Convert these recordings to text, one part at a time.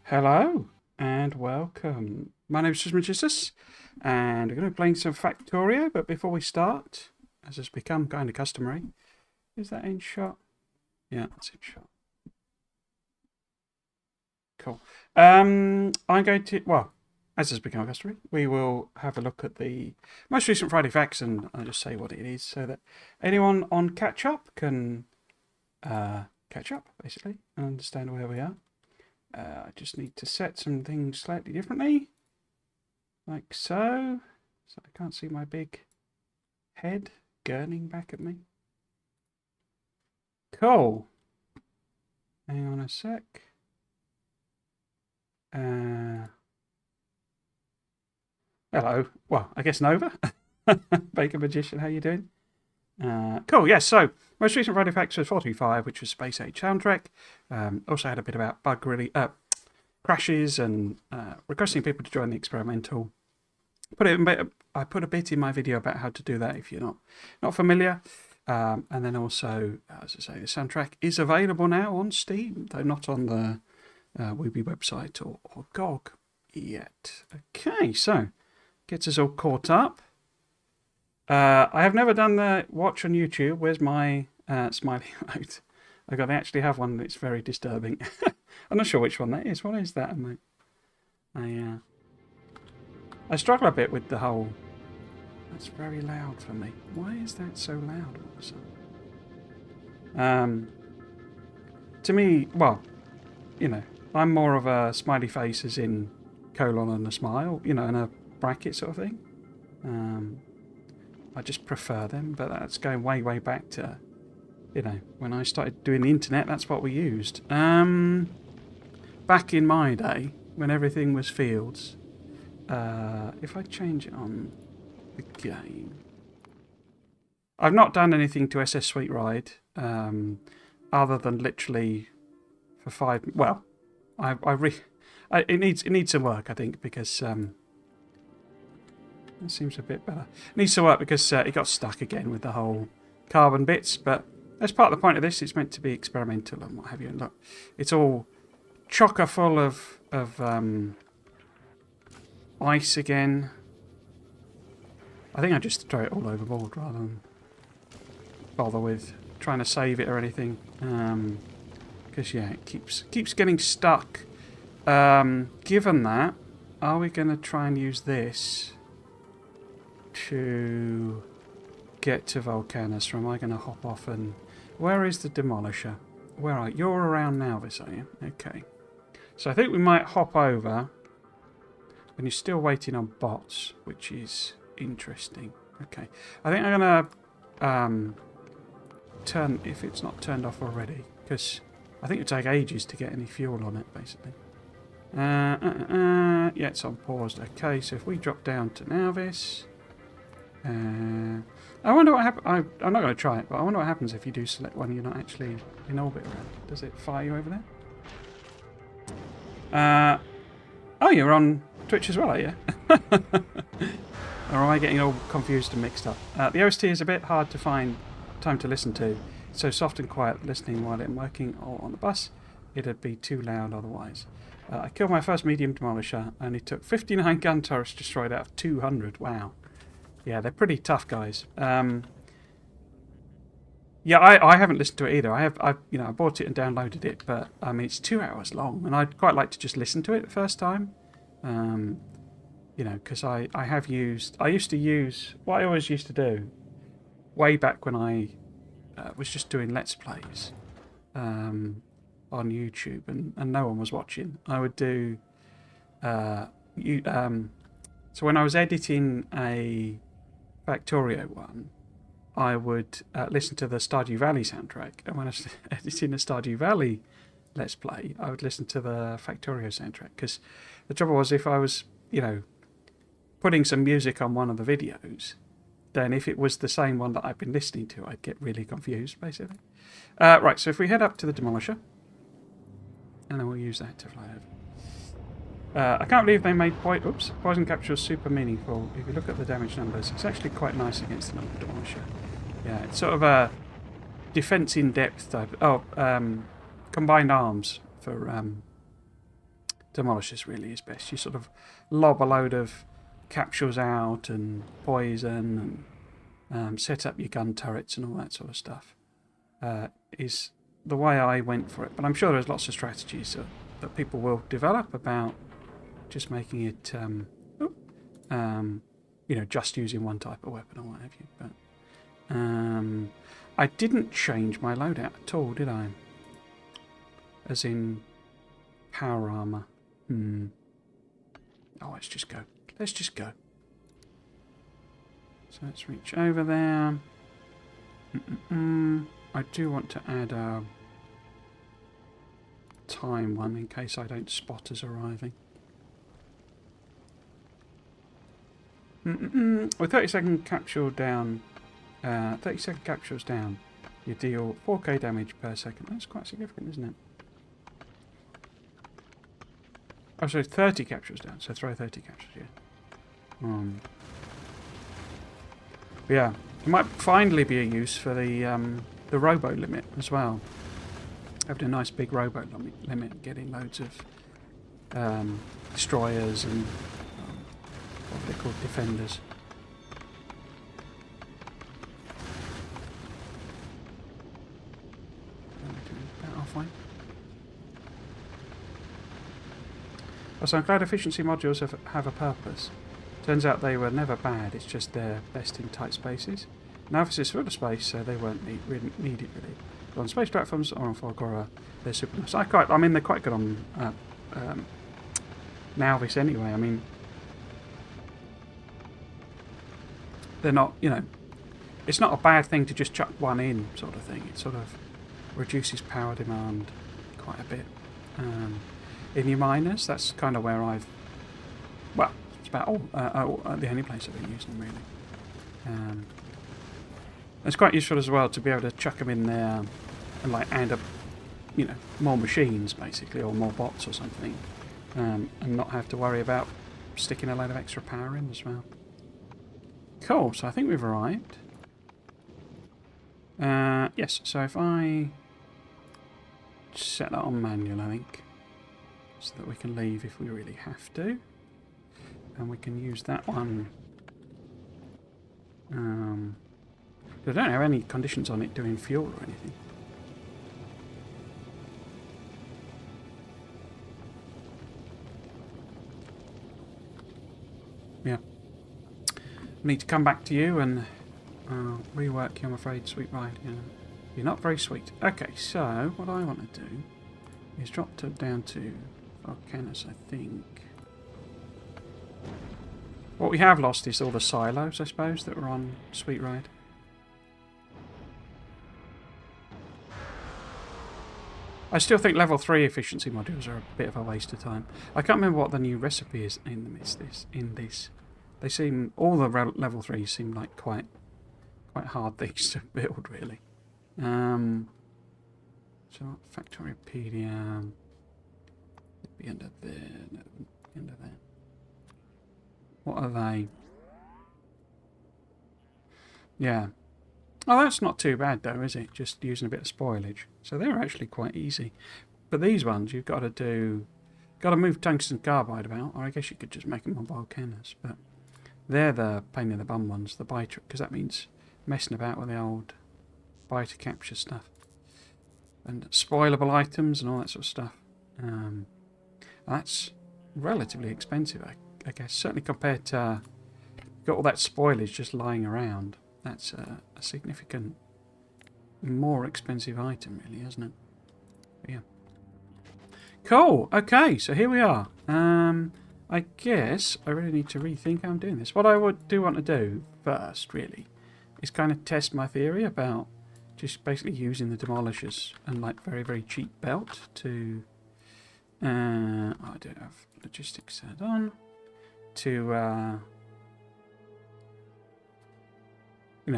Hello and welcome. My name is Jesus, and we're going to be playing some Factorio. But before we start, as has become kind of customary, is that in shot? Yeah, that's in shot. Cool. I'm going to, well, as has become customary, we will have a look at the most recent Friday Facts, and I'll just say what it is so that anyone on catch up can catch up basically and understand where we are. I just need to set some things slightly differently, like so. So I can't see my big head gurning back at me. Cool. Hang on a sec. Hello. Well, I guess Nova. Baker Magician, how you doing? Cool, yes, so most recent Friday Facts was 45, which was Space Age soundtrack. Also had a bit about bug crashes and requesting people to join the experimental. I put a bit in my video about how to do that if you're not familiar. And then also, as I say, the soundtrack is available now on Steam, though not on the Wooby website or GOG yet. Okay, so gets us all caught up. I have never done the watch on YouTube. Where's my smiley emote? I actually have one that's very disturbing. I'm not sure which one that is. What is that emote? I struggle a bit with the whole. That's very loud for me. Why is that so loud all of a sudden? To me, well, I'm more of a smiley face as in colon and a smile, and a bracket sort of thing. I just prefer them, but that's going way, way back to, when I started doing the internet, that's what we used. Back in my day, when everything was fields, if I change it on the game, I've not done anything to SS Sweet Ride, other than literally for 5. Well, it needs some work, I think, because that seems a bit better. It needs to work because it got stuck again with the whole carbon bits, but that's part of the point of this. It's meant to be experimental and what have you. And look, it's all chocker full of ice again. I think I just throw it all overboard rather than bother with trying to save it or anything. Because yeah, it keeps getting stuck. Given that, are we going to try and use this to get to Vulcanus, or am I going to hop off and... Where is the Demolisher? Where are you? You're around now, this, are you? Okay. So I think we might hop over, and you're still waiting on bots, which is interesting. Okay. I think I'm going to turn, if it's not turned off already, because I think it would take ages to get any fuel on it, basically. Yeah, it's on paused. Okay, so if we drop down to Navis... I wonder what happens. I'm not going to try it, but I wonder what happens if you do select one you're not actually in orbit around. Does it fire you over there? Oh, you're on Twitch as well, are you? Or am I getting all confused and mixed up? The OST is a bit hard to find time to listen to. So soft and quiet listening while I'm working or on the bus. It'd be too loud otherwise. I killed my first medium demolisher. I only took 59 gun turrets destroyed out of 200. Wow. Yeah, they're pretty tough guys. Yeah, I haven't listened to it either. I bought it and downloaded it, but I mean it's 2 hours long, and I'd quite like to just listen to it the first time. Because I used to use what I always used to do, way back when I was just doing Let's Plays on YouTube, and no one was watching. I would do so when I was editing a Factorio one, I would listen to the Stardew Valley soundtrack, and when I was editing a Stardew Valley Let's Play, I would listen to the Factorio soundtrack, because the trouble was if I was, putting some music on one of the videos, then if it was the same one that I've been listening to, I'd get really confused, basically. Right, so if we head up to the Demolisher, and then we'll use that to fly over. I can't believe they made poison capture super meaningful. If you look at the damage numbers, it's actually quite nice against the normal Demolisher. Yeah, it's sort of a defense in depth type. Combined arms for demolishers really is best. You sort of lob a load of capsules out and poison and set up your gun turrets and all that sort of stuff. Is the way I went for it. But I'm sure there's lots of strategies that people will develop about just making it, just using one type of weapon or what have you. But I didn't change my loadout at all, did I? As in power armor. Oh, let's just go. Let's just go. So let's reach over there. I do want to add a time one in case I don't spot us arriving. With 30-second capsule down, 30-second capsules down, you deal 4k damage per second. That's quite significant, isn't it? Oh, so 30 capsules down. So throw 30 capsules, yeah. Yeah, it might finally be a use for the robo limit as well. Having a nice big robo limit, getting loads of destroyers and what are they called, defenders. About halfway. So I'm glad efficiency modules have a purpose. Turns out they were never bad, it's just they're best in tight spaces. Now this is full of space, so they weren't needed really. But on space platforms or on Factorio, they're super nice. They're quite good on Nauvis anyway. I mean, they're not, it's not a bad thing to just chuck one in, sort of thing. It sort of reduces power demand quite a bit. In your miners, that's kind of where it's about the only place I've been using them really. It's quite useful as well to be able to chuck them in there and add up, more machines basically, or more bots or something, and not have to worry about sticking a load of extra power in as well. Cool. So I think we've arrived. Yes. So if I set that on manual, I think, so that we can leave if we really have to, and we can use that one. I don't have any conditions on it doing fuel or anything. Yeah. I need to come back to you and rework you, I'm afraid, sweet ride. You're not very sweet. Okay, so what I want to do is drop down to Vulcanus, I think. What we have lost is all the silos, I suppose, that were on Sweet Ride. I still think level 3 efficiency modules are a bit of a waste of time. I can't remember what the new recipe is in this. They seem, all the level 3s seem like quite hard things to build, really. So Factoriopedia, it'd be under there, no, under there. What are they? Yeah. Oh, that's not too bad though, is it? Just using a bit of spoilage. So they're actually quite easy. But these ones, you've got to move tungsten carbide about, or I guess you could just make them on Vulcanus. But they're the pain in the bum ones, the biter, because that means messing about with the old biter capture stuff. And spoilable items and all that sort of stuff. That's relatively expensive, I guess. Certainly compared to, got all that spoilage just lying around. That's a significant, more expensive item, really, isn't it? But yeah. Cool. Okay, so here we are. I guess I really need to rethink how I'm doing this. What I want to do first, really, is kind of test my theory about just basically using the demolishers and very, very cheap belt to. I don't have logistics set on to.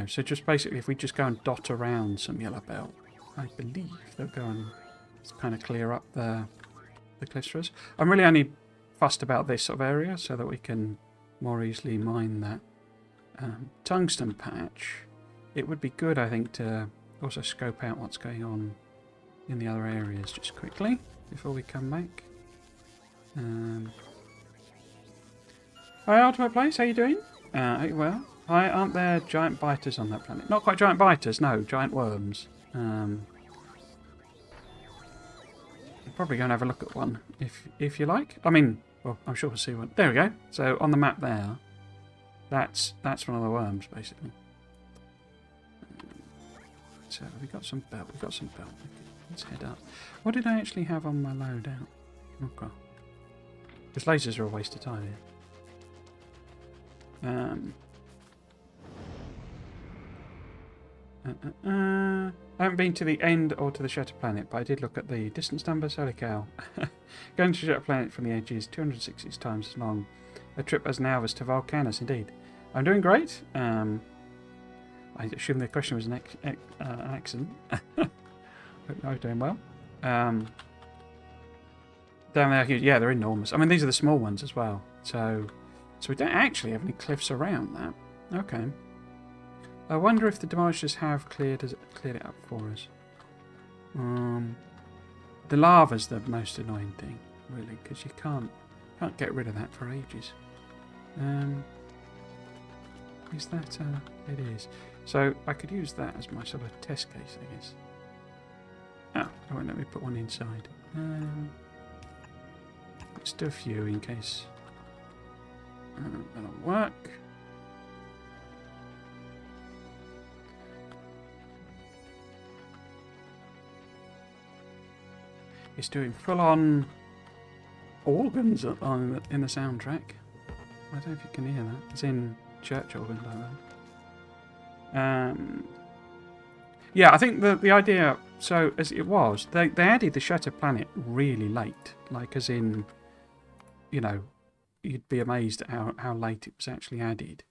So just basically, if we just go and dot around some yellow belt, I believe they'll go and kind of clear up the cliffs for us. I'm really only fussed about this sort of area so that we can more easily mine that tungsten patch. It would be good, I think, to also scope out what's going on in the other areas just quickly before we come back. Hi, Ultimate Place. How you doing? Are you well? Hi, aren't there giant biters on that planet? Not quite giant biters, no. Giant worms. I'll probably go and have a look at one, if you like. I mean, well, I'm sure we'll see one. There we go. So on the map there, that's one of the worms, basically. So we've got some belt. We've got some belt. Okay, let's head up. What did I actually have on my loadout? Okay. Because lasers are a waste of time here. I haven't been to the end or to the Shattered Planet, but I did look at the distance numbers. Holy cow. Going to Shattered Planet from the edge is 266 times as long a trip as now as to Vulcanus, indeed. I'm doing great. I assume the question was an accent. Hope you're doing well. Down there, yeah, they're enormous. I mean, these are the small ones as well. So we don't actually have any cliffs around that. Okay. I wonder if the demolishers have cleared it up for us. The lava's the most annoying thing, really, because you can't get rid of that for ages. Is that it is. So I could use that as my sort of test case, I guess. Oh, I won't let me put one inside. Let's do a few in case that'll work. It's doing full-on organs in the soundtrack. I don't know if you can hear that. It's in church organs like that. Yeah, I think the idea. So as it was, they added the Shattered Planet really late, like as in, you know, you'd be amazed at how late it was actually added.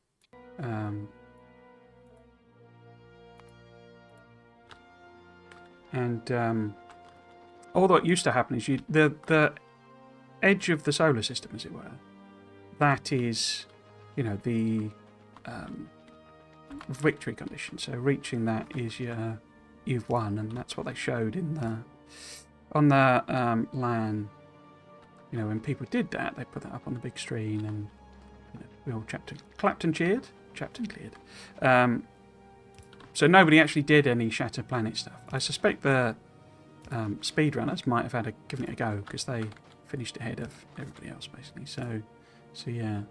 All that used to happen is the edge of the solar system, as it were, that is, you know, the victory condition. So reaching that is you've won, and that's what they showed on the LAN. You know, when people did that, they put that up on the big screen, and you know, we all clapped and cheered, chapped and cleared. So nobody actually did any Shattered Planet stuff. I suspect the speedrunners might have given it a go because they finished ahead of everybody else, basically. So yeah.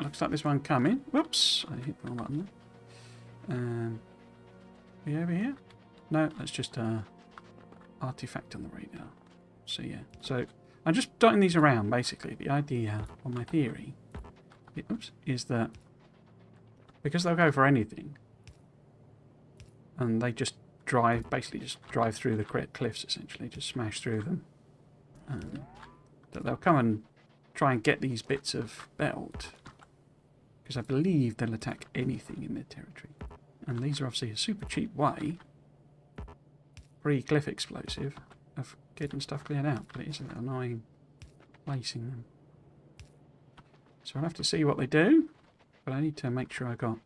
Looks like there's one coming. Whoops, I hit the wrong button there. Are we over here? No, that's just an artifact on the radar. So yeah. So I'm just dotting these around, basically. The idea, or my theory, is that because they'll go for anything, and they just basically just drive through the cliffs, essentially, just smash through them, that they'll come and try and get these bits of belt, because I believe they'll attack anything in their territory. And these are obviously a super cheap way, pre-cliff explosive, of getting stuff cleared out, but it is a little annoying placing them. So I'll have to see what they do, but I need to make sure I got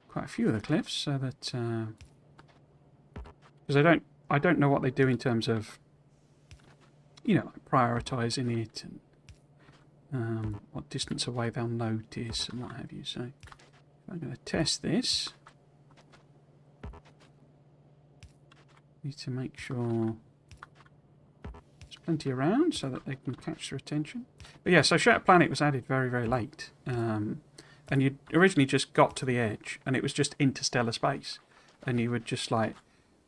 quite a few of the cliffs, so that because I don't know what they do in terms of, you know, prioritising it and what distance away they'll notice and what have you. So I'm going to test this. Need to make sure there's plenty around so that they can catch their attention. But yeah, so Shattered Planet was added very, very late. And you originally just got to the edge and it was just interstellar space. And you would just like,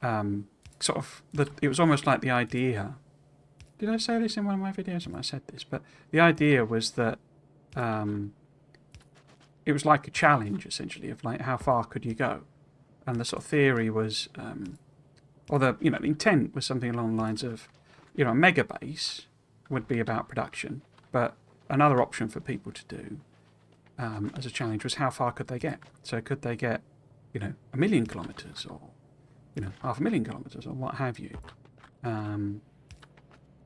it was almost like the idea. Did I say this in one of my videos? I might have said this, but the idea was that it was like a challenge, essentially, of like how far could you go, and the sort of theory was, the intent was something along the lines of, you know, a mega base would be about production, but another option for people to do as a challenge was how far could they get. So could they get, you know, 1 million kilometres or, you know, 500,000 kilometres or what have you. And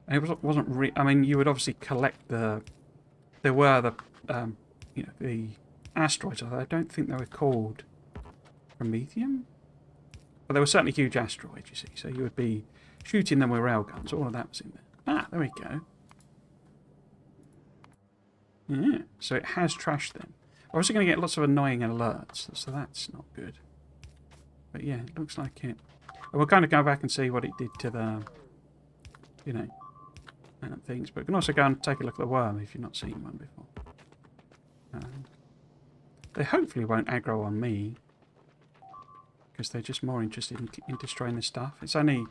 it wasn't I mean, you would obviously collect there were the asteroids. I don't think they were called Prometheum, but they were certainly huge asteroids, you see. So you would be shooting them with railguns. All of that was in there. There we go. Yeah, so it has trashed them. We're also going to get lots of annoying alerts, so that's not good. But yeah, it looks like it. And we'll kind of go back and see what it did to the, you know, things. But we can also go and take a look at the worm if you've not seen one before. They hopefully won't aggro on me, because they're just more interested in destroying this stuff. It's only,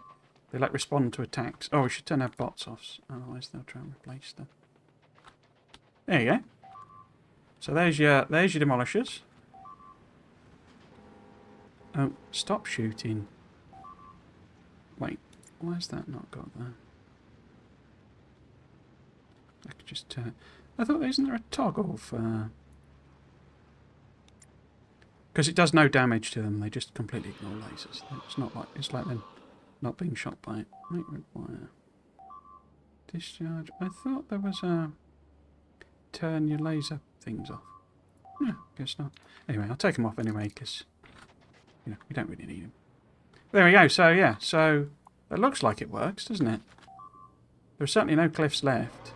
they like respond to attacks. Oh, we should turn our bots off, otherwise they'll try and replace them. There you go. So there's your demolishers. Oh, stop shooting. Wait, why has that not got there? I could just I thought, isn't there a toggle for... Because it does no damage to them, they just completely ignore lasers. It's not like, it's like them not being shot by it. Might require discharge. I thought there was a turn your laser things off. Yeah, guess not. Anyway, I'll take them off anyway, because, you know, we don't really need them. There we go, so yeah, so it looks like it works, doesn't it? There are certainly no cliffs left.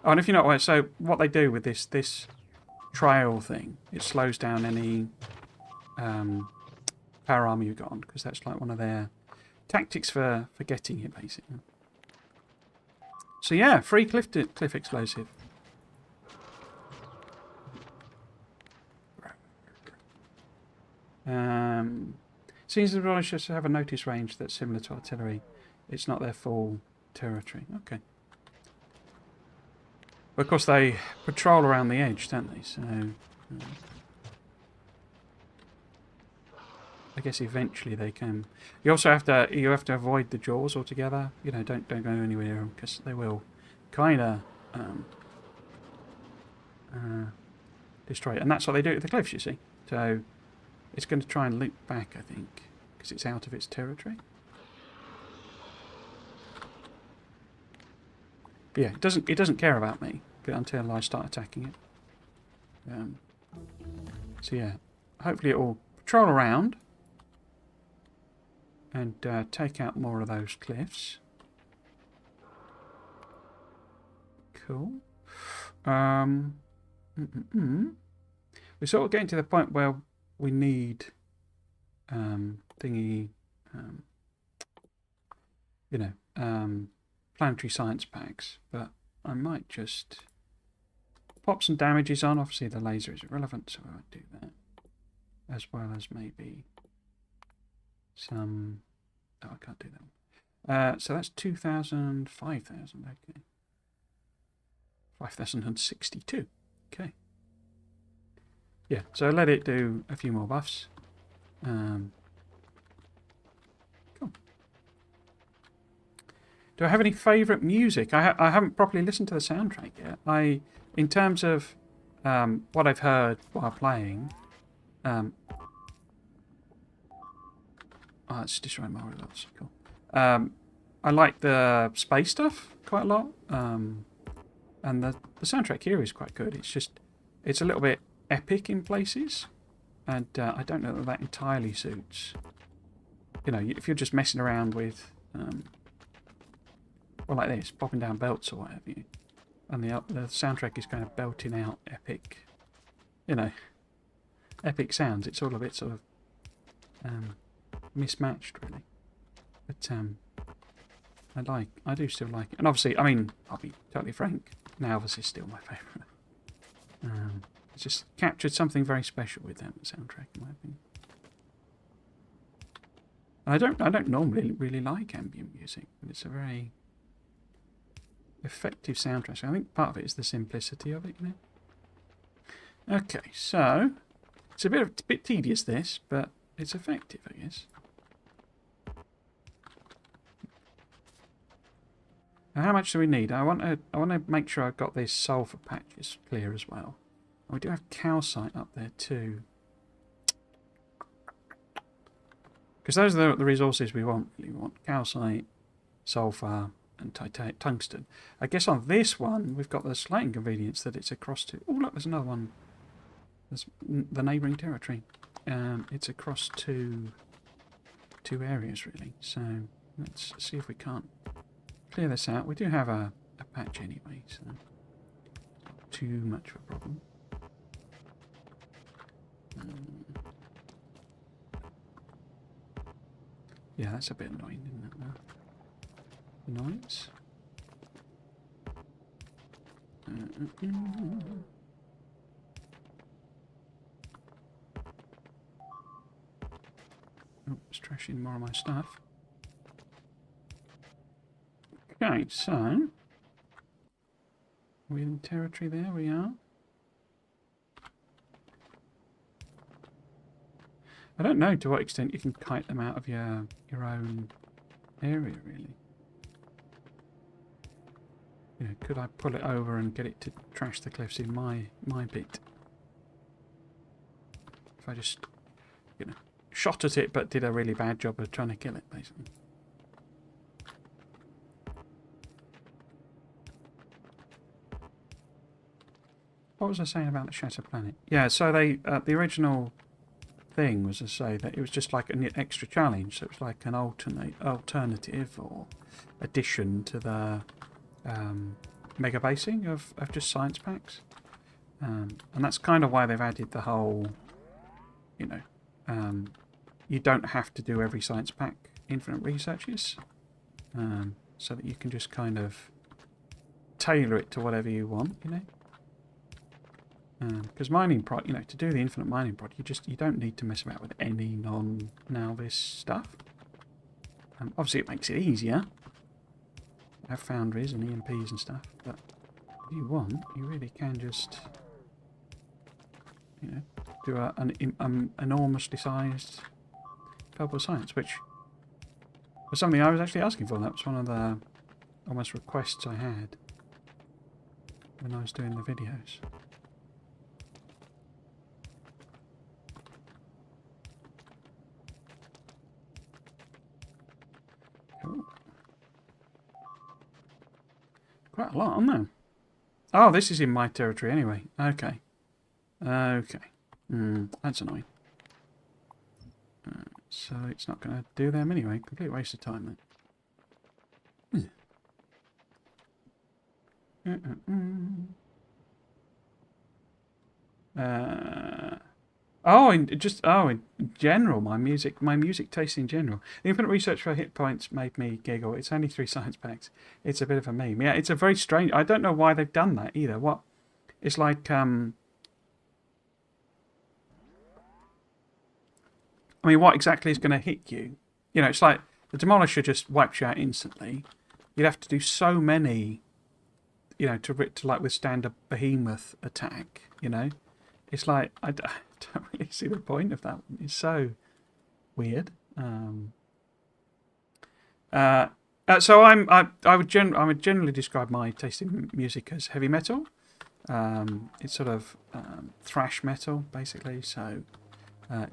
Oh, and if you know what, so what they do with this trail thing, it slows down any power armor you've got on, because that's like one of their tactics for getting it, basically. So yeah, free cliff explosive. Seems the Rollers have a notice range that's similar to artillery. It's not their full territory. Okay. But of course they patrol around the edge, don't they? So I guess eventually they can. You also have to avoid the jaws altogether. You know, don't go anywhere near them, because they will kind of destroy it. And that's what they do at the cliffs, you see. So it's going to try and loop back, I think, because it's out of its territory. But yeah, it doesn't care about me until I start attacking it. So yeah, hopefully it will patrol around and take out more of those cliffs. Cool. We're sort of getting to the point where we need planetary science packs, but I might just pop some damages on. Obviously the laser is irrelevant, so I won't do that. As well as maybe some... Oh, I can't do that. So that's 2,000, 5,000, okay. 5,062, okay. Yeah, so let it do a few more buffs. Cool. Do I have any favourite music? I haven't properly listened to the soundtrack yet. In terms of what I've heard while playing, oh, it's destroying my reloads. Cool. I like the space stuff quite a lot, and the soundtrack here is quite good. It's a little bit epic in places, and I don't know that entirely suits. You know, if you're just messing around with, well, like this, popping down belts or whatever, and the soundtrack is kind of belting out epic, you know, epic sounds. It's all a bit sort of mismatched, really. But I do still like it, and obviously, I mean, I'll be totally frank. Now, is still my favourite. It's just captured something very special with that soundtrack, in my opinion. And I don't normally really like ambient music, but it's a very effective soundtrack. So I think part of it is the simplicity of it, you know. Okay, so it's a bit tedious, this, but it's effective, I guess. Now, how much do we need? I want to make sure I've got these sulfur patches clear as well. And we do have calcite up there too, because those are the resources we want. Really, we want calcite, sulfur, and tungsten. I guess on this one we've got the slight inconvenience that it's across to. Oh look, there's another one. There's the neighbouring territory. It's across two areas really. So let's see if we can't clear this out. We do have a patch anyway, so too much of a problem. Yeah, that's a bit annoying, isn't it? Noise. Oh, it's trashing more of my stuff. Okay, so we're in territory there, we are. I don't know to what extent you can kite them out of your own area, really. You know, could I pull it over and get it to trash the cliffs in my bit? If I just, you know, shot at it but did a really bad job of trying to kill it, basically. What was I saying about the Shattered Planet? Yeah, so they the original thing was to say that it was just like an extra challenge. So it was like an alternative or addition to the mega basing of just science packs. And that's kind of why they've added the whole, you know, you don't have to do every science pack infinite researches. So that you can just kind of tailor it to whatever you want, you know. Because mining prod, you know, to do the infinite mining prod, you don't need to mess about with any non-Nalvis stuff. Obviously, it makes it easier. Have foundries and EMPs and stuff, but if you want, you really can just, you know, do an enormously sized purple science, which was something I was actually asking for. That was one of the almost requests I had when I was doing the videos. Cool. Quite a lot, aren't there? Oh, this is in my territory anyway. Okay. Okay. That's annoying. So it's not going to do them anyway. Complete waste of time then. In general, my music taste in general. The infinite research for hit points made me giggle. It's only 3 science packs. It's a bit of a meme. Yeah, it's a very strange. I don't know why they've done that either. What? It's like I mean, what exactly is going to hit you? You know, it's like the Demolisher just wipes you out instantly. You'd have to do so many, you know, to like withstand a behemoth attack. You know, it's like I don't really see the point of that. It's so weird. So I would generally describe my taste in music as heavy metal. It's sort of thrash metal, basically. So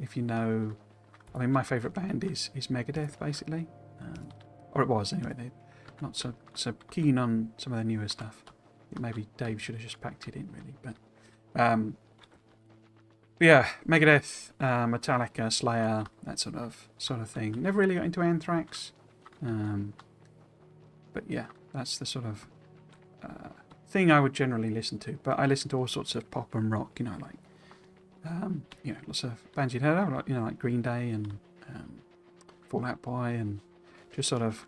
if you know. I mean, my favourite band is Megadeth, basically. Or it was, anyway. They're not so keen on some of their newer stuff. Maybe Dave should have just packed it in, really. But yeah, Megadeth, Metallica, Slayer, that sort of thing. Never really got into Anthrax. But yeah, that's the sort of thing I would generally listen to. But I listen to all sorts of pop and rock, you know, like you know, lots of bands you'd heard of, like, you know, like Green Day and Fall Out Boy, and just sort of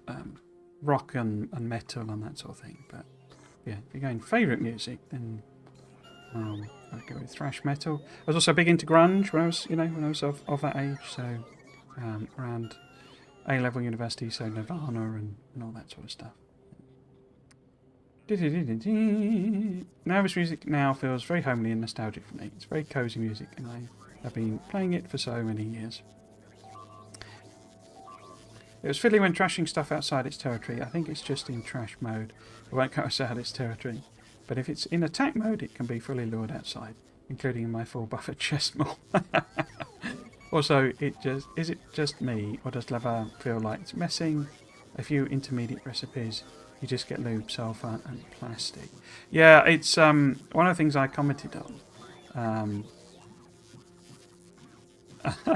rock and metal and that sort of thing. But yeah, if you're going favourite music, then I'd go with thrash metal. I was also big into grunge when I was of that age. So around A-level university, so Nirvana and all that sort of stuff. Nalvis music now feels very homely and nostalgic for me. It's very cosy music, and I have been playing it for so many years. It was fiddly when trashing stuff outside its territory. I think it's just in trash mode. It won't go outside its territory. But if it's in attack mode, it can be fully lured outside, including in my full buffered chest mall. Also, is it just me, or does lava feel like it's messing? A few intermediate recipes. You just get lube, sulfur, and plastic. Yeah, it's one of the things I commented on.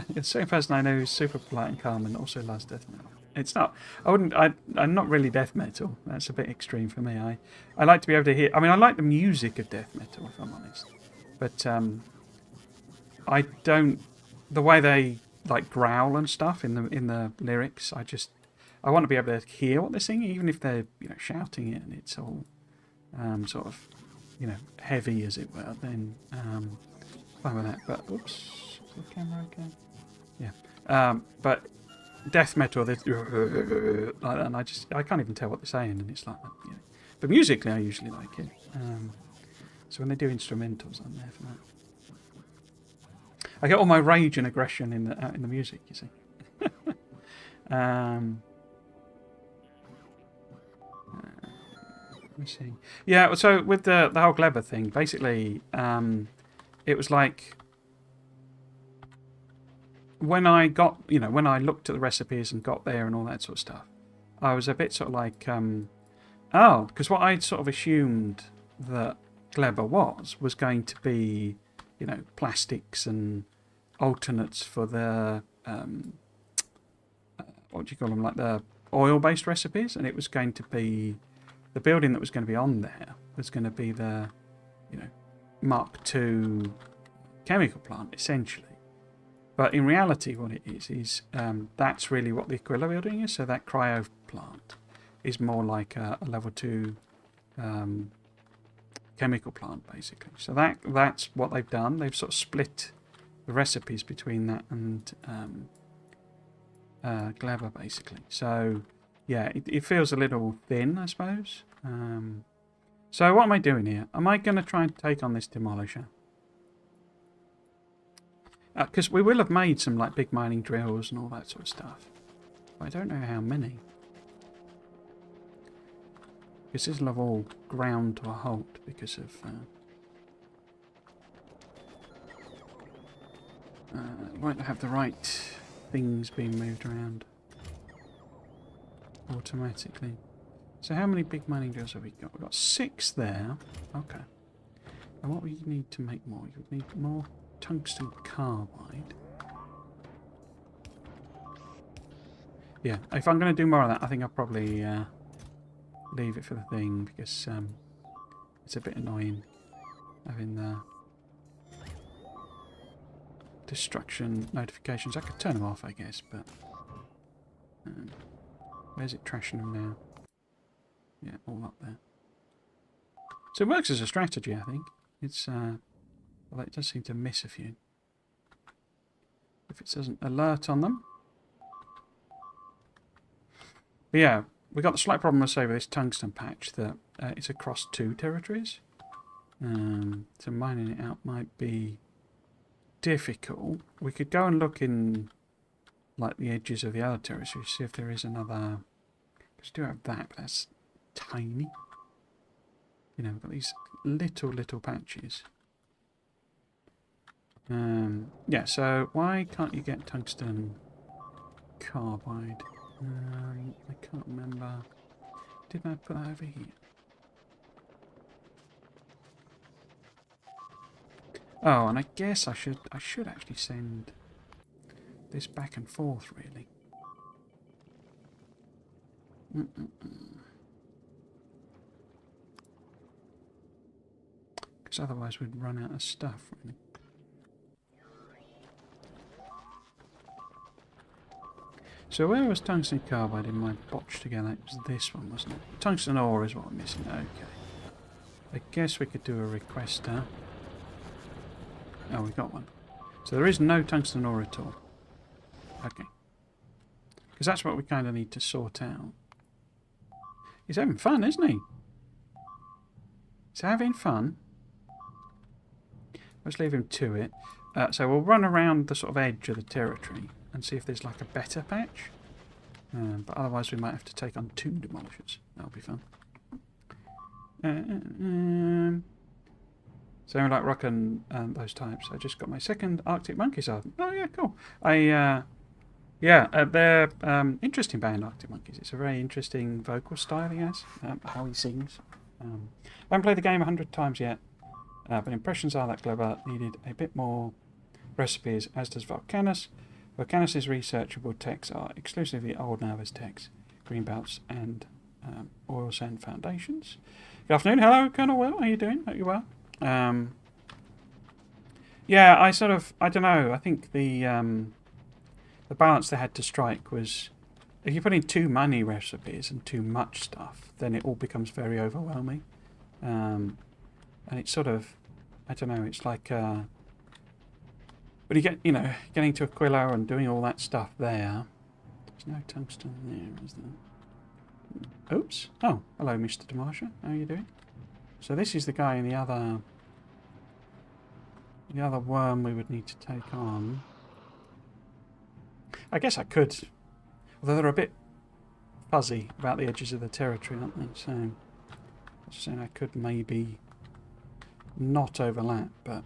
The same person I know who's super polite and calm and also loves death metal. It's not. I wouldn't. I'm not really death metal. That's a bit extreme for me. I like to be able to hear. I mean, I like the music of death metal, if I'm honest. But I don't. The way they like growl and stuff in the lyrics, I want to be able to hear what they're singing, even if they're shouting it and it's all sort of heavy as it were. Then fine with that. But oops, is the camera okay? Yeah. But death metal, like that, and I can't even tell what they're saying, and it's like that. But musically, I usually like it. So when they do instrumentals, I'm there for that. I get all my rage and aggression in the music, you see. Let me see. Yeah, so with the whole Gleba thing, basically, it was like when I got, when I looked at the recipes and got there and all that sort of stuff, I was a bit sort of like, because what I'd sort of assumed that Gleba was going to be, plastics and alternates for the what do you call them, like the oil-based recipes, and it was going to be the building that was going to be on there was going to be the Mark II chemical plant essentially. But in reality, what it is that's really what the Aquila building is. So that cryo plant is more like a level 2 chemical plant, basically. So that's what they've done. They've sort of split the recipes between that and Gleba, basically. So yeah, it feels a little thin, I suppose. So what am I doing here? Am I going to try and take on this demolisher? Because we will have made some like big mining drills and all that sort of stuff. But I don't know how many. Because this will have all ground to a halt because of won't have the right things being moved around automatically. So how many big mining drills have we got? We've got 6 there. Okay. And what we need to make more? You would need more tungsten carbide. Yeah, if I'm going to do more of that, I think I'll probably leave it for the thing because it's a bit annoying having the destruction notifications. I could turn them off, I guess, but where's it trashing them now? Yeah, all up there. So it works as a strategy, I think. It's well, it does seem to miss a few. If it doesn't alert on them. But yeah, we got the slight problem, I say, with this tungsten patch that it's across 2 territories. So mining it out might be difficult. We could go and look in like the edges of the other territories, see if there is another. Because we do have that, but that's tiny. We've got these little patches. Yeah, so why can't you get tungsten carbide? I can't remember. Did I put that over here? Oh, and I guess I should actually send this back and forth, really. Because otherwise we'd run out of stuff, really. So where was tungsten carbide in my botch together? It was this one, wasn't it? Tungsten ore is what I'm missing. Okay. I guess we could do a requester. Oh, we got one. So there is no tungsten ore at all. Okay. Because that's what we kind of need to sort out. He's having fun, isn't he? He's having fun. Let's leave him to it. So we'll run around the sort of edge of the territory and see if there's like a better patch. But otherwise we might have to take on 2 demolishers. That'll be fun. So I like rock and those types. I just got my 2nd Arctic Monkeys album. Oh yeah, cool. They're interesting band, Arctic Monkeys. It's a very interesting vocal style he has, how he sings. I haven't played the game 100 times yet, but impressions are that Gleba needed a bit more recipes, as does Vulcanus. Vulcanus' researchable texts are exclusively old Navis texts, greenbelts, and oil sand foundations. Good afternoon. Hello, Colonel Will. How are you doing? Hope you're well. Yeah, I don't know. I think the balance they had to strike was, if you put in too many recipes and too much stuff, then it all becomes very overwhelming. And it's sort of, I don't know, it's like, when you get, getting to Aquila and doing all that stuff there, there's no tungsten there, is there? Oops. Oh, hello, Mr. Demartia. How are you doing? So this is the guy in the other worm we would need to take on. I guess I could, although they're a bit fuzzy about the edges of the territory, aren't they? So, I was saying I could maybe not overlap, but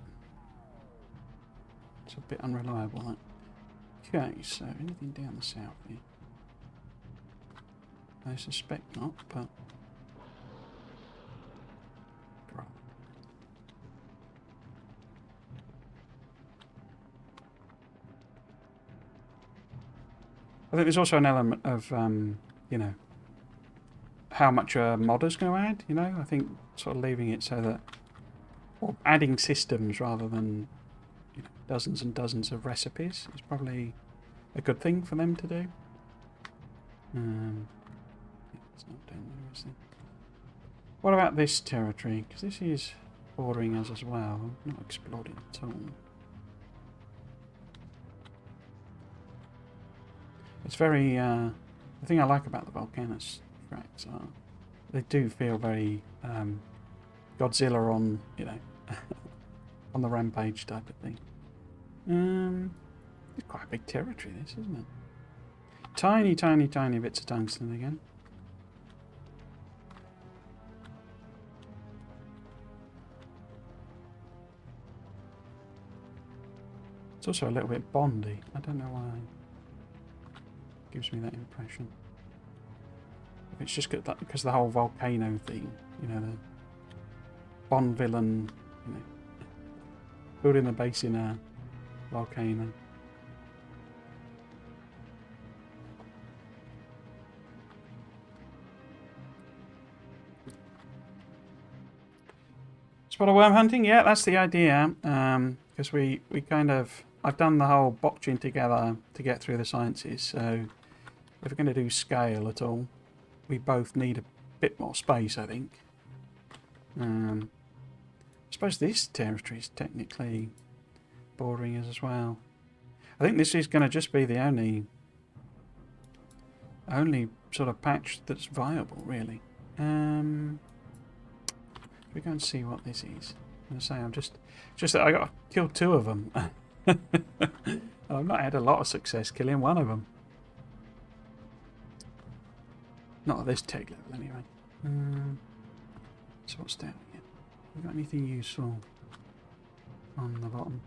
it's a bit unreliable. That. Okay, so anything down the south here? I suspect not, but I think there's also an element of, how much a modder's going to add, I think sort of leaving it so that, or adding systems rather than dozens and dozens of recipes is probably a good thing for them to do. It's not down there, is it? What about this territory? Because this is bordering us as well, not explored it at all. It's very, the thing I like about the Vulcanus tracks are, they do feel very Godzilla on, on the rampage type of thing. It's quite a big territory, this, isn't it? Tiny, tiny, tiny bits of tungsten again. It's also a little bit bondy. I don't know why. Gives me that impression. If it's just because the whole volcano thing, the Bond villain, building a base in a volcano. Spot a worm hunting? Yeah, that's the idea. Because we kind of, I've done the whole botching together to get through the sciences, so if we're going to do scale at all, we both need a bit more space, I think. I suppose this territory is technically bordering us as well. I think this is going to just be the only sort of patch that's viable, really. We go and see what this is. I'm going to say I'm just that I got to kill 2 of them. I've not had a lot of success killing one of them. Not at this tech level, anyway. So what's down here? Have we got anything useful on the bottom?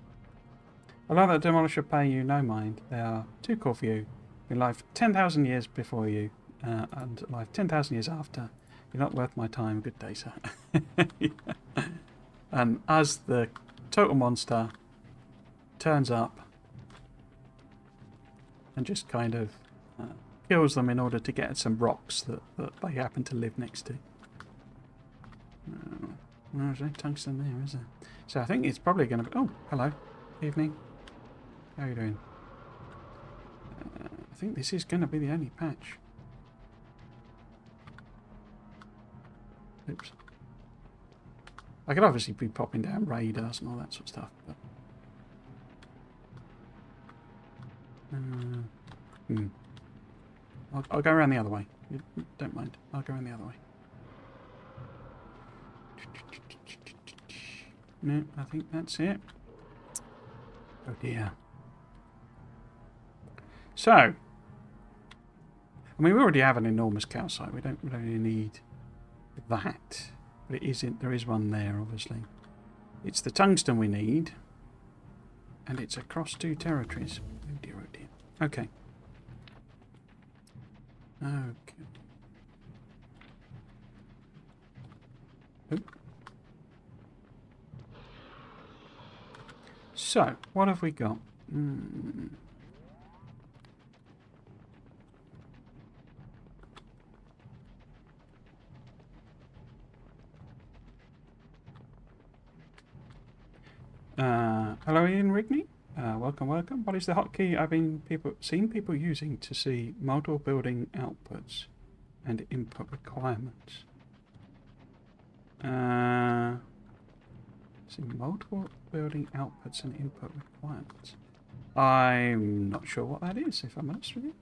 Allow that demolisher pay you no mind. They are too cool for you. Been alive 10,000 years before you, and alive 10,000 years after. You're not worth my time. Good day, sir. And as the total monster turns up and just kind of kills them in order to get some rocks that they happen to live next to. There's no tungsten there, is there? So I think it's probably going to be... Oh, hello. Evening. How are you doing? I think this is going to be the only patch. Oops. I could obviously be popping down radars and all that sort of stuff, but... I'll go around the other way. You don't mind. I'll go around the other way. No, I think that's it. Oh dear. So, I mean, we already have an enormous calcite. We don't really need that. But there is one there, obviously. It's the tungsten we need. And it's across 2 territories. Oh dear, oh dear. Okay. Okay. Oop. So, what have we got? Hello, Ian Rigney. Welcome, welcome. What is the hotkey I've seen people using to see multiple building outputs and input requirements? See multiple building outputs and input requirements. I'm not sure what that is, if I'm honest with you.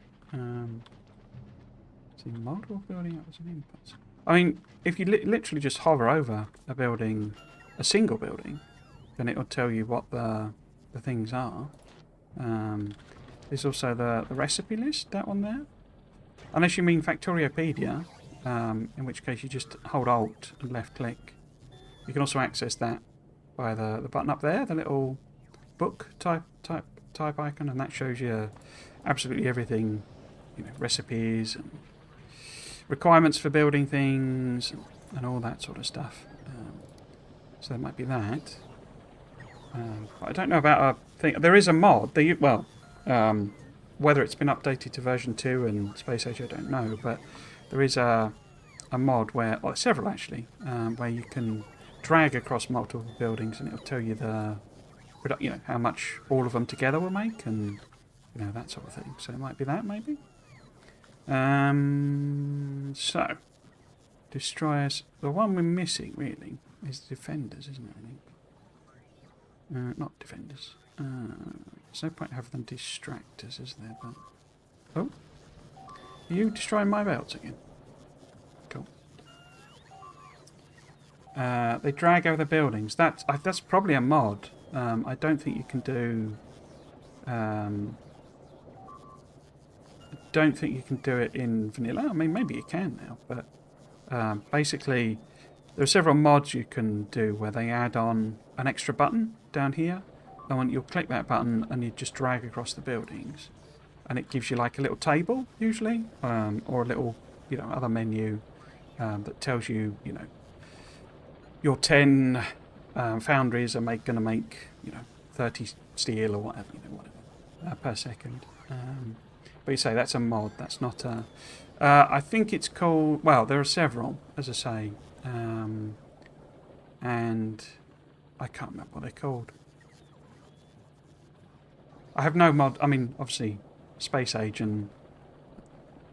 See multiple building outputs and inputs. I mean, if you literally just hover over a building, a single building, then it'll tell you what the things are. There's also the recipe list, that one there. Unless you mean Factoriopedia, in which case you just hold Alt and left click. You can also access that by the button up there, the little book type icon, and that shows you absolutely everything, you know, recipes and requirements for building things and all that sort of stuff. So there might be that. I don't know about a thing. There is a mod. Whether it's been updated to version 2 and Space Age, I don't know. But there is a mod where, or several actually, where you can drag across multiple buildings and it'll tell you how much all of them together will make, and that sort of thing. So it might be that, maybe. So destroyers. The one we're missing really is defenders, isn't it? I think. Not defenders. There's no point having them distractors, is there? But oh, are you destroying my belts again? Cool. They drag over the buildings. That's probably a mod. I don't think you can do. I don't think you can do it in vanilla. I mean, maybe you can now, but basically, there are several mods you can do where they add on an extra button down here, and you'll click that button and you just drag across the buildings, and it gives you like a little table usually, or a little other menu that tells you your 10 foundries are going to make 30 steel or whatever per second. But you say that's a mod. That's not a. I think it's called. Well, there are several, as I say, and I can't remember what they're called. I have no mod. I mean, obviously, Space Age and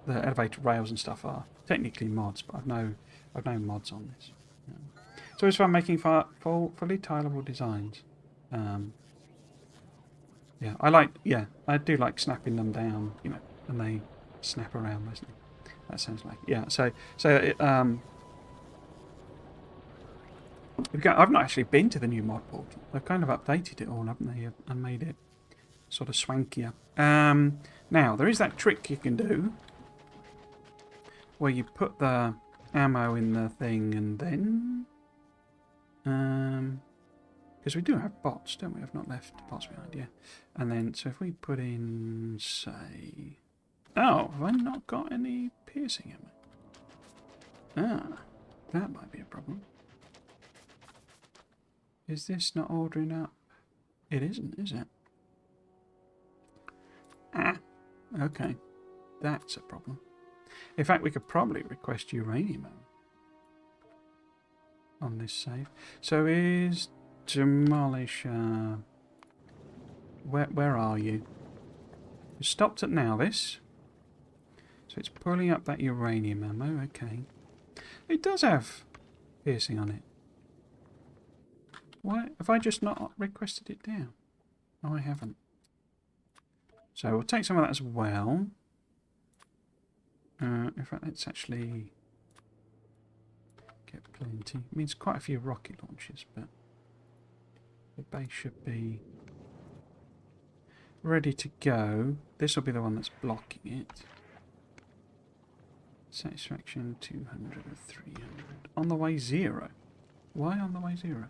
the elevated rails and stuff are technically mods, but I've no mods on this. So it's fun making fully tileable designs. Yeah, I do like snapping them down, and they snap around mostly. That sounds like I've not actually been to the new mod board. They've kind of updated it all, haven't they, and made it sort of swankier. Now there is that trick you can do where you put the ammo in the thing and then because we do have bots, don't we? I've not left bots behind, yeah. And then, so if we put in, say... Oh, have I not got any piercing ammo? Ah, that might be a problem. Is this not ordering up? It isn't, is it? Ah, okay. That's a problem. In fact, we could probably request uranium on this save. So is... Demolish, where are you? You stopped at Nalvis. So it's pulling up that uranium ammo, okay. It does have piercing on it. Why have I just not requested it down? No, I haven't. So we'll take some of that as well. In fact, let's actually get plenty. It means quite a few rocket launches, but the base should be ready to go. This will be the one that's blocking it. Satisfaction 200 or 300. On the way 0. Why on the way 0?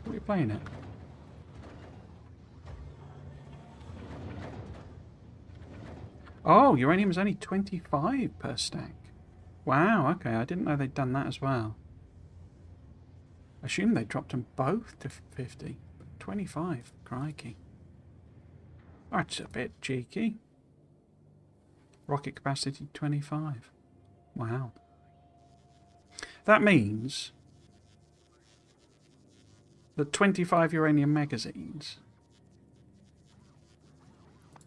What are you playing at? Oh, uranium is only 25 per stack. Wow, okay, I didn't know they'd done that as well. I assumed they dropped them both to 50, but 25, crikey. That's a bit cheeky. Rocket capacity 25. Wow. That means that 25 uranium magazines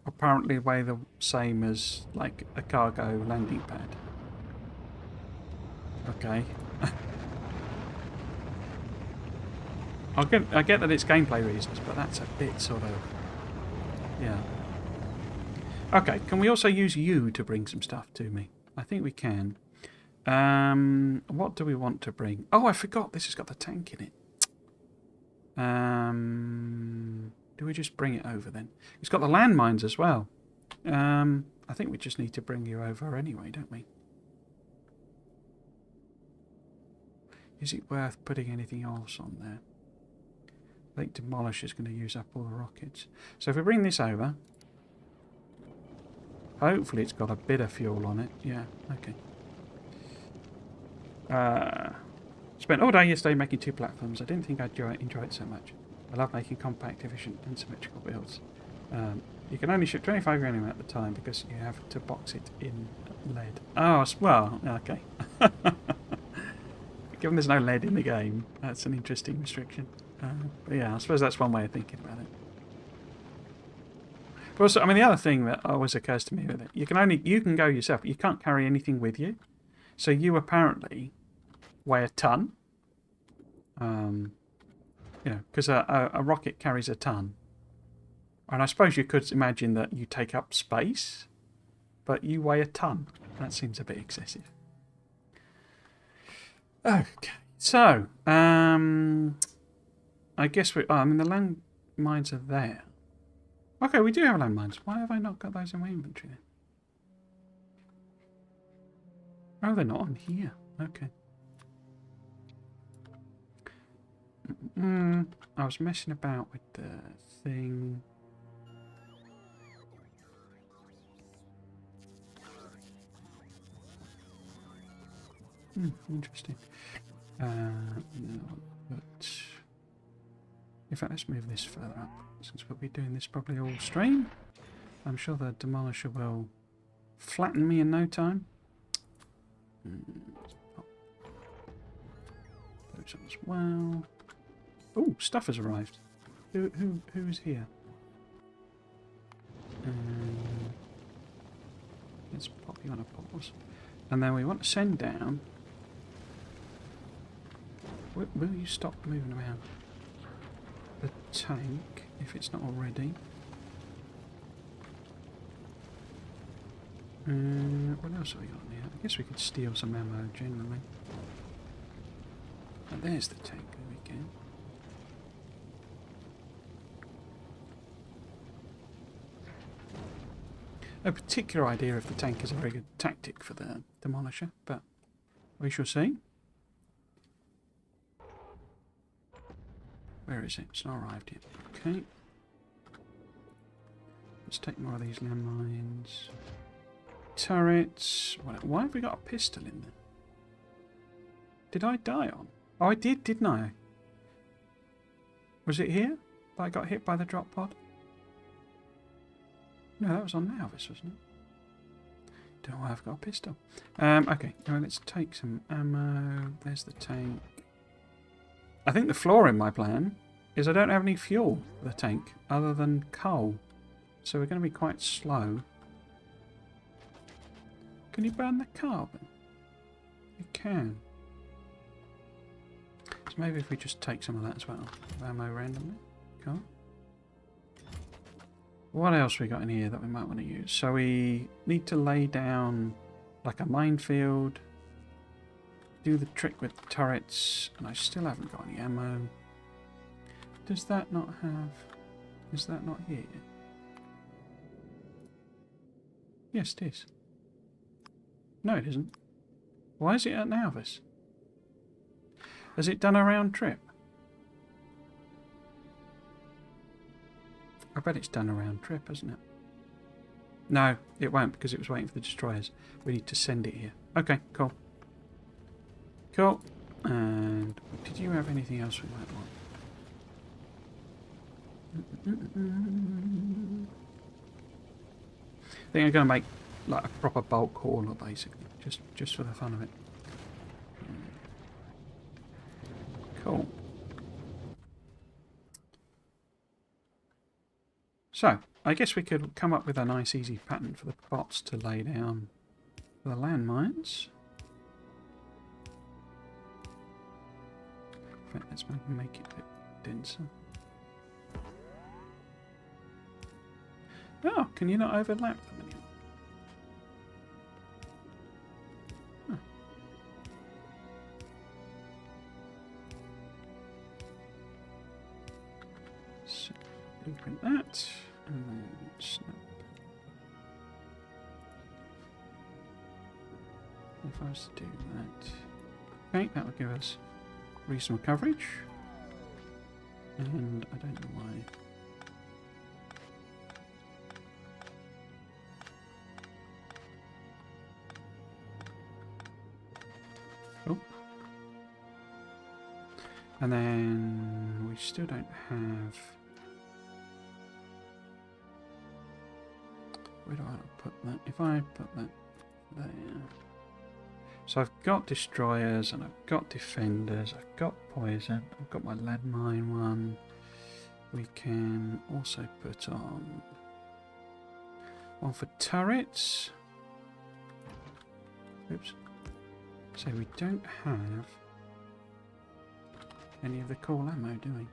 apparently weigh the same as like a cargo landing pad. Okay. I get that it's gameplay reasons, but that's a bit sort of... Yeah. Okay, can we also use you to bring some stuff to me? I think we can. What do we want to bring? Oh, I forgot this has got the tank in it. Do we just bring it over then? It's got the landmines as well. I think we just need to bring you over anyway, don't we? Is it worth putting anything else on there? I think Demolish is going to use up all the rockets. So if we bring this over, hopefully it's got a bit of fuel on it. Yeah, okay. Spent all day yesterday making 2 platforms. I didn't think I'd enjoy it so much. I love making compact, efficient and symmetrical builds. You can only ship 25 uranium at the time because you have to box it in lead. Oh, well, okay. Given there's no lead in the game, that's an interesting restriction. But yeah, I suppose that's one way of thinking about it. But also, I mean, the other thing that always occurs to me with it, you can go yourself, but you can't carry anything with you. So you apparently weigh a ton. You know, because a rocket carries a ton. And I suppose you could imagine that you take up space, but you weigh a ton. That seems a bit excessive. Okay, so I guess I mean the landmines are there. Okay, we do have landmines. Why have I not got those in my inventory then? Oh, they're not on here. Okay. I was messing about with the thing. Interesting. No, but in fact, let's move this further up since we'll be doing this probably all stream. I'm sure the Demolisher will flatten me in no time. Those as well. Oh, stuff has arrived. Who is here? Let's pop you on a pause. And then we want to send down... Will you stop moving around the tank if it's not already? What else have we got in here? I guess we could steal some ammo generally. And there's the tank again. No particular idea if the tank is a very good tactic for the Demolisher, but we shall see. Where is it? It's not arrived yet. Okay. Let's take more of these landmines. Turrets. Why have we got a pistol in there? Did I die on? Oh, I did, didn't I? Was it here that I got hit by the drop pod? No, that was on Alvis, wasn't it? Don't know why I've got a pistol. Okay, well, let's take some ammo. There's the tank. I think the flaw in my plan is I don't have any fuel for the tank other than coal. So we're going to be quite slow. Can you burn the carbon? You can. So maybe if we just take some of that as well. Ammo randomly. Cool. What else we got in here that we might want to use? So we need to lay down like a minefield. Do the trick with turrets. And I still haven't got any ammo. Does that not have... Is that not here? Yes, it is. No, it isn't. Why is it at Alvis? Has it done a round trip? I bet it's done a round trip, hasn't it? No, it won't because it was waiting for the destroyers. We need to send it here. Okay, cool. Cool. And did you have anything else we might want? I think I'm going to make like a proper bulk hauler, basically, just for the fun of it. Cool. So, I guess we could come up with a nice easy pattern for the bots to lay down for the landmines. In fact, let's make it a bit denser. Oh, can you not overlap them anymore? Huh. So, blueprint that, and then snap. If I was to do that, okay, that would give us reasonable coverage, and I don't know why. Oh, and then we still don't have. Where do I put that? If I put that there. So I've got destroyers and I've got defenders, I've got poison, I've got my landmine one. We can also put on one for turrets. Oops. So we don't have any of the cool ammo, do we?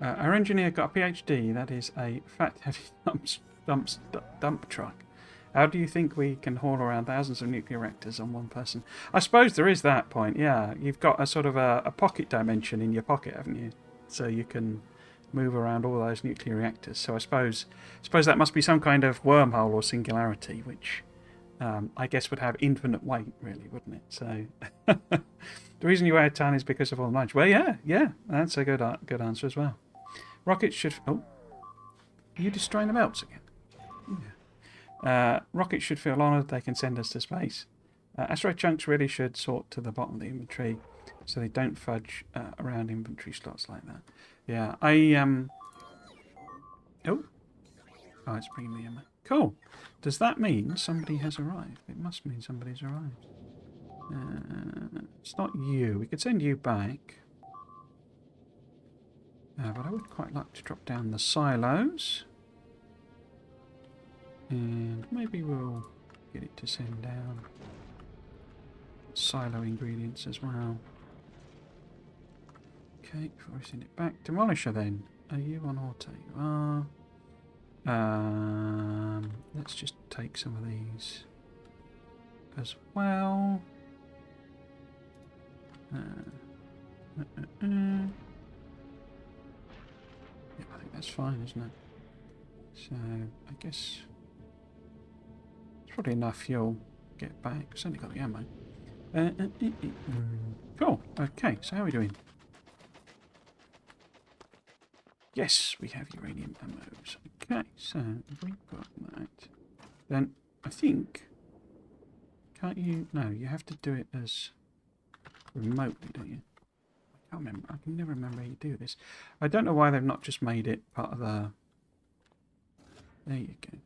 Our engineer got a PhD. That is a fat, heavy dump truck. How do you think we can haul around thousands of nuclear reactors on one person? I suppose there is that point. Yeah, you've got a sort of a pocket dimension in your pocket, haven't you? So you can move around all those nuclear reactors. So I suppose that must be some kind of wormhole or singularity, which I guess would have infinite weight, really, wouldn't it? So the reason you wear a tan is because of all the mileage. Well, yeah, that's a good answer as well. Rockets should... Oh, are you destroying the belts again? Yeah. Rockets should feel honoured they can send us to space. Asteroid chunks really should sort to the bottom of the inventory so they don't fudge around inventory slots like that. Yeah, Oh, it's bringing me in. Cool. Does that mean somebody has arrived? It must mean somebody's arrived. It's not you. We could send you back. But I would quite like to drop down the silos. And maybe we'll get it to send down silo ingredients as well. Okay, before we send it back. Demolisher then. Are you on auto? You are. Let's just take some of these as well. Yeah, I think that's fine, isn't it? So, I guess it's probably enough fuel to get back. It's only got the ammo. Cool. Okay, so how are we doing? Yes, we have uranium ammos. Okay, so if we got that, then I think... Can't you... No, you have to do it as remotely, don't you? I can't remember. I can never remember how you do this. I don't know why they've not just made it part of the... There you go.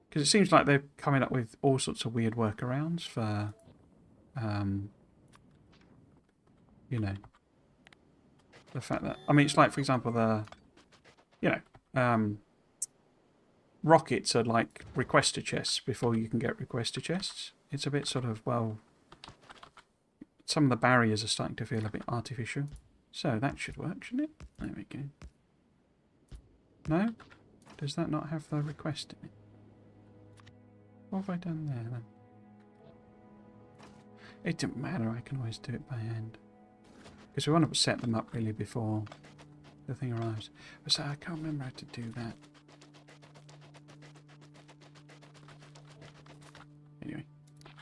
Because it seems like they're coming up with all sorts of weird workarounds for... you know... The fact that... I mean, it's like, for example, the... You know... rockets are like requester chests before you can get requester chests. It's a bit sort of, well... Some of the barriers are starting to feel a bit artificial. So that should work, shouldn't it? There we go. No? Does that not have the request in it? What have I done there then? It doesn't matter, I can always do it by hand. Because we want to set them up really before the thing arrives. So I can't remember how to do that. Anyway,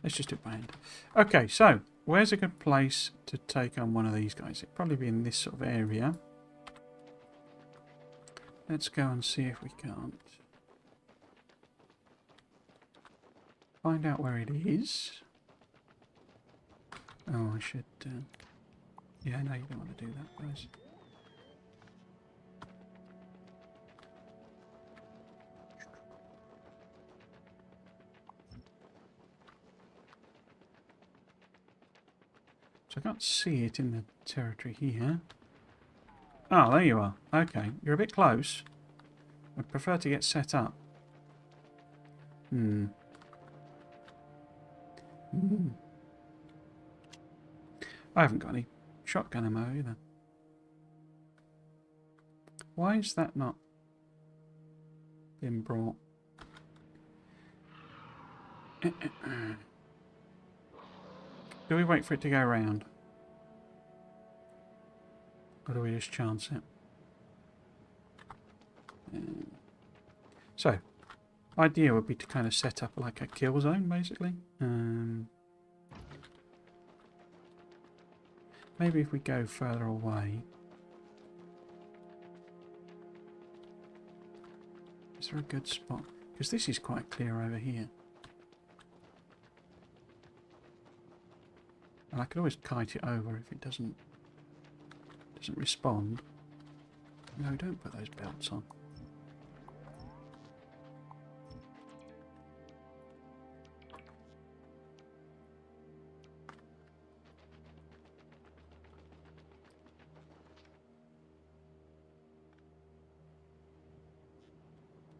let's just do it by hand. Okay, so where's a good place to take on one of these guys? It'd probably be in this sort of area. Let's go and see if we can't find out where it is. Oh, I should... Yeah, no, you don't want to do that, guys. So I can't see it in the territory here. Oh, there you are. Okay, you're a bit close. I'd prefer to get set up. Hmm. Mm. I haven't got any shotgun ammo either. Why is that not been brought? Do we wait for it to go round? Or do we just chance it? So, idea would be to kind of set up like a kill zone, basically. Maybe if we go further away. Is there a good spot? Because this is quite clear over here. And I could always kite it over if it doesn't respond. No, don't put those belts on.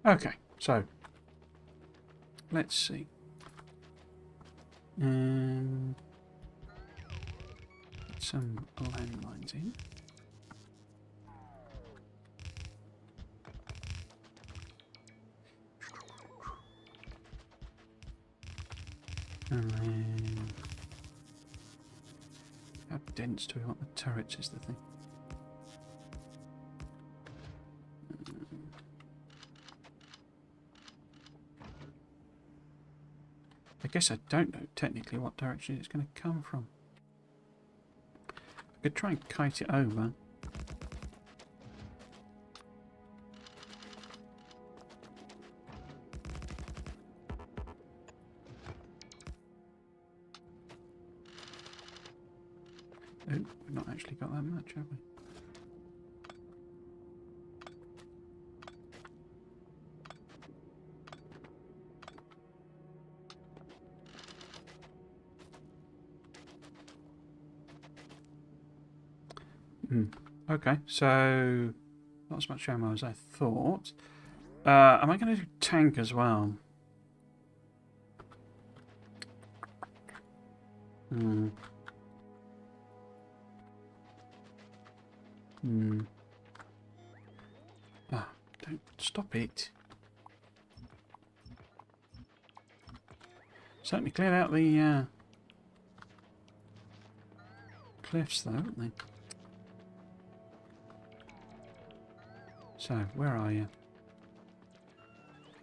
Okay, so let's see. Put some landmines in. And then, how dense do we want the turrets is the thing. I guess I don't know technically what direction it's going to come from. I could try and kite it over. Oh, we've not actually got that much, have we? Okay, so not as much ammo as I thought. Am I going to do tank as well? Ah, don't stop it. Certainly cleared out the cliffs though, haven't they? So, where are you?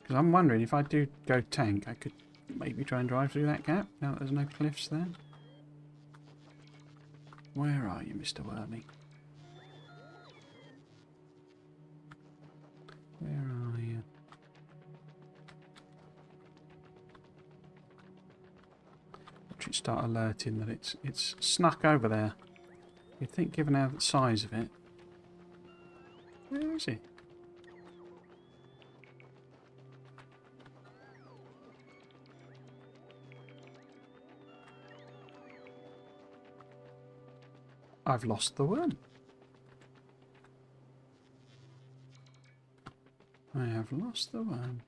Because I'm wondering if I do go tank, I could maybe try and drive through that gap now that there's no cliffs there. Where are you, Mr. Wormy? Where are you? Watch it start alerting that it's snuck over there. You'd think, given how the size of it. Where is it? I've lost the worm. I have lost the worm.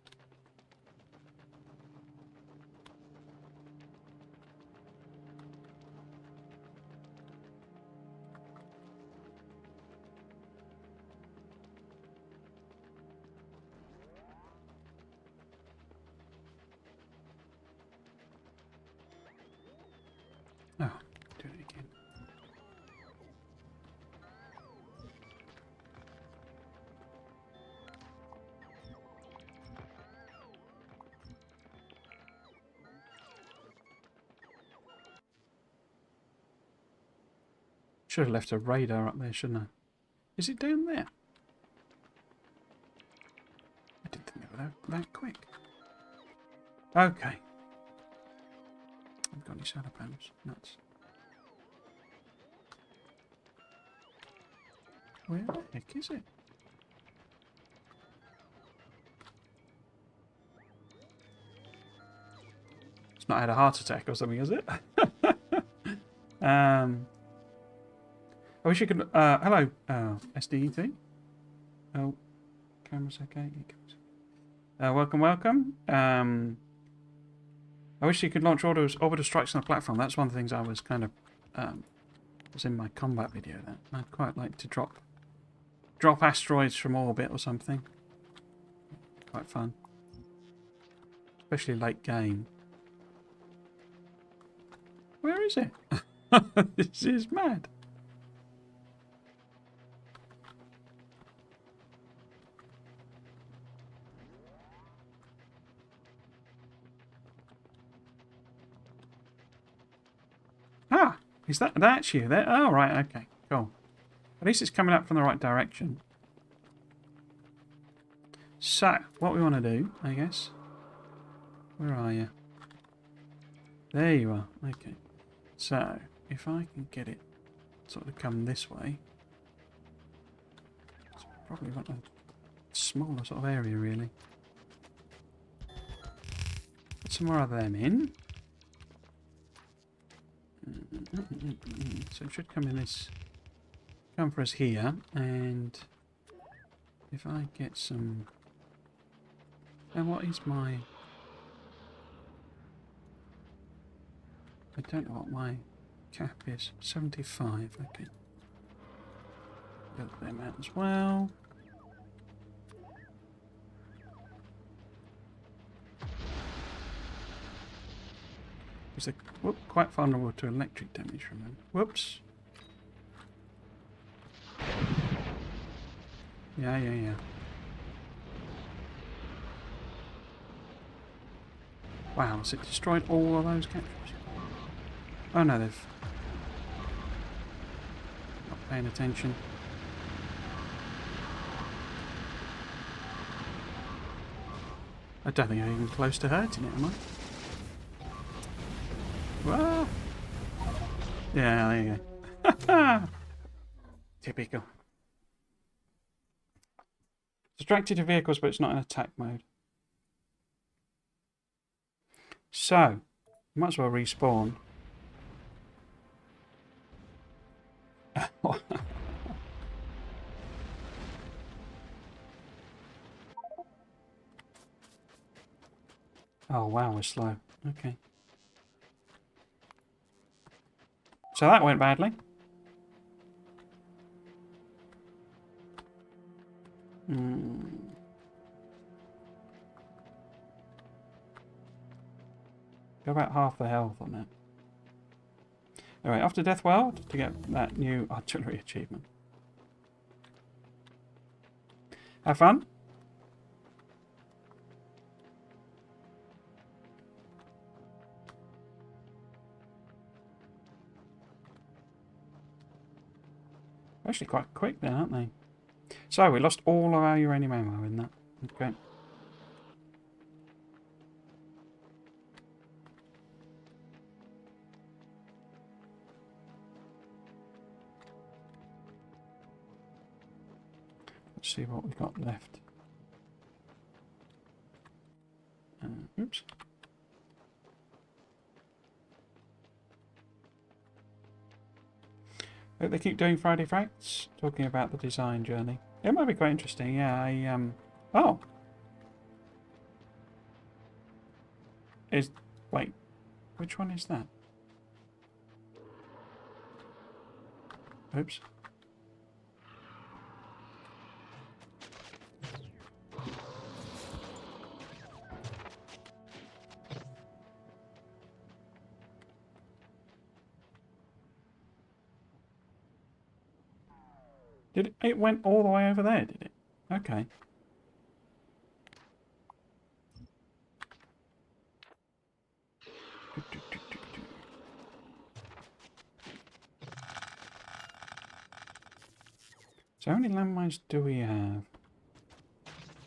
Oh, do it again. Should have left a radar up there, shouldn't I? Is it down there? I didn't think they were that quick. Okay. I've got any solar panels. Nuts. Where the heck is it? It's not had a heart attack or something, is it? I wish you could. Hello, SDET. Oh, camera's okay. Welcome, welcome. I wish you could launch orbital strikes on the platform. That's one of the things I was kind of was in my combat video. That I'd quite like to drop asteroids from orbit or something. Quite fun, especially late game. Where is it? This is mad. Ah, is that's you there? Oh, right, okay, cool. At least it's coming up from the right direction. So, what we want to do, I guess. Where are you? There you are. Okay. So, if I can get it sort of come this way, it's probably want a smaller sort of area, really. Put some more of them in. So it should come in this, come for us here, and if I get some, and what is my, I don't know what my cap is, 75, okay. Get them out as well. They're quite vulnerable to electric damage, remember? Whoops. Yeah. Wow, has it destroyed all of those captures? Oh no, they've not paying attention. I don't think I'm even close to hurting it, am I? Whoa. Yeah, there you go. Typical. Distracted to vehicles, but it's not in attack mode. So, might as well respawn. Oh wow, we're slow. Okay. So that went badly. Go about half the health on it. Alright, off to Death World to get that new artillery achievement. Have fun. Actually quite quick then, aren't they? So, we lost all of our uranium ammo in that. Okay. Let's see what we've got left. Oops. Hope they keep doing Friday Facts, talking about the design journey. It might be quite interesting, yeah. Oh! Wait, which one is that? Oops. It went all the way over there, did it? Okay. So how many landmines do we have?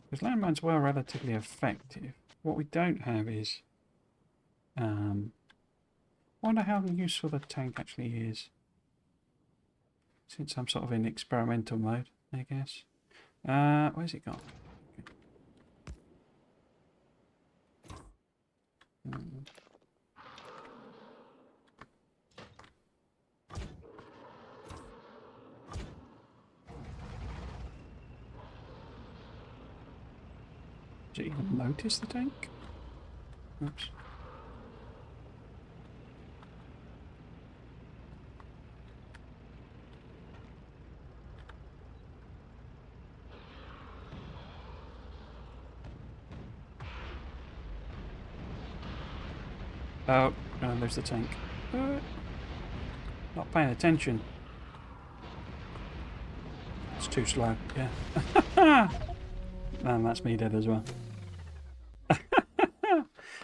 Because landmines were relatively effective. What we don't have is... I wonder how useful the tank actually is. Since I'm sort of in experimental mode, I guess. Where's it gone? Did it even notice the tank? Oops. Oh, there's the tank. Not paying attention. It's too slow, yeah. And that's me dead as well.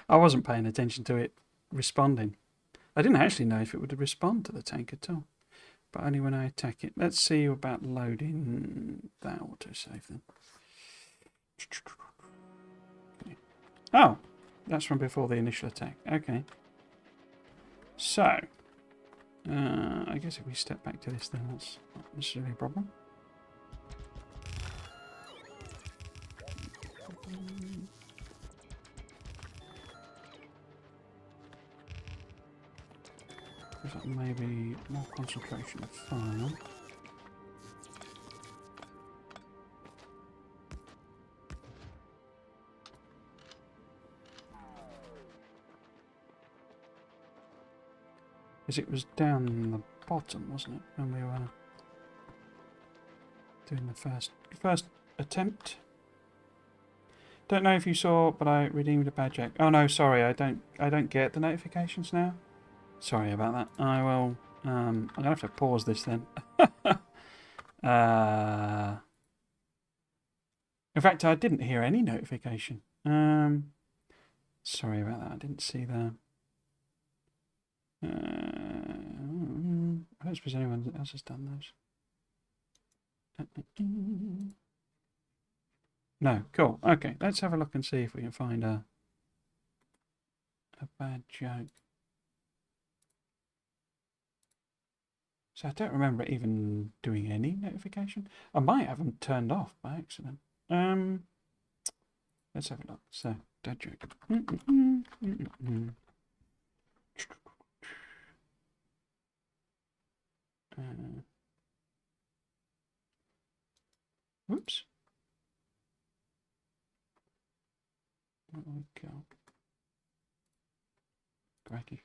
I wasn't paying attention to it responding. I didn't actually know if it would respond to the tank at all, but only when I attack it. Let's see about loading that autosave then. Okay. Oh, that's from before the initial attack. Okay. So, I guess if we step back to this, then that's not necessarily a problem. Maybe more concentration of fire. Because it was down the bottom, wasn't it, when we were doing the first attempt? Don't know if you saw, but I redeemed a badge. Oh no, sorry, I don't get the notifications now. Sorry about that. I will. I'm gonna have to pause this then. In fact, I didn't hear any notification. Sorry about that. I didn't see the. I don't suppose anyone else has done those. No, cool. Okay, let's have a look and see if we can find a bad joke. So I don't remember even doing any notification. I might have them turned off by accident. Let's have a look. So, dad joke. Whoops. Where do we go? Crikey.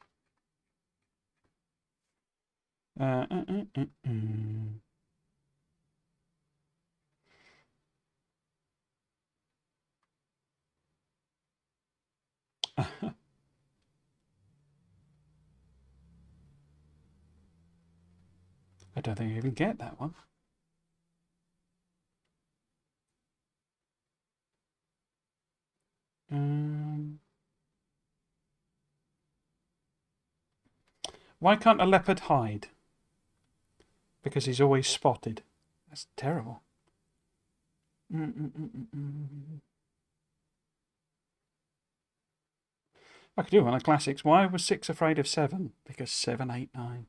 I don't think I even get that one. Why can't a leopard hide? Because he's always spotted. That's terrible. I could do one of classics. Why was 6 afraid of 7? Because 7, 8, 9.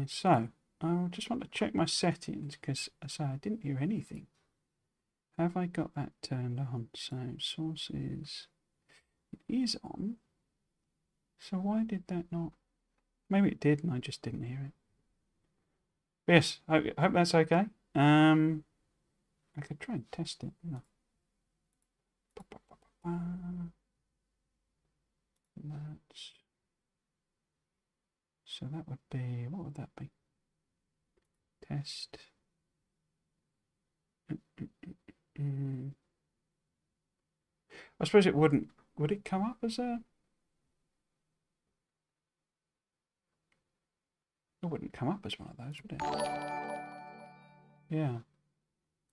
So, I just want to check my settings because I didn't hear anything. Have I got that turned on? So, sources is on. So why did that not? Maybe it did and I just didn't hear it. But yes, I hope that's okay. I could try and test it. No. That's, so that would be, what would that be? Test. I suppose it wouldn't. Would it come up as a? It wouldn't come up as one of those, would it? Yeah.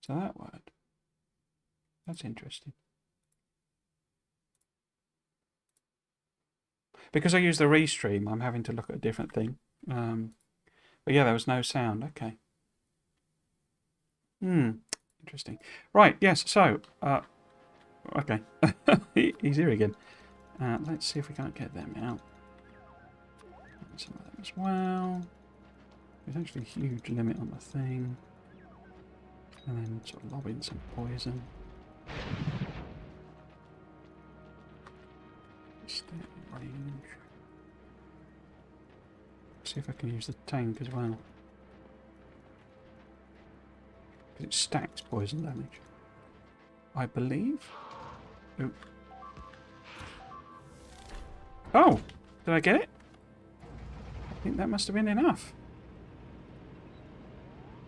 So that word. That's interesting. Because I use the restream, I'm having to look at a different thing. But yeah, there was no sound. Okay. Interesting. Right. Yes. So. Okay. He's here again. Let's see if we can't get them out. Some of them as well. There's actually a huge limit on the thing. And then sort of lob in some poison. Stay in range. See if I can use the tank as well. Because it stacks poison damage. I believe. Ooh. Oh! Did I get it? I think that must have been enough.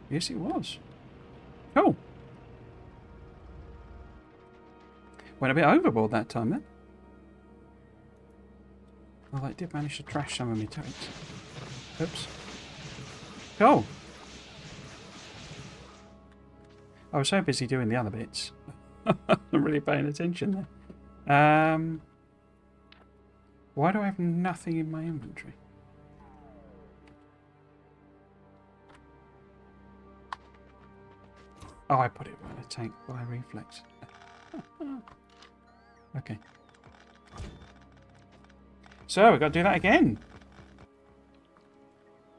Yes, it was. Oh! Went a bit overboard that time then. Well, I did manage to trash some of my turrets. Oops. Oh! I was so busy doing the other bits. I'm really paying attention there. Why do I have nothing in my inventory? Oh, I put it right in a tank by reflex. Okay. So, we've got to do that again.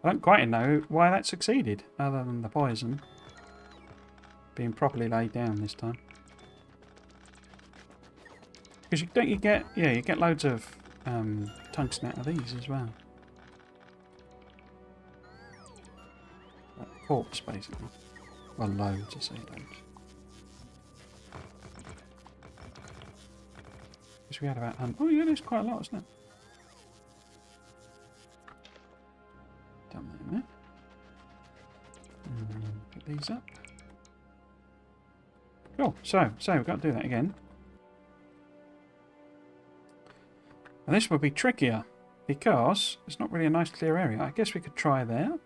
I don't quite know why that succeeded, other than the poison being properly laid down this time. Because you get loads of tungsten out of these as well. Like quartz, basically. Well, loads, I say loads. Because we had about... oh yeah, there's quite a lot, isn't it? Done that in there. Get these up. Cool. So we've got to do that again. And this will be trickier because it's not really a nice clear area. I guess we could try there.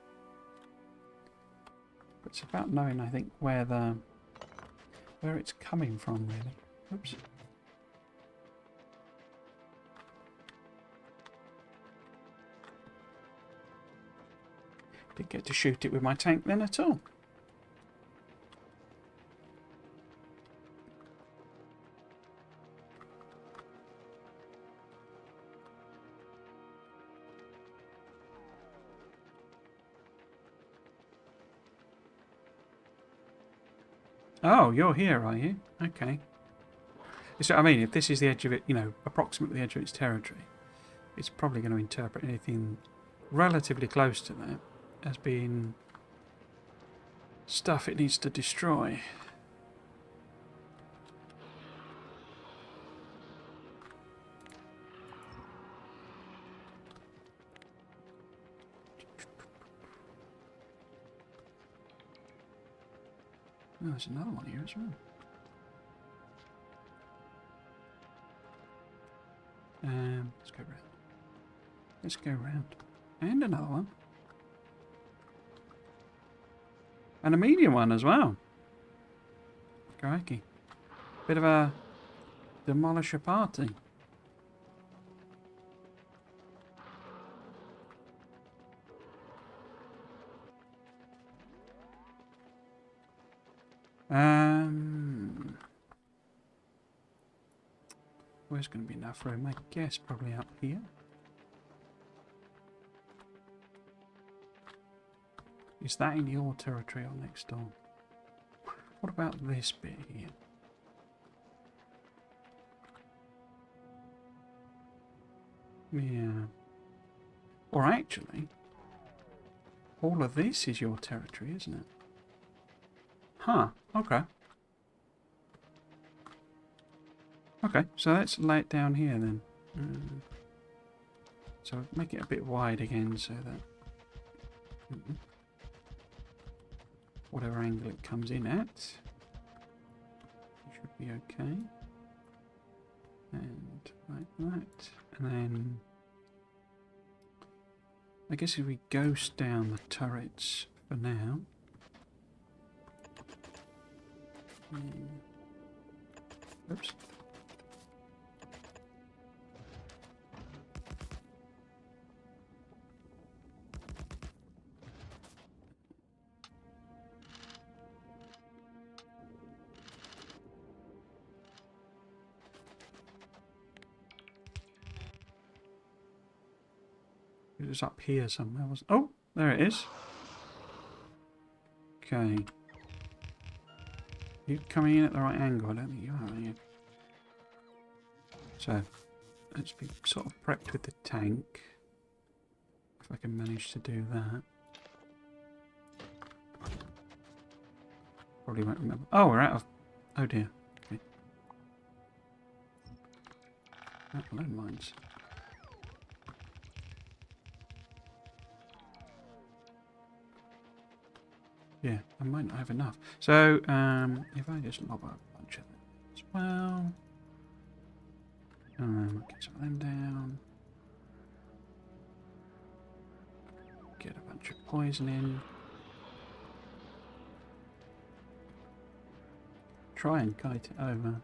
But it's about knowing, I think, where it's coming from, really. Oops. Didn't get to shoot it with my tank then at all. Oh, you're here, are you? Okay. So, I mean, if this is the edge of it, approximately the edge of its territory, it's probably going to interpret anything relatively close to that as being stuff it needs to destroy. Oh, there's another one here as well. Let's go round. Let's go round. And another one. And a medium one as well. Crikey. Bit of a demolisher party. Where's going to be enough room? I guess probably up here. Is that in your territory or next door? What about this bit here? Yeah. Or actually, all of this is your territory, isn't it? Huh, okay. Okay, so let's lay it down here then. So make it a bit wide again so that whatever angle it comes in at, it should be okay. And like that. And then I guess if we ghost down the turrets for now. Oops. It was up here somewhere, wasn't it? Oh, there it is. Okay. You coming in at the right angle? I don't think you are you? So, let's be sort of prepped with the tank. If I can manage to do that. Probably won't remember. Oh, we're out of... Oh dear. Okay. Landmines. Yeah, I might not have enough. So, if I just lob a bunch of them as well. Get some of them down. Get a bunch of poison in. Try and kite it over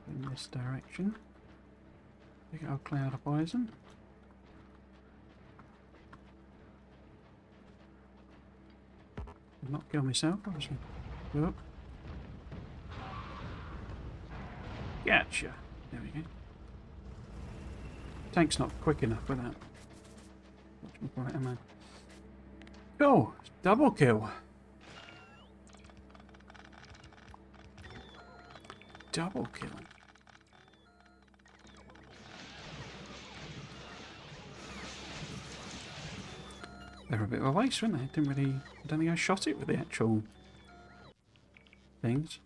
in this direction. Big old cloud of poison. Not kill myself, obviously. Whoop. Gotcha. There we go. Tank's not quick enough for that. Right, man. Oh, double kill. Double kill. They were a bit of a waste, weren't they? Didn't really. I don't think I shot it with the actual things.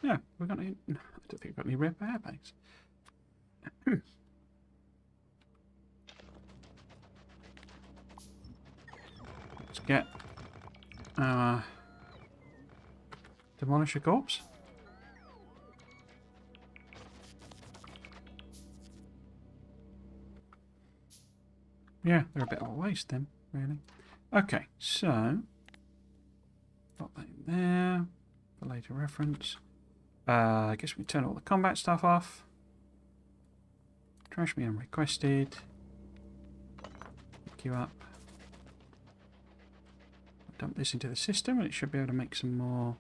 Yeah, we've got any. I don't think we've got any repair bags. Let's get our demolisher corpse. Yeah, they're a bit of a waste then, really. Okay, so got that in there for later reference. I guess we turn all the combat stuff off. Trash me unrequested. Pick you up. Dump this into the system and it should be able to make some more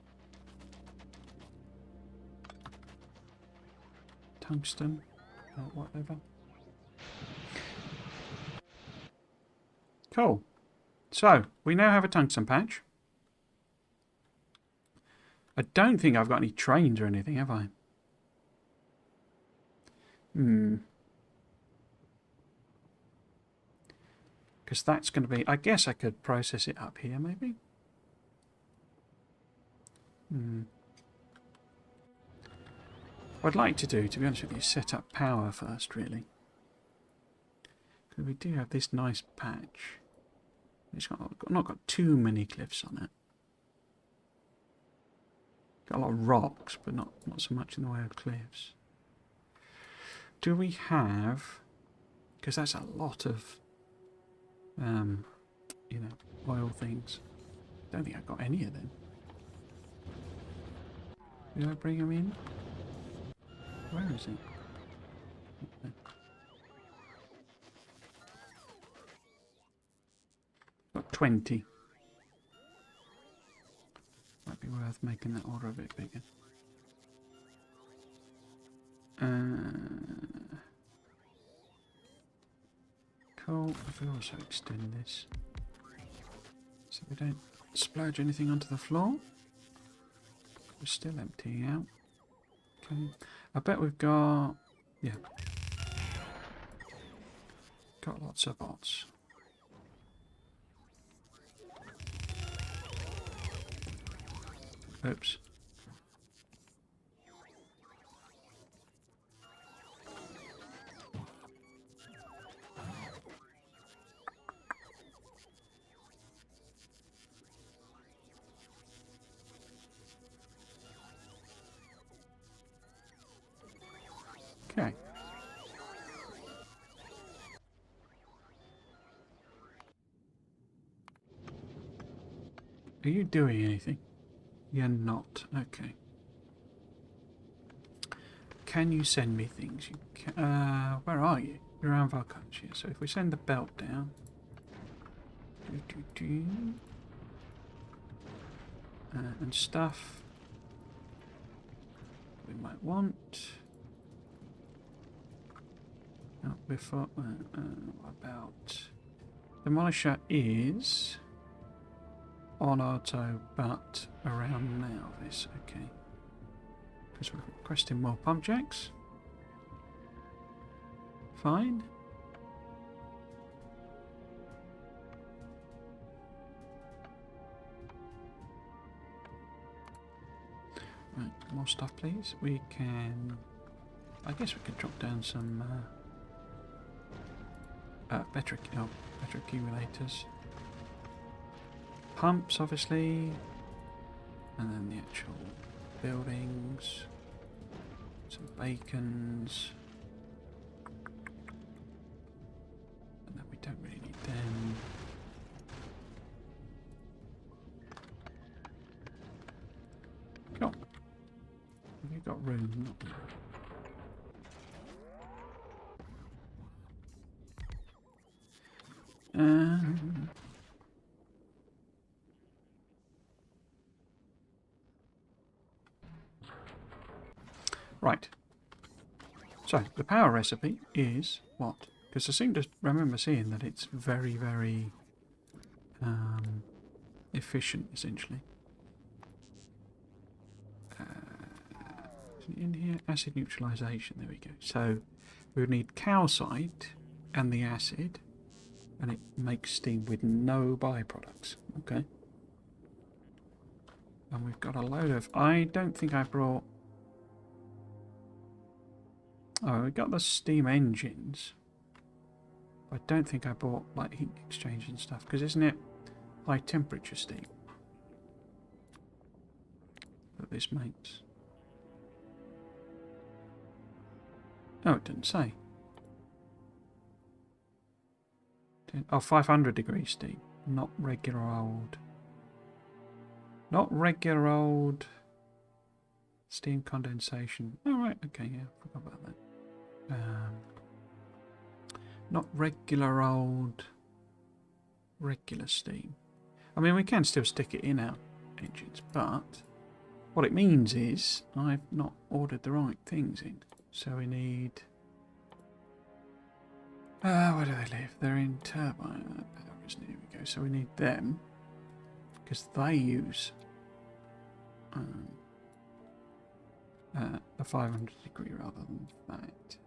tungsten or whatever. Cool. So, we now have a tungsten patch. I don't think I've got any trains or anything, have I? Because that's going to be... I guess I could process it up here, maybe? What I'd like to do, to be honest with you, is set up power first, really. Because we do have this nice patch. It's not got too many cliffs on it. Got a lot of rocks, but not so much in the way of cliffs. Do we have... Because that's a lot of... you know, oil things. Don't think I've got any of them. Did I bring them in? Where is it? Got 20. Might be worth making that order a bit bigger. Cool. I could also extend this so we don't splurge anything onto the floor. We're still emptying out. Okay. I bet we've got... yeah. Got lots of bots. Oops. Okay. Are you doing anything? You're not. Okay. Can you send me things? You can, where are you? You're around Vulcanus here. So if we send the belt down. and stuff we might want. Before, what about Demolisher is on auto, but around now. This okay because we're requesting more pump jacks. Fine. Right, more stuff, please. We can. I guess we could drop down some. Better accumulators. Pumps, obviously. And then the actual buildings. Some bacons. And then we don't really need them. Cool. Have you got room? Not really. Right. So, the power recipe is what? Because I seem to remember seeing that it's very, very efficient, essentially. In here, acid neutralization, there we go. So, we would need calcite and the acid, and it makes steam with no byproducts. Okay. And we've got a load of... I don't think I brought... Oh, we got the steam engines. I don't think I bought like heat exchange and stuff, because isn't it high temperature steam that this makes? Oh, it didn't say. Oh, 500 degrees steam, not regular old. Not regular old steam condensation. Oh, right, okay, yeah, forgot about that. Not regular old regular steam. I mean, we can still stick it in our engines, but what it means is I've not ordered the right things in. So we need... where do they live? They're in turbine power, isn't it? Here we go. So we need them, because they use a 500 degree rather than that.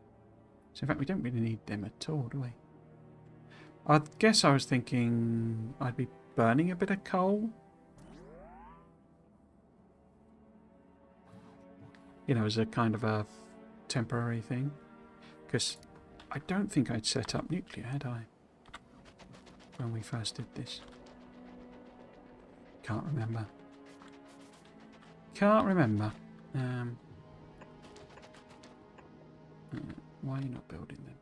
So in fact we don't really need them at all, do we? I guess I was thinking I'd be burning a bit of coal. You know, as a kind of a temporary thing. Because I don't think I'd set up nuclear, had I? When we first did this. Can't remember. Can't remember. Why are you not building them?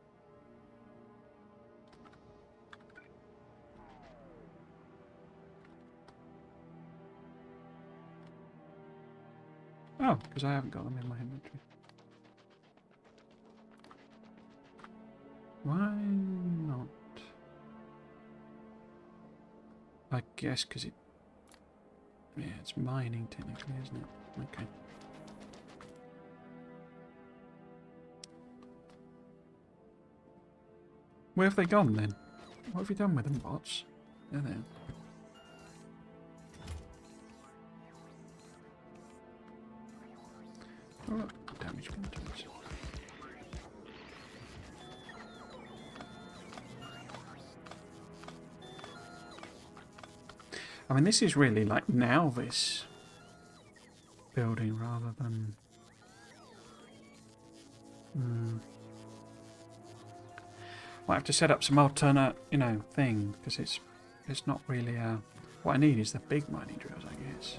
Oh, because I haven't got them in my inventory. Why not? I guess because it... Yeah, it's mining technically, isn't it? Okay. Where have they gone then? What have you done with them, bots? They're there. Oh, look, damage contents. I mean, this is really like now this building rather than... Might have to set up some alternate, you know, thing, because it's not really a... What I need is the big mining drills, I guess.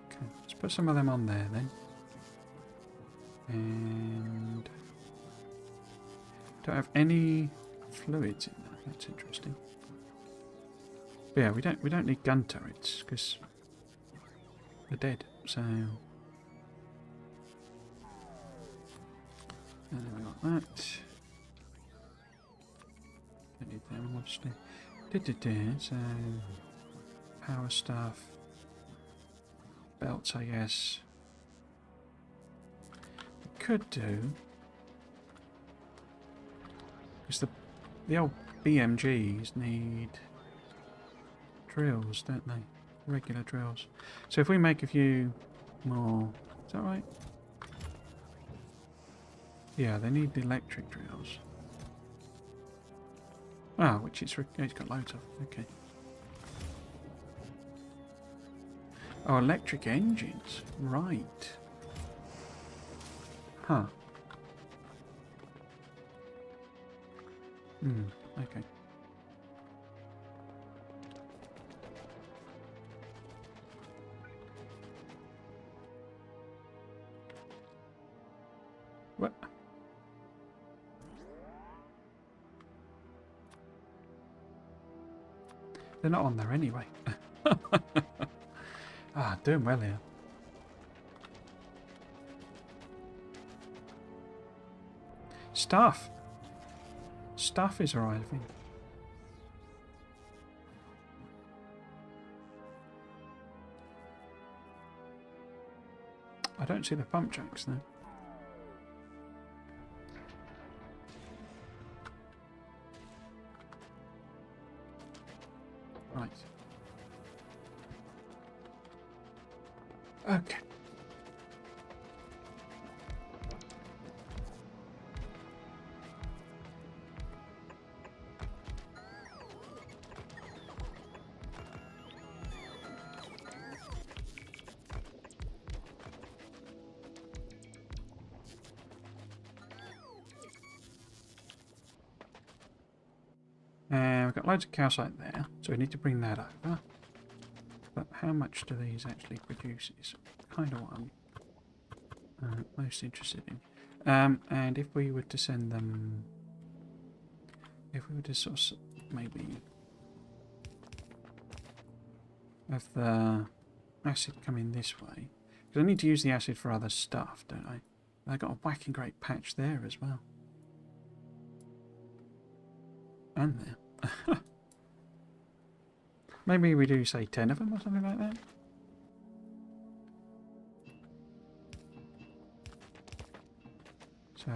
Okay, let's put some of them on there then. And don't have any fluids in that. That's interesting. But yeah, we don't need gun turrets because they're dead. So and then we got that. obviously. So, power stuff. Belts, I guess. We could do... Because the old BMGs need drills, don't they? Regular drills. So if we make a few more... Is that right? Yeah, they need the electric drills. Ah, which it's got loads of. Okay. Oh, electric engines. Right. Huh. Okay. What? They're not on there anyway. Ah, doing well here. Stuff. Stuff is arriving. I don't see the pump jacks though. Right. Okay. We've got loads of calcite there, so we need to bring that over. But how much do these actually produce is kind of what I'm most interested in. And if we were to send them... If we were to sort of maybe have the acid come in this way. Because I need to use the acid for other stuff, don't I? I've got a whacking great patch there as well. And there. Maybe we do, say, 10 of them or something like that. So,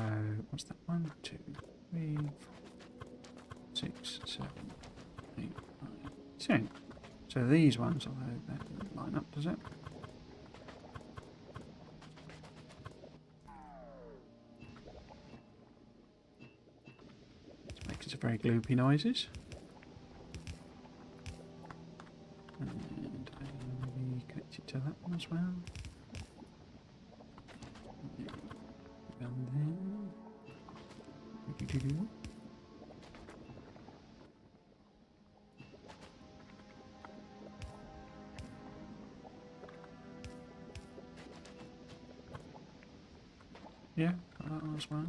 what's that? 1, 2, 3, 4, 6, 7, 8, 9, 10. So these ones, although that doesn't line up, does it? This makes some very gloopy noises. And maybe connect it to that one as well. Down there. Yeah, got that one as well.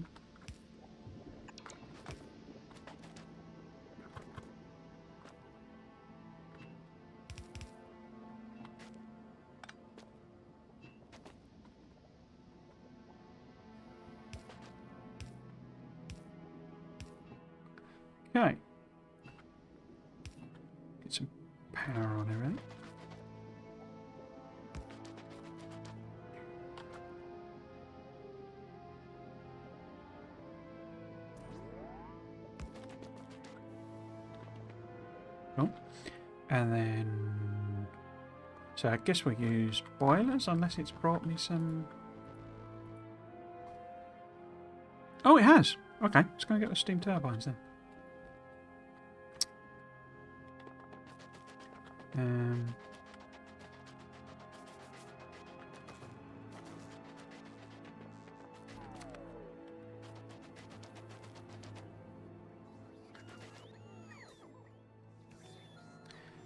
Okay. Get some power on it, right? Cool. And then... So I guess we'll use boilers, unless it's brought me some... Oh, it has! Okay, let's go and get the steam turbines then.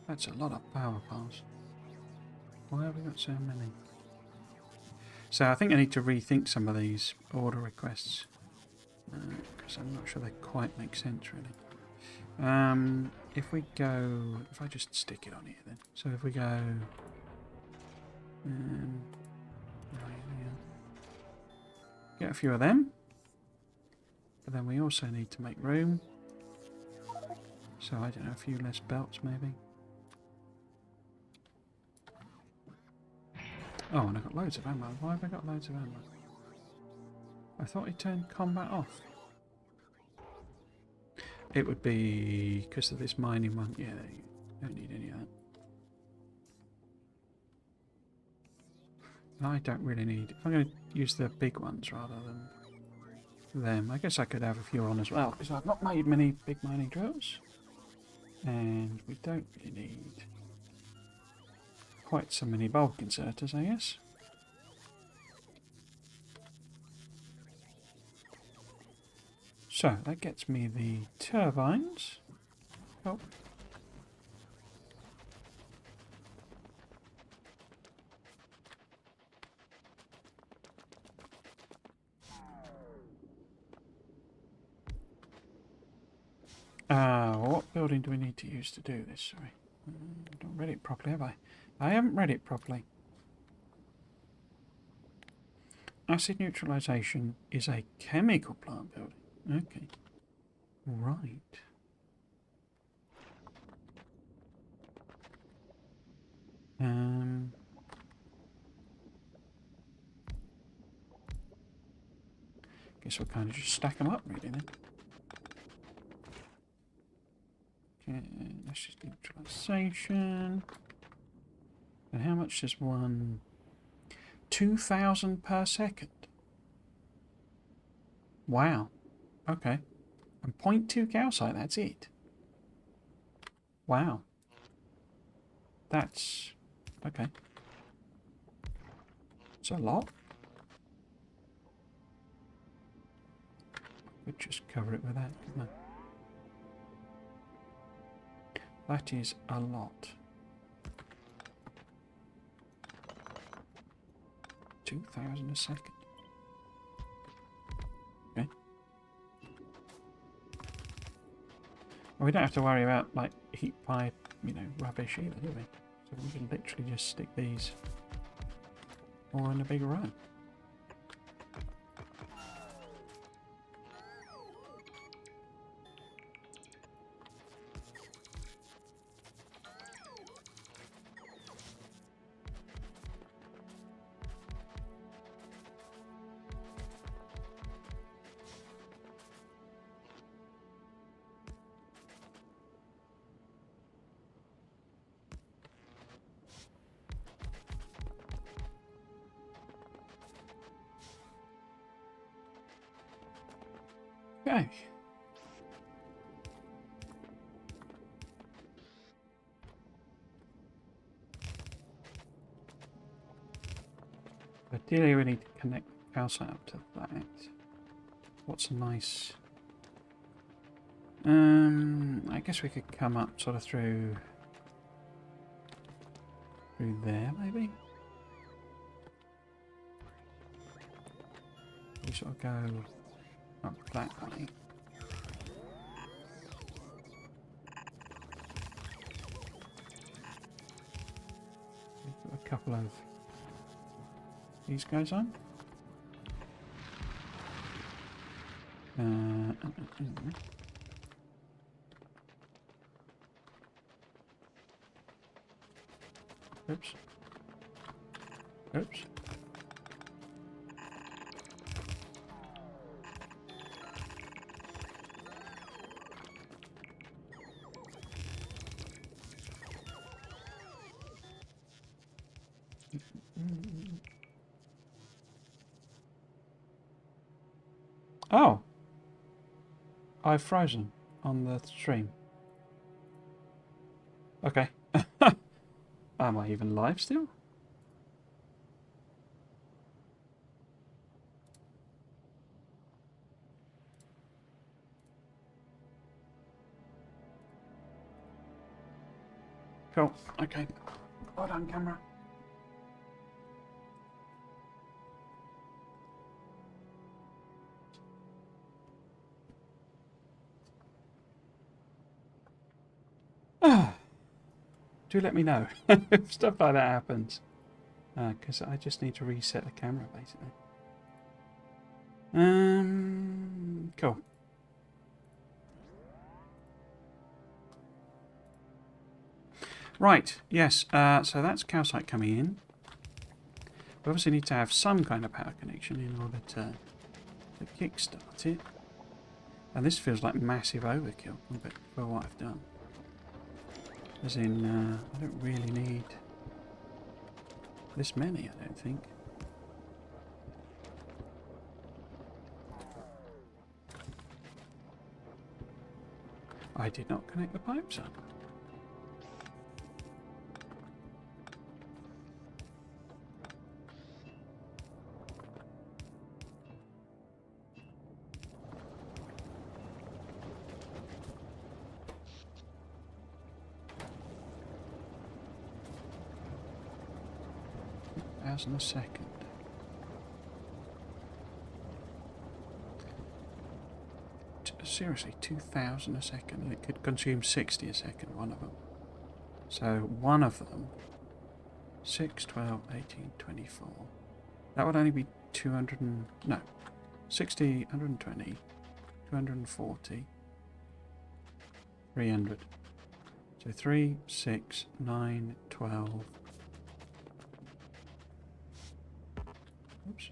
That's a lot of power piles. Why have we got so many? So I think I need to rethink some of these order requests. Because I'm not sure they quite make sense really. If we go... If I just stick it on here then. So if we go... right here. Get a few of them. But then we also need to make room. So I don't know, a few less belts maybe. Oh, and I've got loads of ammo. Why have I got loads of ammo? I thought he turned combat off. It would be because of this mining one. Yeah, you don't need any of that. I don't really need... I'm going to use the big ones rather than them. I guess I could have a few on as well, because I've not made many big mining drills. And we don't really need quite so many bulk inserters, I guess. So, that gets me the turbines. Oh. What building do we need to use to do this? Sorry. I haven't read it properly, have I? I haven't read it properly. Acid neutralization is a chemical plant building. Okay. Right. Guess we'll kind of just stack them up, really, then. Okay, that's just neutralization. And how much does one? 2,000 per second. Wow. Okay. And 0.2 calcite, that's it. Wow. That's... okay. It's a lot. We'd just cover it with that, couldn't I? That is a lot. 2,000 a second. Okay. Well, we don't have to worry about, like, heat pipe, you know, rubbish either, do we? So we can literally just stick these all in a big row. Okay. Ideally we need to connect the calcite up to that. What's a nice... I guess we could come up sort of through there, maybe? We sort of go up that way. We've got a couple of these guys on. Oops. Oops. Oh, I've frozen on the stream. Okay. Am I even live still? Cool. Okay. Well done, camera. Do let me know if stuff like that happens. Because I just need to reset the camera, basically. Cool. Right, yes, so that's calcite coming in. We obviously need to have some kind of power connection in order to kickstart it. And this feels like massive overkill for what I've done. As in, I don't really need this many, I don't think. I did not connect the pipes up. A second. Seriously, 2,000 a second, and it could consume 60 a second, one of them. So one of them, 6, 12, 18, 24. That would only be 200 and... no. 60, 120, 240, 300. So 3, 6, 9, 12... Oops.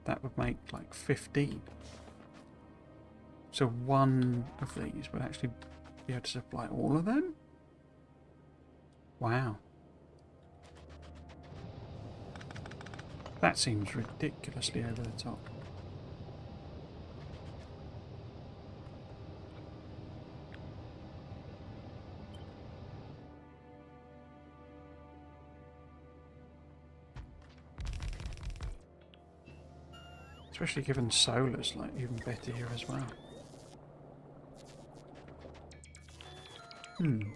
That would make like 15. So one of these would actually be able to supply all of them? Wow. That seems ridiculously over the top. Especially given solar's like even better here as well. Hmm. Is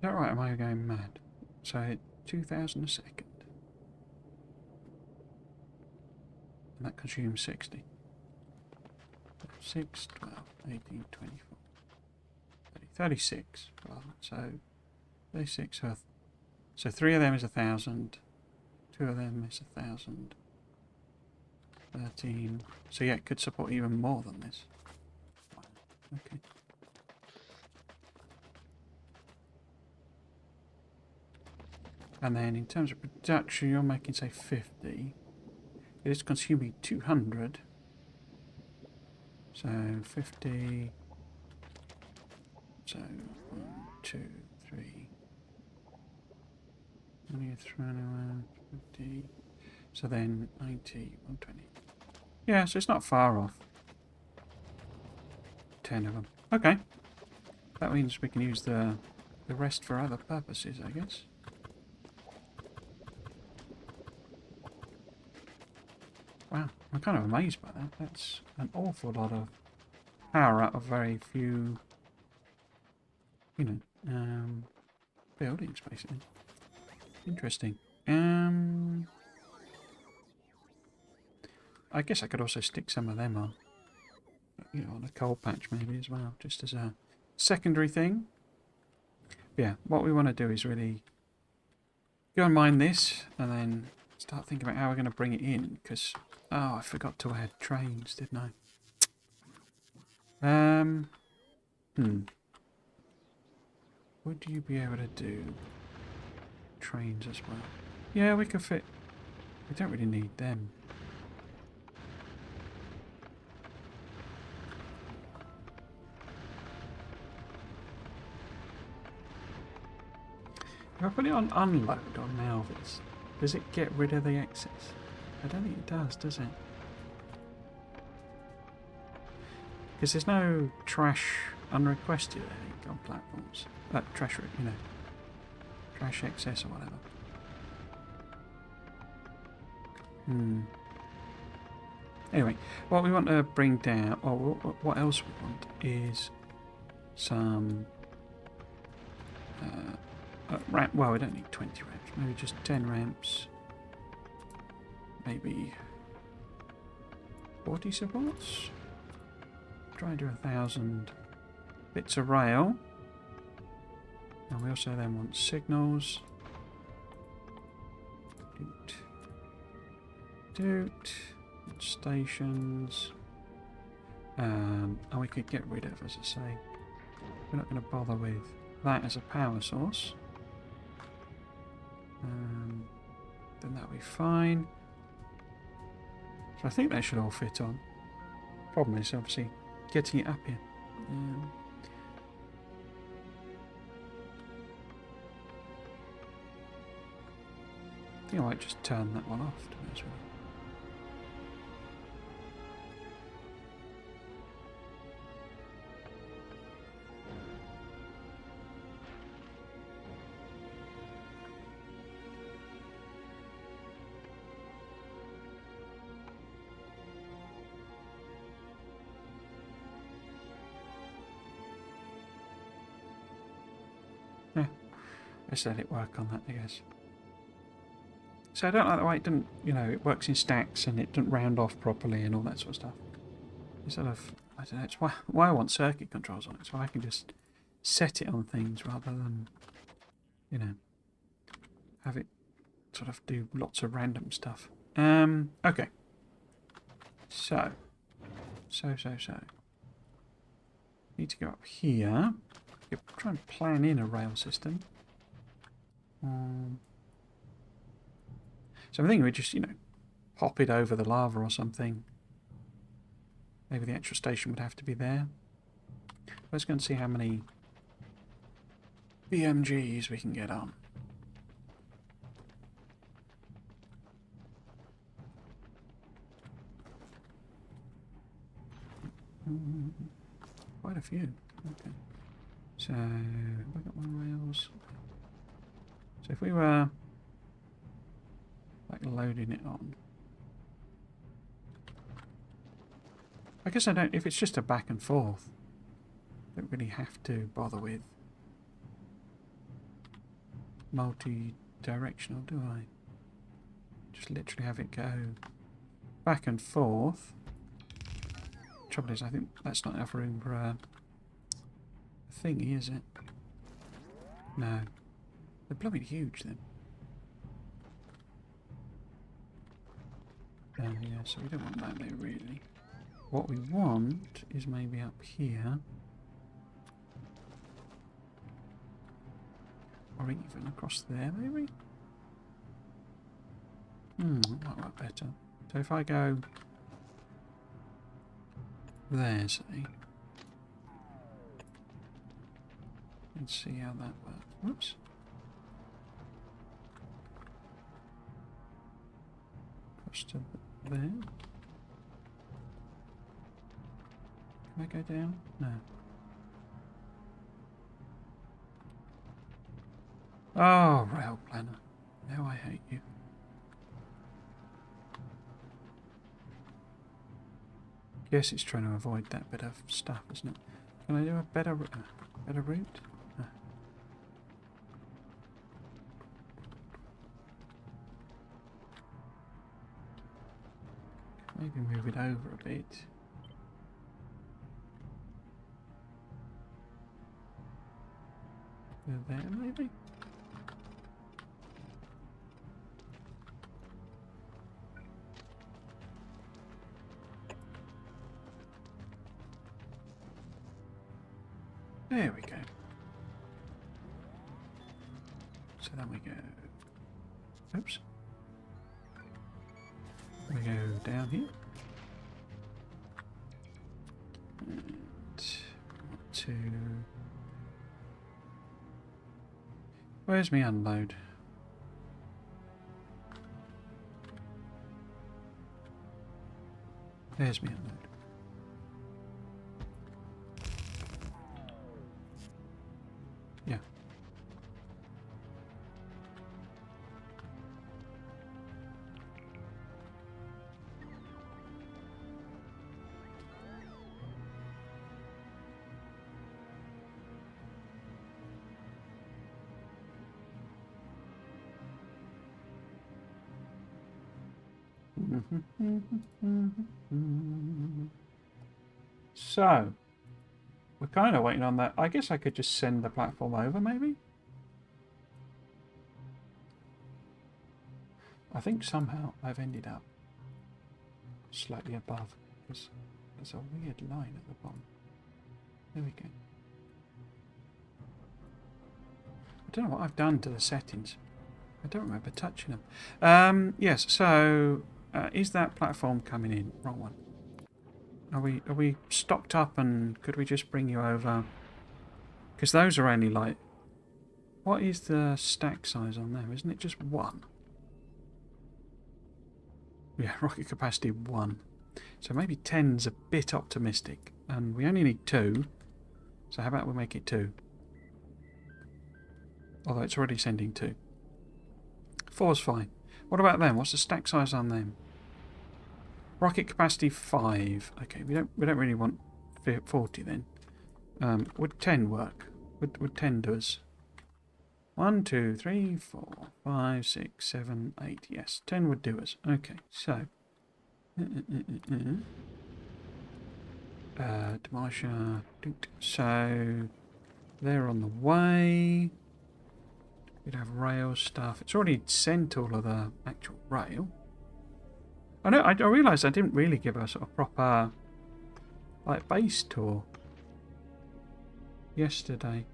that right? Am I going mad? So 2,000 a second. And that consumes 60. 6, 12, 18, 24, 30, 36. Well, so 36. So 3 of them is 1,000. 2 of them is 1,000. 13. So yeah, it could support even more than this. Okay. And then in terms of production, you're making, say, 50. It is consuming 200. So 50. So 1, 2, 3. 50. So then 90, 120. Yeah, so it's not far off. 10 of them. Okay. That means we can use the rest for other purposes, I guess. Wow, I'm kind of amazed by that. That's an awful lot of power out of very few, buildings, basically. Interesting. I guess I could also stick some of them on, on a coal patch maybe as well, just as a secondary thing. But yeah, what we want to do is really go and mine this, and then start thinking about how we're going to bring it in, because, I forgot to add trains, didn't I? Would you be able to do trains as well? Yeah, we could fit. We don't really need them. If I put it on unload on Malvis, does it get rid of the excess? I don't think it does it? Because there's no trash unrequested, I think, on platforms. Trash, trash excess or whatever. Anyway, what we want to bring down, or what else we want, is some ramp. Well, we don't need 20 ramps. Maybe just 10 ramps. Maybe 40 supports. Try and do 1,000 bits of rail. And we also then want signals. Doot. Doot. Stations. And we could get rid of, as I say. We're not going to bother with that as a power source. Then that'll be fine. So I think they should all fit on. Problem is obviously getting it up here. I think I might just turn that one off, to be honest with you. Yeah, let's let it work on that, I guess. So I don't like the way it didn't, you know, it works in stacks and it doesn't round off properly and all that sort of stuff. Instead of, I don't know, it's why I want circuit controls on it, so I can just set it on things rather than, you know, have it sort of do lots of random stuff. Okay. So. Need to go up here. Try and plan in a rail system. So I'm thinking we just, you know, hop it over the lava or something. Maybe the actual station would have to be there. Let's go and see how many BMGs we can get on. Quite a few. Okay. So, have I got my rails? So if we were like loading it on. I guess I don't, if it's just a back and forth, I don't really have to bother with multi-directional, do I? Just literally have it go back and forth. Trouble is, I think that's not enough room for a thingy, is it? No. They're blooming huge then. Yeah, so we don't want that there really. What we want is maybe up here. Or even across there maybe? That might work better. So if I go there, say. Let's see how that works. Whoops. Across to there. Can I go down? No. Oh, rail planner. Now I hate you. Guess it's trying to avoid that bit of stuff, isn't it? Can I do a better route? No. Maybe move it over a bit. There, maybe? There we go. So then we go... Oops. We go down here. And to... Where's me unload? There's me unload. Yeah. So, we're kind of waiting on that. I guess I could just send the platform over, maybe? I think somehow I've ended up slightly above, because there's a weird line at the bottom. There we go. I don't know what I've done to the settings. I don't remember touching them. Yes, so is that platform coming in? Wrong one. Are we stocked up, and could we just bring you over? Because those are only like... What is the stack size on them? Isn't it just 1? Yeah, rocket capacity 1. So maybe 10's a bit optimistic. And we only need 2. So how about we make it 2? Although it's already sending 2. 4's fine. What about them? What's the stack size on them? Rocket capacity 5. Okay, we don't really want 40 then. Would 10 work? Would 10 do us? 1, 2, 3, 4, 5, 6, 7, 8. Yes, 10 would do us. Okay, so demolisher. So they're on the way. We'd have rail stuff. It's already sent all of the actual rail. I know. I realised I didn't really give a sort of proper like base tour yesterday.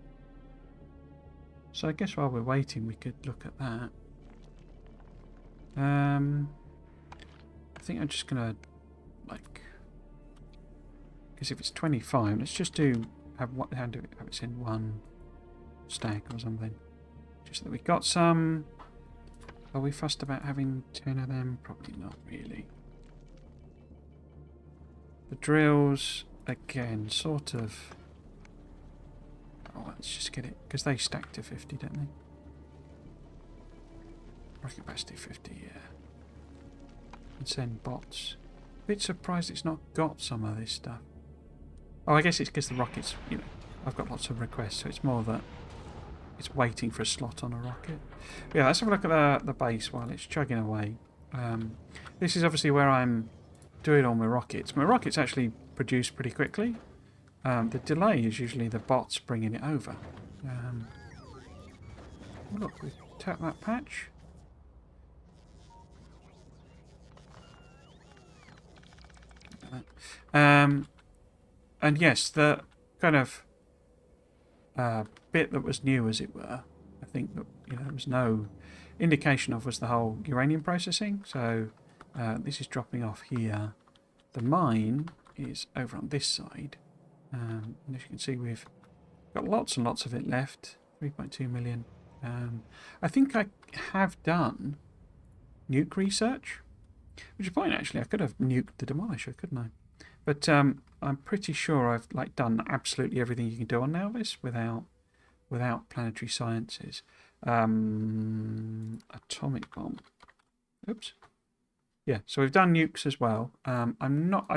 So I guess while we're waiting, we could look at that. I think I'm just gonna like, because if it's 25, let's just have it in one stack or something. Just that we've got some. Are we fussed about having 10 of them? Probably not really. The drills, again, sort of... Oh, let's just get it, because they stack to 50, don't they? Rocket capacity 50, yeah. And send bots. Bit surprised it's not got some of this stuff. Oh, I guess it's because the rockets, you know, I've got lots of requests, so it's more that it's waiting for a slot on a rocket. Yeah, let's have a look at the base while it's chugging away. This is obviously where I'm doing all my rockets. My rockets actually produce pretty quickly. The delay is usually the bots bringing it over. Look, we tap that patch. And yes, the kind of bit that was new, as it were, I think that there was no indication of was the whole uranium processing. So this is dropping off here. The mine is over on this side. And as you can see, we've got lots and lots of it left. 3.2 million. I think I have done nuke research. Which is a point, actually. I could have nuked the demolisher, couldn't I? But I'm pretty sure I've done absolutely everything you can do on Nauvis without planetary sciences. Atomic bomb. Oops. Yeah, so we've done nukes as well. I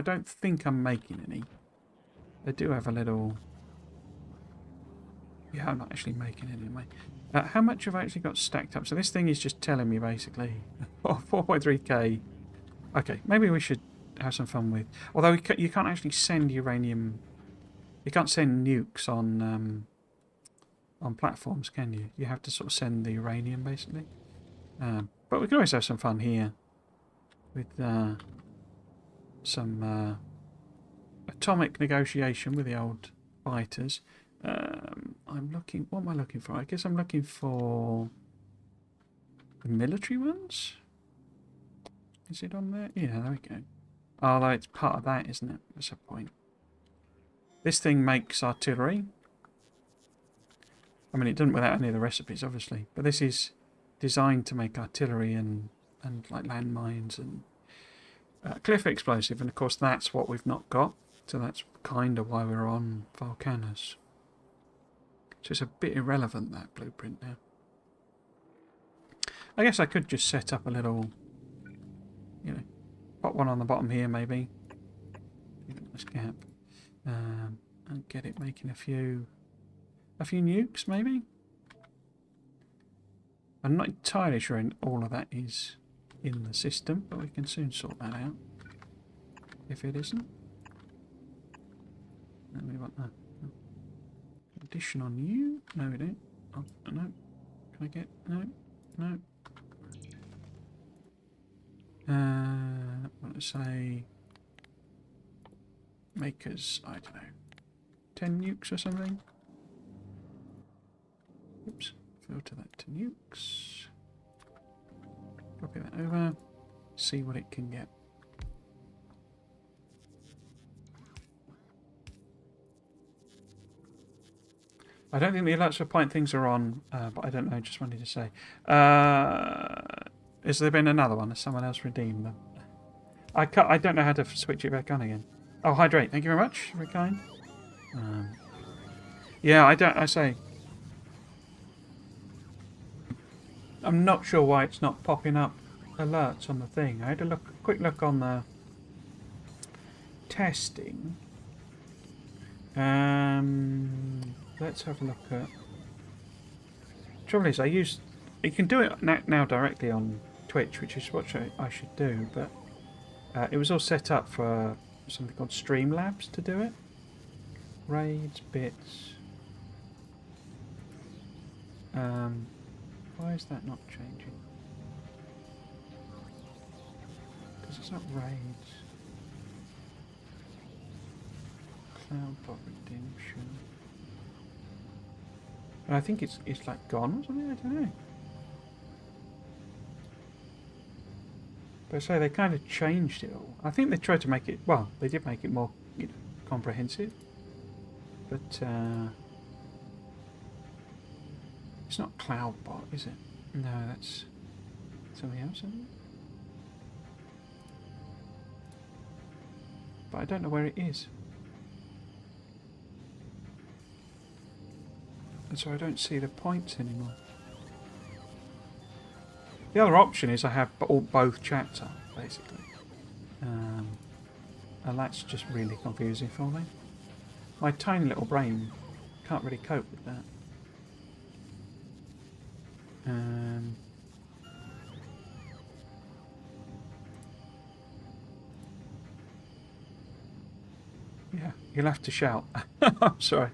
don't think I'm making any. I do have a little... Yeah, I'm not actually making any, am I? How much have I actually got stacked up? So this thing is just telling me, basically, 4.3k. Okay, maybe we should have some fun with... Although you can't actually send uranium... You can't send nukes on platforms, can you? You have to sort of send the uranium, basically. But we can always have some fun here with some atomic negotiation with the old fighters. I'm looking... What am I looking for? I guess I'm looking for the military ones? Is it on there? Yeah, there we go. Although it's part of that, isn't it? That's a point. This thing makes artillery. I mean, it doesn't without any of the recipes, obviously. But this is designed to make artillery and like landmines and cliff explosive. And of course, that's what we've not got. So that's kind of why we're on Vulcanus. So it's a bit irrelevant, that blueprint now. I guess I could just set up a little... pop one on the bottom here, maybe. This gap, and get it making a few nukes, maybe. I'm not entirely sure all of that is in the system, but we can soon sort that out. If it isn't, then we want that. Addition on you? No, we don't. Oh, no. Can I get no? Let's say make us, I don't know, 10 nukes or something. Oops, filter that to nukes. Copy that over. See what it can get. I don't think the alerts for point things are on, but I don't know, just wanted to say. Has there been another one? Has someone else redeemed them? I don't know how to switch it back on again. Oh, hydrate. Thank you very much. Very kind. Yeah, I say. I'm not sure why it's not popping up alerts on the thing. I had a quick look on the testing. Let's have a look at. Trouble is, you can do it now directly on Twitch, which is what I should do, but it was all set up for something called Streamlabs to do it. Raids, bits. Why is that not changing? Because it's not raids. Cloudbot redemption. And I think it's like gone or something. I don't know. But so they kind of changed it all. I think they tried to make it. Well, they did make it more, comprehensive. But it's not Cloudbot, is it? No, that's something else, isn't it? But I don't know where it is. And so I don't see the points anymore. The other option is I have both chats up, basically. And that's just really confusing for me. My tiny little brain can't really cope with that. Yeah, you'll have to shout. I'm sorry.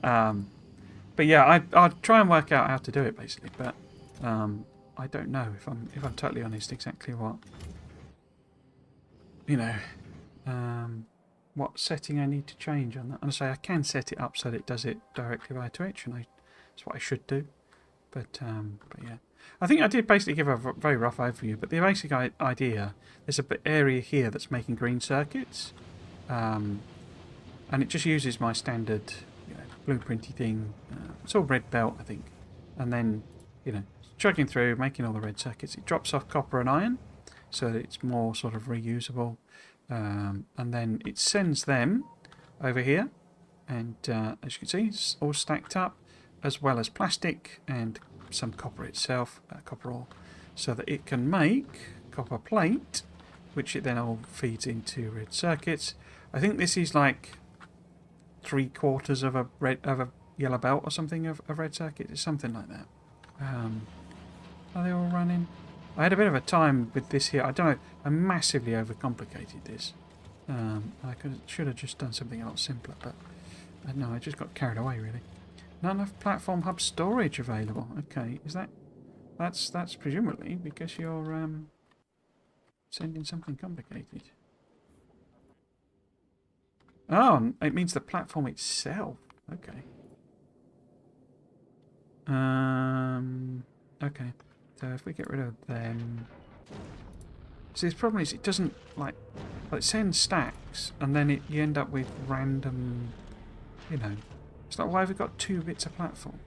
But yeah, I'll try and work out how to do it basically. But I don't know if I'm totally honest exactly what setting I need to change on that. And I say I can set it up so that it does it directly via Twitch, and that's what I should do. But yeah, I think I did basically give a very rough overview. But the basic idea, there's a area here that's making green circuits, and it just uses my standard blueprinty thing. It's all red belt, I think, and then chugging through, making all the red circuits. It drops off copper and iron, so that it's more sort of reusable, and then it sends them over here, and as you can see, it's all stacked up, as well as plastic and some copper itself, copper ore, so that it can make copper plate, which it then all feeds into red circuits. I think this is like 3/4 of a yellow belt or something of red circuit. It's something like that. Are they all running? I had a bit of a time with this here. I don't know. I massively overcomplicated this. I should have just done something a lot simpler, but no, I just got carried away really. Not enough platform hub storage available. Okay, is that's presumably because you're sending something complicated. Oh, it means the platform itself. Okay. Okay. So if we get rid of them, see, the problem is it doesn't like it sends stacks, and then you end up with random. It's like, why have we got 2 bits of platform?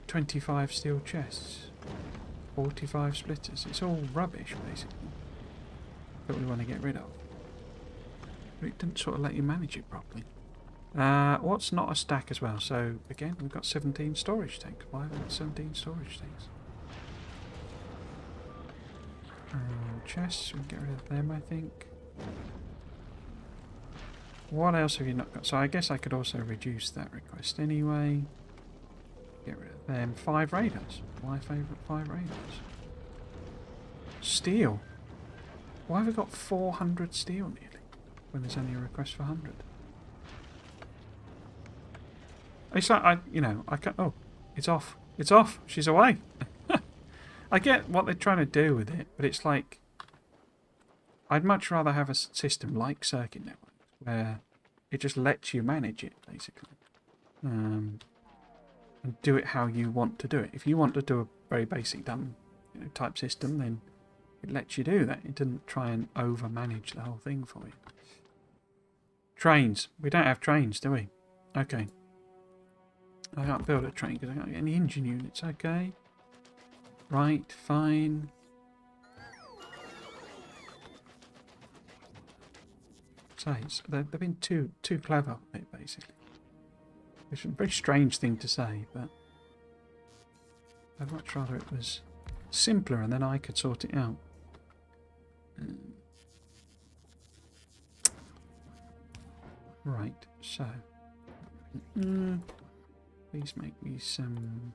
25 steel chests, 45 splitters. It's all rubbish basically that we want to get rid of. But it didn't sort of let you manage it properly. What's not a stack as well? So again, we've got 17 storage tanks. Why have we got 17 storage tanks? Chests, we can get rid of them, I think. What else have you not got? So I guess I could also reduce that request anyway. Get rid of them. 5 radars. My favourite 5 radars. Steel. Why have we got 400 steel nearly? When there's only a request for 100. It's like, I can't, oh, it's off. It's off. She's away. I get what they're trying to do with it, but it's like... I'd much rather have a system like Circuit Network, where it just lets you manage it, basically. And do it how you want to do it. If you want to do a very basic dumb type system, then it lets you do that. It doesn't try and over-manage the whole thing for you. Trains. We don't have trains, do we? Okay. I can't build a train because I can't get any engine units. Okay. Right, fine. So they've been too clever with it, basically. It's a very strange thing to say, but I'd much rather it was simpler and then I could sort it out. Right, so please make me some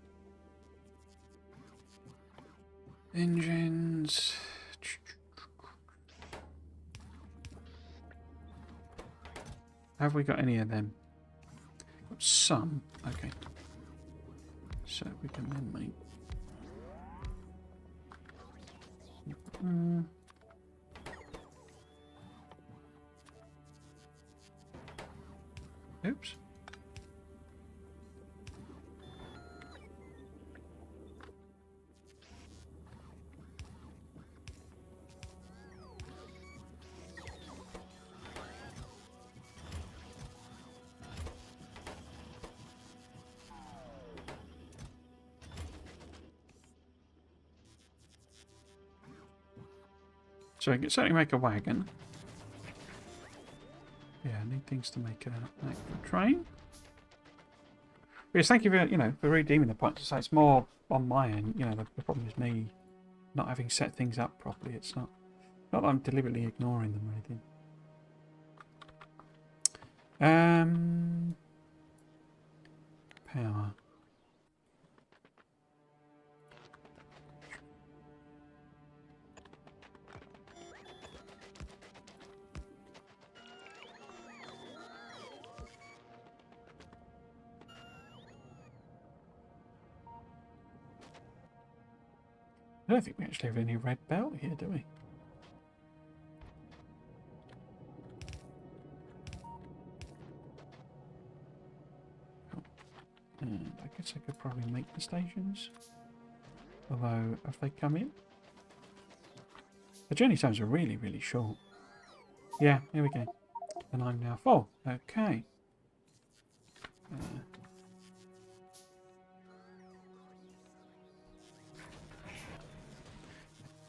engines. Have we got any of them? Got some. Okay. So we can then make. Oops. So I can certainly make a wagon. Yeah, I need things to make a train. Yes, thank you for for redeeming the points. So it's more on my end. The problem is me not having set things up properly. It's not that I'm deliberately ignoring them or anything. Power. I don't think we actually have any red belt here, do we? Oh. And I guess I could probably make the stations. Although, have they come in? The journey times are really, really short. Yeah, here we go. And I'm now full. Okay.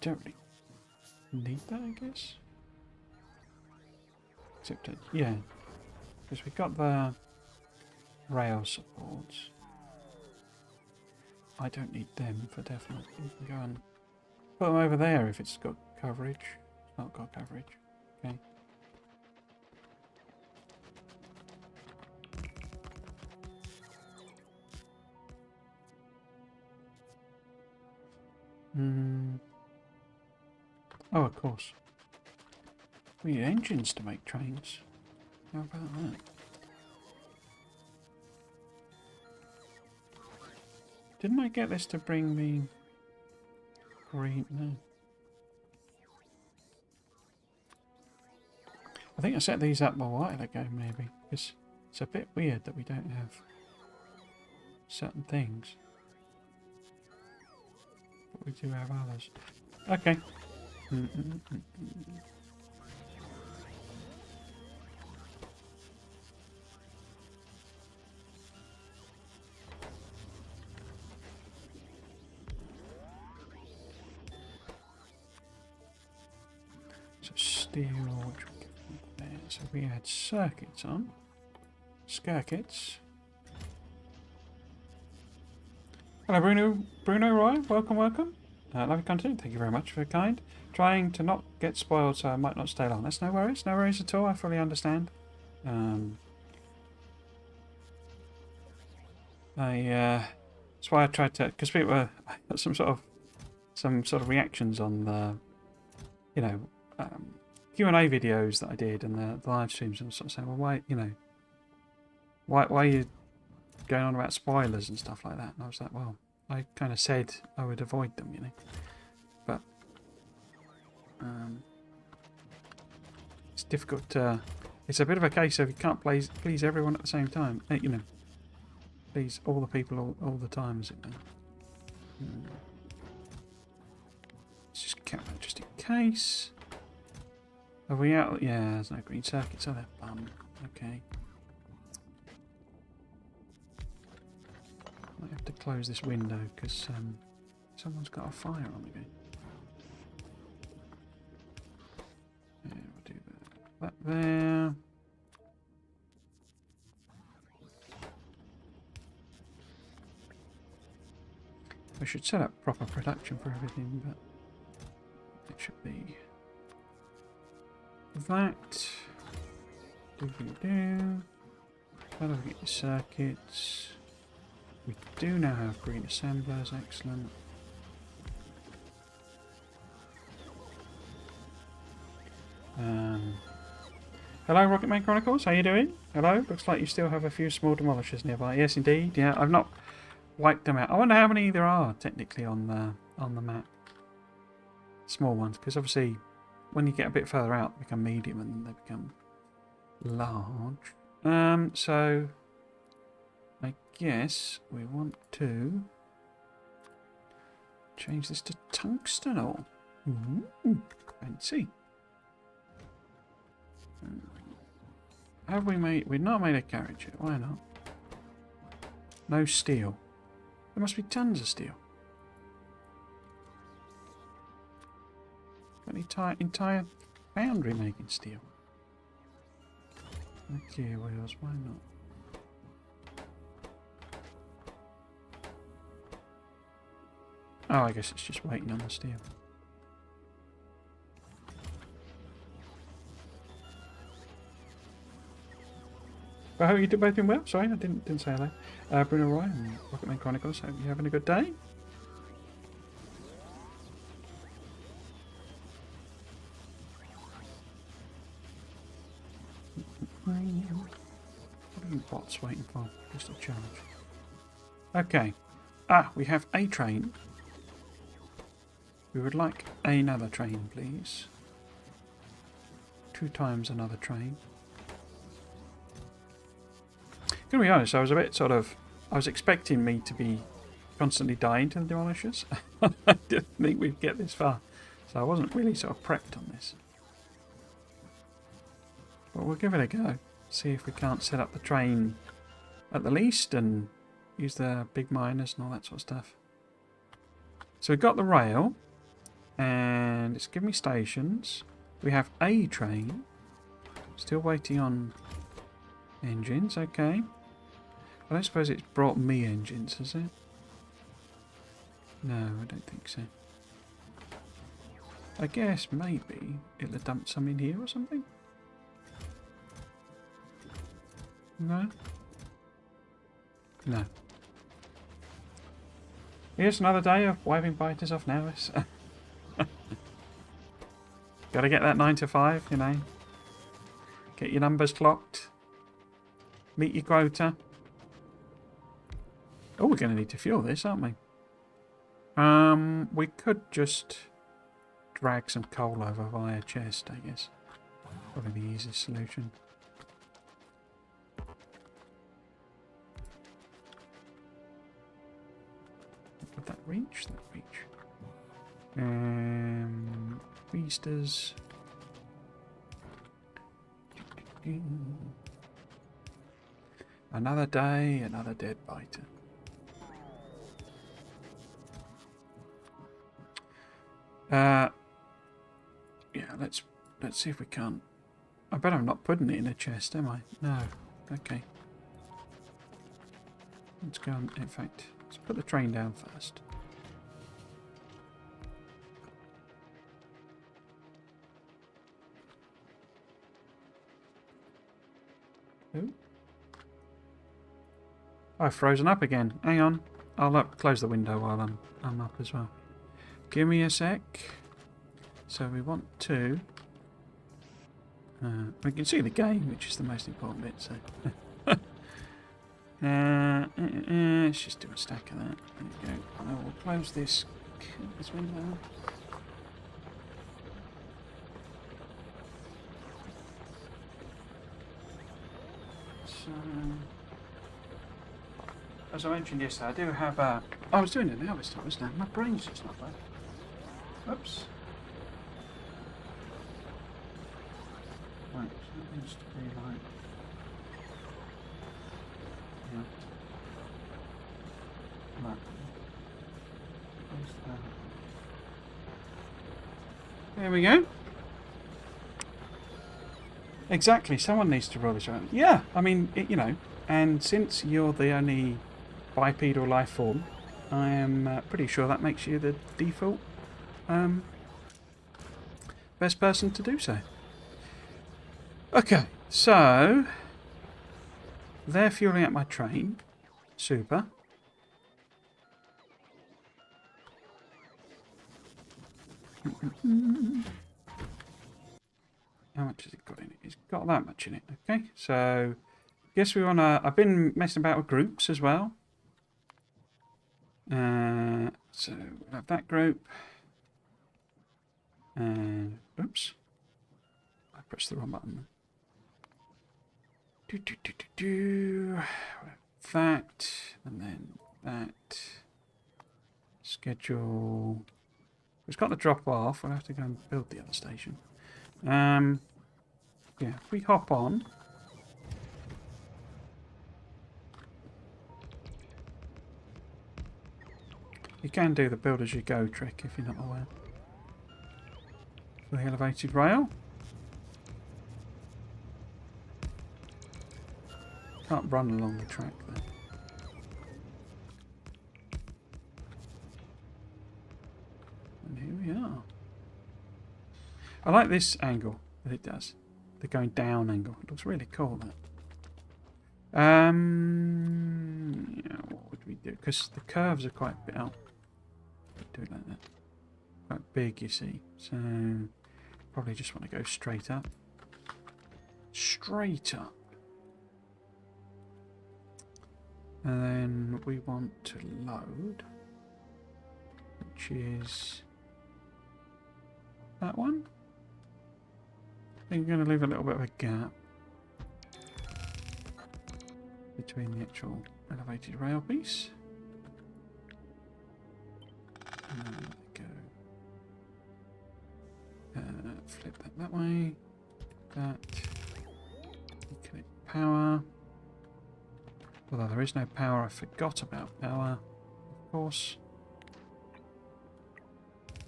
Don't really need that, I guess. Except that, yeah, because we've got the rail supports. I don't need them for definite. You can go and put them over there if it's got coverage. It's not got coverage. Okay. Oh, of course. We need engines to make trains. How about that? Didn't I get this to bring me green? No. I think I set these up a while ago, maybe. Because it's a bit weird that we don't have certain things. But we do have others. Okay. So steel, which we get there. So we had circuits on. Skirkits. Hello Bruno Roy, welcome. Lovely content, thank you very much for your kind. Trying to not get spoiled so I might not stay long. That's no worries at all, I fully understand. That's why I tried to, because people I got some sort of reactions on the, Q&A videos that I did and the live streams, and sort of saying, well, why are you going on about spoilers and stuff like that? And I was like, well, I kind of said I would avoid them, you know. But it's difficult to... It's a bit of a case of you can't please everyone at the same time. You know, please all the people all the time, as it were. Let's just count that just in case. Are we out? Yeah, there's no green circuits, are there? Okay. Might have to close this window because someone's got a fire on again. Yeah, we'll do that there. We should set up proper production for everything, but it should be that. How do we get the circuits? We do now have green assemblers, excellent. Hello, Rocketman Chronicles, how you doing? Hello, looks like you still have a few small demolishers nearby. Yes, indeed. Yeah, I've not wiped them out. I wonder how many there are technically on the map. Small ones, because obviously when you get a bit further out, they become medium and they become large. So I guess we want to change this to tungsten ore. Fancy. Have we made... We've not made a carriage yet. Why not? No steel. There must be tons of steel. Got any entire foundry making steel? Okay, wheels. Why not? Oh, I guess it's just waiting on the steel. I hope you both doing well. Sorry, I didn't say hello. Bruno Roy and Rocketman Chronicles. Hope you're having a good day. What are you bots waiting for? Just a challenge. Okay. We have a train. We would like another train, please. 2 times another train. To be honest, I was a bit I was expecting me to be constantly dying to the demolishers. I didn't think we'd get this far. So I wasn't really sort of prepped on this. But we'll give it a go. See if we can't set up the train at the least and use the big miners and all that sort of stuff. So we've got the rail. And it's giving me stations. We have a train. Still waiting on engines, okay. I don't suppose it's brought me engines, has it? No, I don't think so. I guess maybe it'll have dumped some in here or something? No? No. Here's another day of wiping biters off now. Gotta get that 9 to 5, you know. Get your numbers clocked. Meet your quota. Oh, we're going to need to fuel this, aren't we? We could just drag some coal over via chest, I guess. Probably the easiest solution. Would that reach? That reach. Feasters. Another day, another dead biter. Yeah, let's see if we can't. I bet I'm not putting it in a chest, am I? No. Okay. Let's go on. In fact, let's put the train down first. Ooh. I've frozen up again. Hang on. I'll close the window while I'm up as well. Give me a sec. So we want to... we can see the game, which is the most important bit. So Let's just do a stack of that. There you go. I will close this window. So, as I mentioned yesterday, I do have a... I was doing it now this time, wasn't I? My brain's just not right. Oops. Right, so that needs to be like... Yeah. Right. Where's that? There we go. Exactly, someone needs to roll this around. Yeah, I mean, you know, and since you're the only bipedal life form, I am pretty sure that makes you the default best person to do so. Okay, so they're fueling up my train. Super. How much has it got in it? It's got that much in it. Okay, so guess we want to... I've been messing about with groups as well. So we'll have that group. And oops, I pressed the wrong button. That, and then that. Schedule. It's got the drop off. I'll have to go and build the other station. Yeah, if we hop on. You can do the build as you go trick if you're not aware. For the elevated rail. Can't run along the track there. And here we are. I like this angle that it does. The going down angle. It looks really cool, that. Yeah, what would we do? Because the curves are quite big. Oh, do it like that. Quite big, you see. So, probably just want to go straight up. Straight up. And then we want to load, which is that one. I think I'm going to leave a little bit of a gap between the actual elevated rail piece. And then let it go. Flip that way. That. Connect power. Although there is no power, I forgot about power, of course.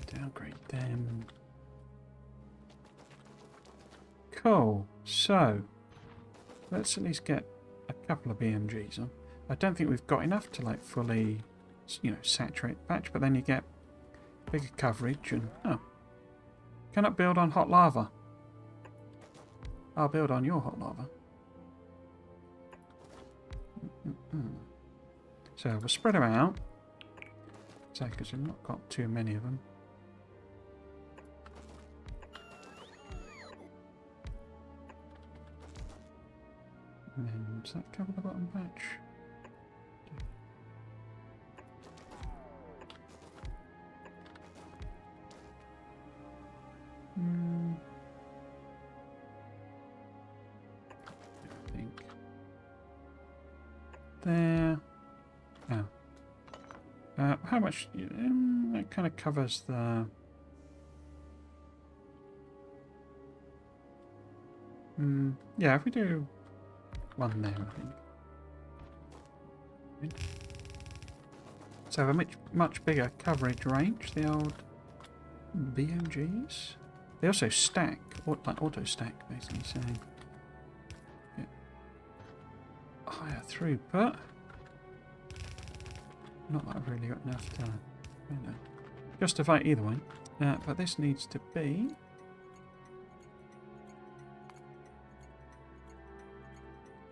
Downgrade them. Cool. So, let's at least get a couple of BMGs on. I don't think we've got enough to like fully, you know, saturate the patch, but then you get bigger coverage and... Oh. Cannot build on hot lava. I'll build on your hot lava. So we'll spread them out. So, because we've not got too many of them. And then, does that cover the bottom patch? I think. There. Oh. How much? That kind of covers the... yeah, if we do one there, I think. So a much bigger coverage range, the old BMGs. They also stack, like auto stack, basically, so get higher throughput. Not that I've really got enough to, you know, justify either way. But this needs to be...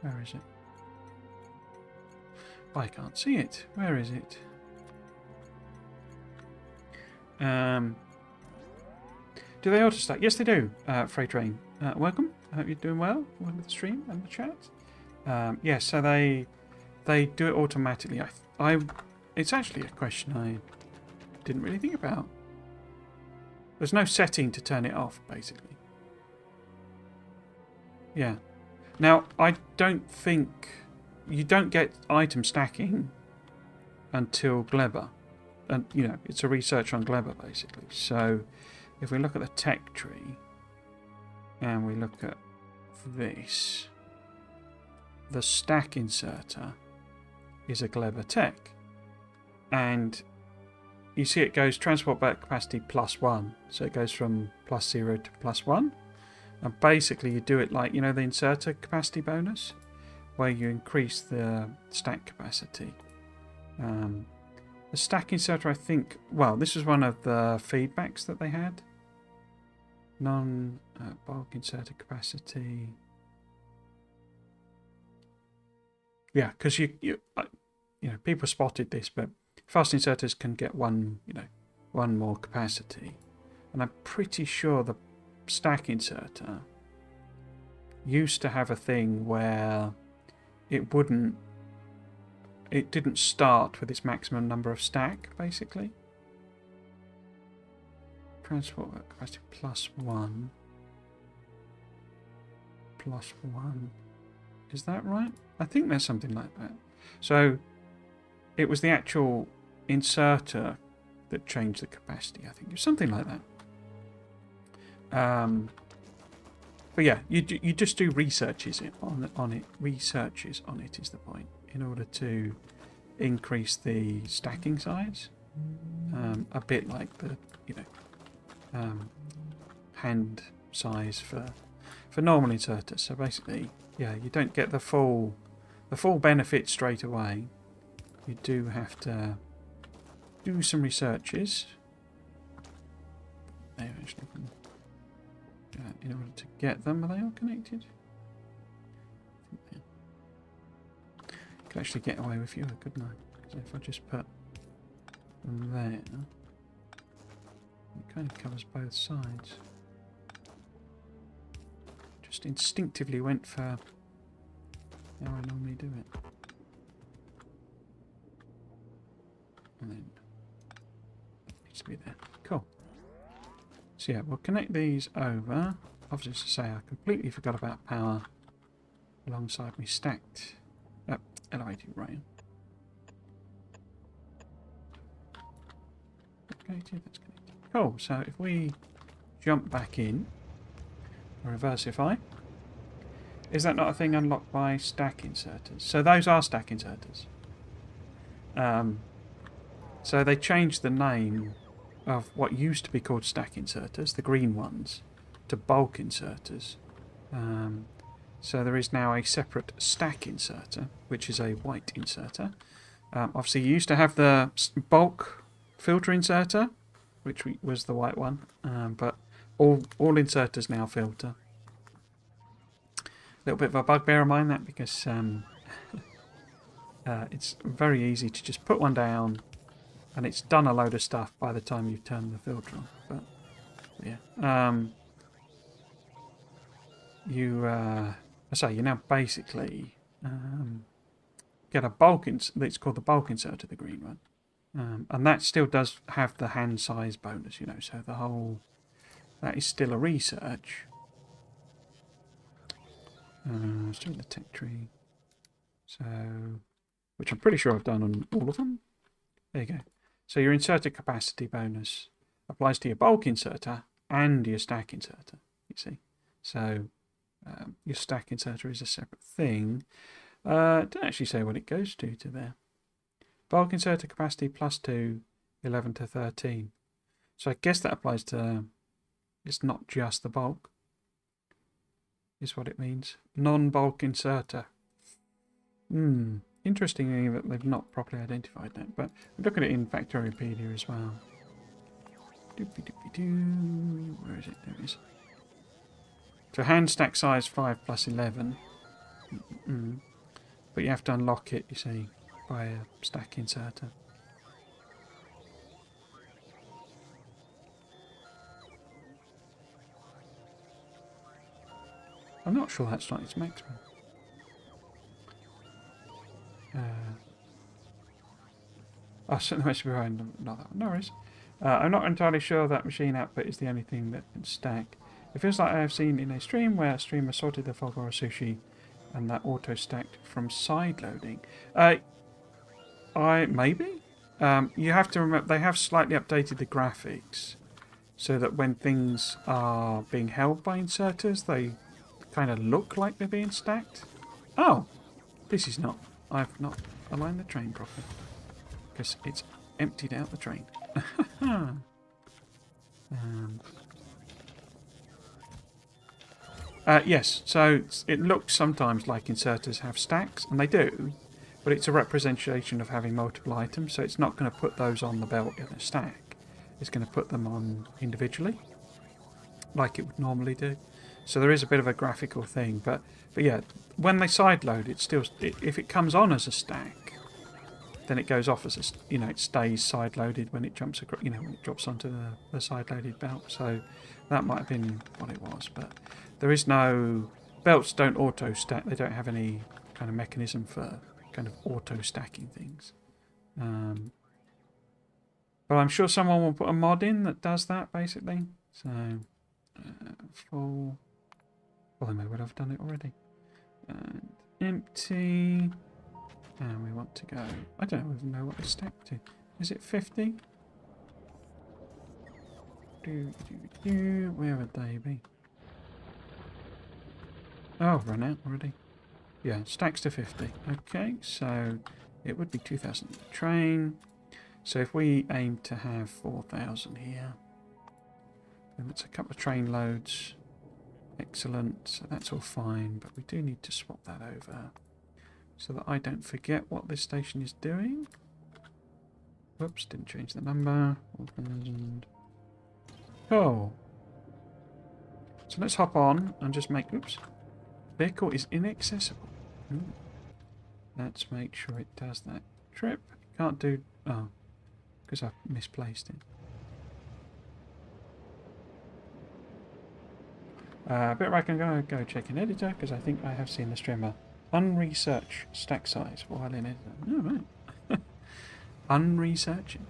Where is it? I can't see it. Where is it? Do they auto stack? Yes, they do. Freight Train. Welcome. I hope you're doing well. Welcome to the stream and the chat. Yes, so they they do it automatically. It's actually a question I didn't really think about. There's no setting to turn it off, basically. Yeah. Now, I don't think... You don't get item stacking until Gleba. And, you know, it's a research on Gleba, basically. So, if we look at the tech tree, and we look at this, the stack inserter is a Gleba tech. And you see it goes transport back capacity +1. So it goes from +0 to +1. And basically you do it like, you know, the inserter capacity bonus, where you increase the stack capacity. The stack inserter, I think, well, this was one of the feedbacks that they had. Non-bulk inserter capacity. Yeah, because you know, people spotted this, but fast inserters can get one more capacity. And I'm pretty sure the stack inserter used to have a thing where it didn't start with its maximum number of stack, basically. Transport capacity +1. +1. Is that right? I think there's something like that. So it was the actual inserter that changed the capacity, I think. It was something like that. But yeah, you just do researches on it. Researches on it is the point, in order to increase the stacking size. A bit like the hand size for normal inserters. So basically, yeah, you don't get the full benefit straight away. You do have to do some researches. They actually can, in order to get them. Are they all connected? I could actually get away with fewer, couldn't I? Because if I just put them there, it kind of covers both sides. Just instinctively went for how I normally do it. And then it needs to be there. Cool. So yeah, we'll connect these over. Obviously, to say, I completely forgot about power alongside me stacked elevated rail. Connected, that's connected. Cool. So if we jump back in, reversify. Is that not a thing unlocked by stack inserters? So those are stack inserters. So they changed the name of what used to be called stack inserters, the green ones, to bulk inserters. So there is now a separate stack inserter, which is a white inserter. Obviously, you used to have the bulk filter inserter, which was the white one, but all inserters now filter. A little bit of a bugbear of mine, that, because it's very easy to just put one down and it's done a load of stuff by the time you've turned the filter on. But yeah, you now basically get a bulk it's called the bulk inserter, the green one, and that still does have the hand size bonus, so the whole, that is still a research. Still in the tech tree, so, which I'm pretty sure I've done on all of them. There you go. So your inserter capacity bonus applies to your bulk inserter and your stack inserter, you see. So your stack inserter is a separate thing. It doesn't actually say what it goes to there. Bulk inserter capacity +2, 11 to 13. So I guess that applies to, it's not just the bulk, is what it means. Non-bulk inserter. Interestingly that they've not properly identified that, but look at it in Factoriopedia as well. Where is it? There it is. So hand stack size 5 + 11. But you have to unlock it, you see, by a stack inserter. I'm not sure that's not its maximum. Oh, so the message behind them. Not that one. No worries. I'm not entirely sure that machine output is the only thing that can stack. It feels like I have seen in a stream where a streamer sorted the Fulgora sushi and that auto stacked from side loading. Maybe? You have to remember they have slightly updated the graphics so that when things are being held by inserters, they kind of look like they're being stacked. Oh, this is not. I've not aligned the train properly because it's emptied out the train. Yes, so it looks sometimes like inserters have stacks, and they do, but it's a representation of having multiple items, so it's not going to put those on the belt in a stack. It's going to put them on individually, like it would normally do. So there is a bit of a graphical thing, but yeah, when they side load, it still, if it comes on as a stack, then it goes off as a, it stays side loaded when it jumps across, when it drops onto the side loaded belt. So that might have been what it was, but there is no, belts don't auto stack. They don't have any kind of mechanism for kind of auto stacking things. But I'm sure someone will put a mod in that does that basically. So full. Well, they would have done it already. And empty. And we want to go. I don't even know what it's stacked to. Is it 50? Where would they be? Oh, run out already. Yeah, stacks to 50. Okay, so it would be 2,000 train. So if we aim to have 4,000 here, then that's a couple of train loads. Excellent. So that's all fine, but we do need to swap that over so that I don't forget what this station is doing. Whoops, didn't change the number. 4,000. Oh. So let's hop on and just make... Oops. Vehicle is inaccessible. Ooh. Let's make sure it does that trip. Can't do... Oh. Because I've misplaced it. A bit where I can go check in editor, because I think I have seen the streamer unresearch stack size while in editor. Oh, right. Unresearching.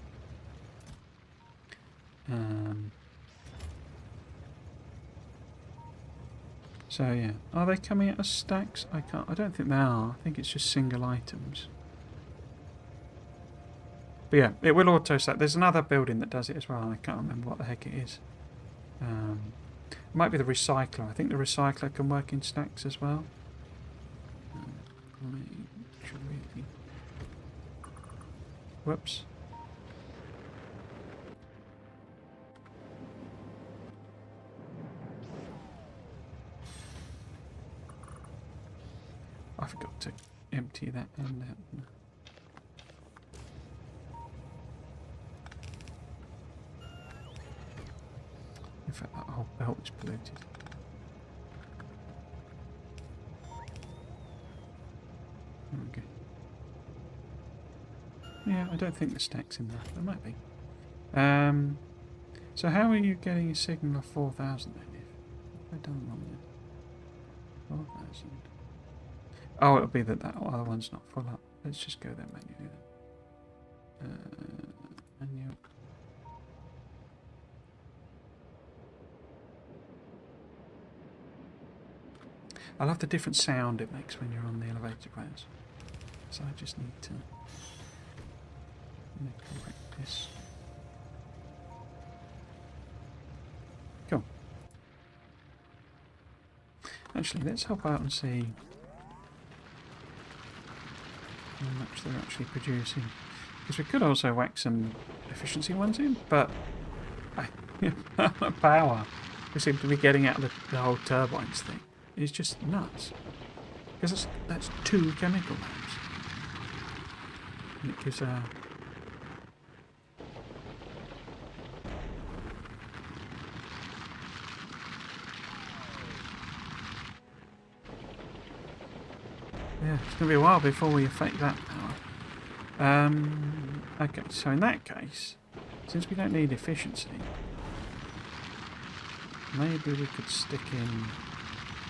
So yeah, are they coming out as stacks? I don't think they are. I think it's just single items. But yeah, it will auto stack. There's another building that does it as well. I can't remember what the heck it is. It might be the recycler. I think the recycler can work in stacks as well. Whoops. I forgot to empty that end out. In fact, that whole belt is polluted. Okay. Yeah, I don't think the stack's in there. There might be. So how are you getting a signal of 4,000 then? If I've done wrong then. 4,000. Oh, it'll be that other one's not full up. Let's just go there manually then. Manual. I love the different sound it makes when you're on the elevator rails. So I just need to correct this. Cool. Actually, let's help out and see how much they're actually producing. Because we could also whack some efficiency ones in, but power we seem to be getting out of the whole turbines thing. It's just nuts. Because that's 2 chemical lamps. And it gives a... Yeah, it's going to be a while before we affect that power. Okay, so in that case, since we don't need efficiency, maybe we could stick in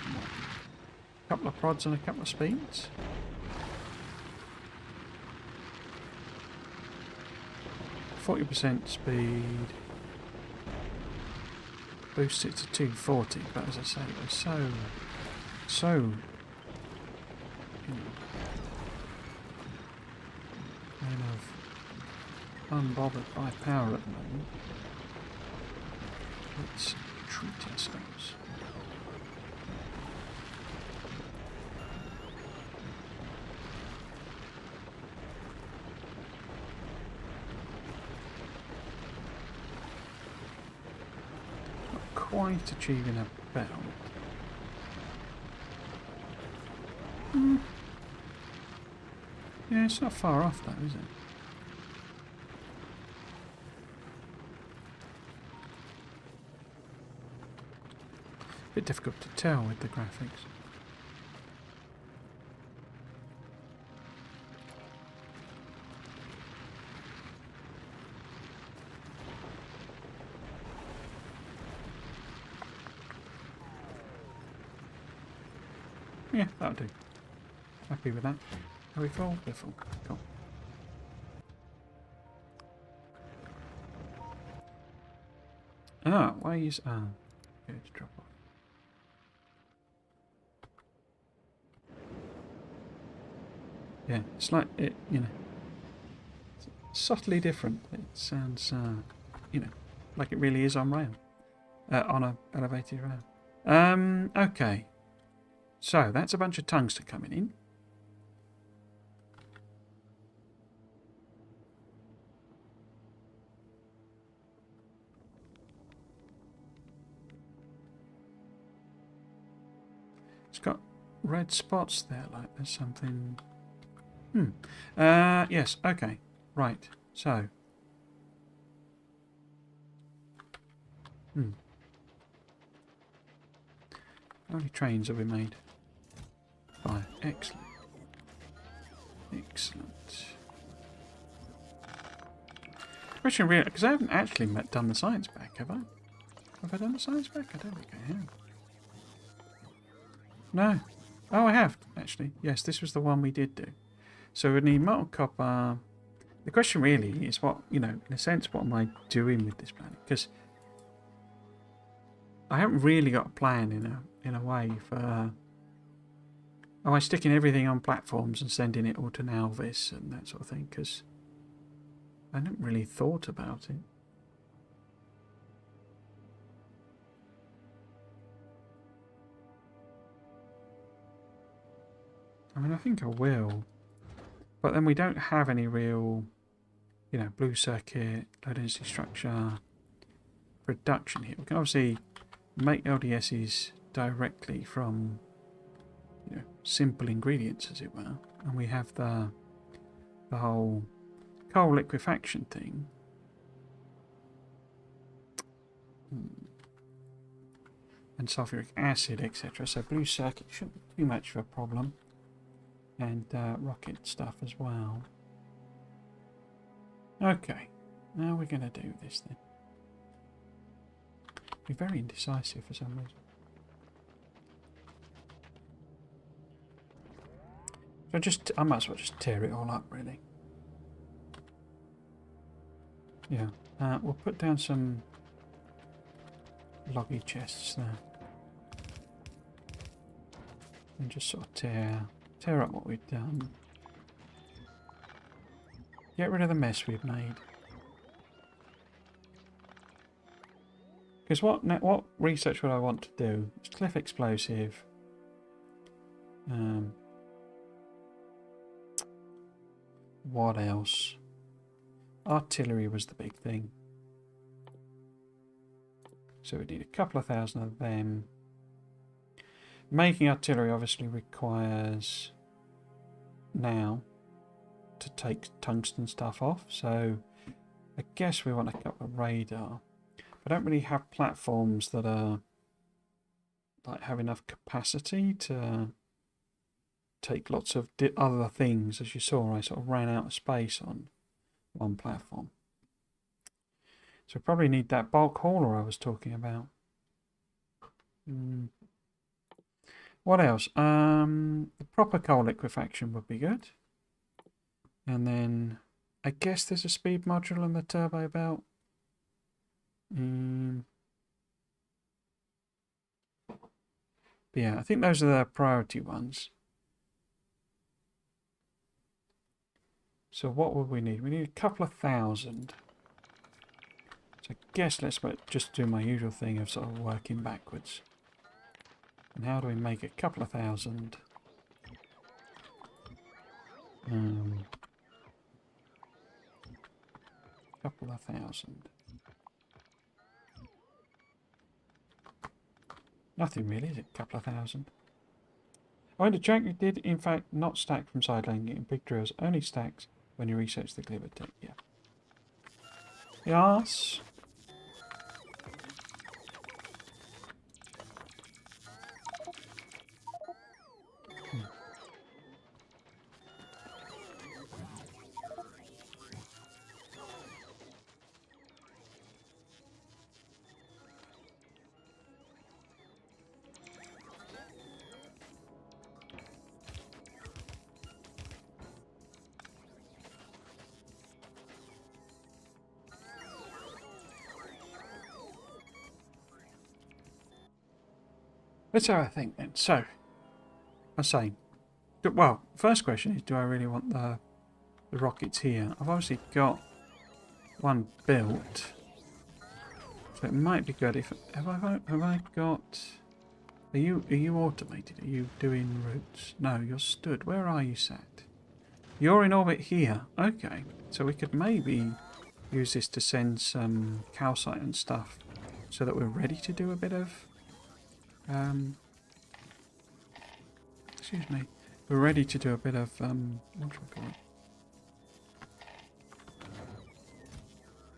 a couple of prods and a couple of speeds. 40% speed. Boost it to 240, but as I say, we're so, you know, kind of unbothered by power at the moment. Let's treat ourselves. Quite achieving a belt. Yeah, it's not far off though, is it? A bit difficult to tell with the graphics. Yeah, that'll do. Happy with that. Are we full? We're full. Cool. Ah, ways are good to drop off. Yeah, it's like it, you know, it's subtly different. It sounds, you know, like it really is on rail, on a elevated rail. Okay. So that's a bunch of tungsten coming in. It's got red spots there, like there's something. Yes. Okay. Right. So. How many trains have we made? 5. Excellent. Excellent. Question really, because I haven't actually done the science back, have I? Have I done the science back? I don't think I have. No. Oh, I have, actually. Yes, this was the one we did do. So we need molten copper. The question really is what, you know, in a sense, what am I doing with this planet? Because I haven't really got a plan in a way for... Am I sticking everything on platforms and sending it all to Nalvis and that sort of thing? Because I hadn't really thought about it. I mean, I think I will. But then we don't have any real, you know, blue circuit, low density structure, production here. We can obviously make LDSs directly from, you know, simple ingredients, as it were. And we have the whole coal liquefaction thing. And sulfuric acid, etc. So blue circuit shouldn't be too much of a problem. And rocket stuff as well. Okay, now we're going to do this then. Be very indecisive for some reason. So I might as well just tear it all up, really. Yeah, we'll put down some loggy chests there. And just sort of tear up what we've done. Get rid of the mess we've made. Because what research would I want to do? It's cliff explosive. What else? Artillery was the big thing. So we need a couple of thousand of them. Making artillery obviously requires now to take tungsten stuff off. So I guess we want a couple of radar. I don't really have platforms that are like have enough capacity to take lots of other things. As you saw, I sort of ran out of space on one platform. So we probably need that bulk hauler I was talking about. What else? The proper coal liquefaction would be good. And then I guess there's a speed module on the turbo belt. But yeah, I think those are the priority ones. So what would we need? We need a couple of thousand. So I guess let's just do my usual thing of sort of working backwards. And how do we make a couple of thousand? Couple of thousand. Nothing really, is it? Couple of thousand. Oh, the track did in fact not stack from side laning in big drills. Only stacks when you research the cleaver tech. Yeah. Yes. Let's have a think then. So, I say, well, first question is, do I really want the rockets here? I've obviously got one built, so it might be good if have I got? Are you automated? Are you doing routes? No, you're stood. Where are you sat? You're in orbit here. Okay, so we could maybe use this to send some calcite and stuff, so that we're ready to do a bit of. Excuse me. We're ready to do a bit of what should we call it?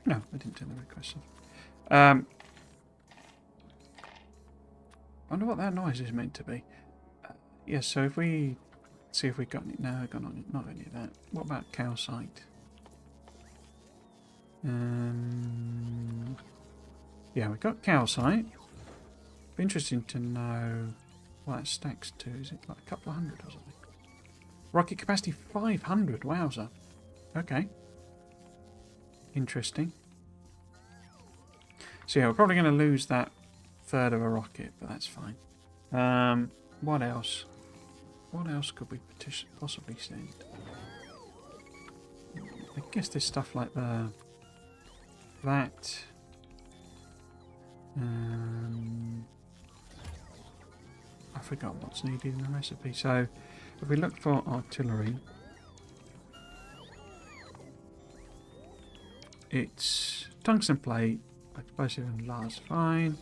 No, I didn't turn the request off. I wonder what that noise is meant to be. Yeah, so if we see if we got any. No, got not any of that. What about calcite? Yeah, we got calcite. Be interesting to know what that stacks to. Is it like a couple of hundred or something? Rocket capacity 500. Wowza. Okay. Interesting. So yeah, we're probably going to lose that third of a rocket, but that's fine. What else? What else could we possibly send? I guess there's stuff like that. I forgot what's needed in the recipe. So if we look for artillery, it's tungsten plate, explosive and last fine.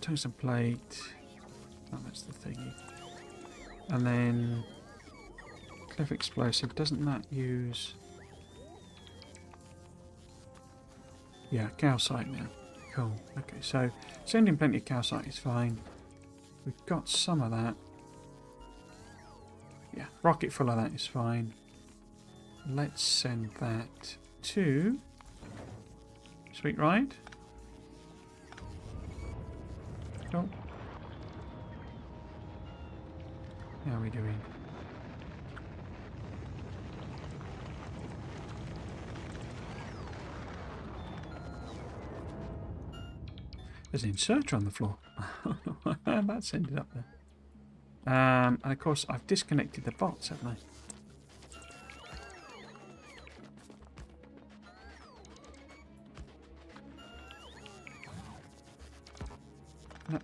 Tungsten plate. Oh, that's the thingy. And then cliff explosive. Doesn't that use? Yeah, calcite now. Cool. Okay, so sending plenty of calcite is fine. We've got some of that. Yeah, rocket full of that is fine. Let's send that to Sweet Ride. Cool. How are we doing? There's an inserter on the floor. That's ended up there. And of course, I've disconnected the bots, haven't I? No.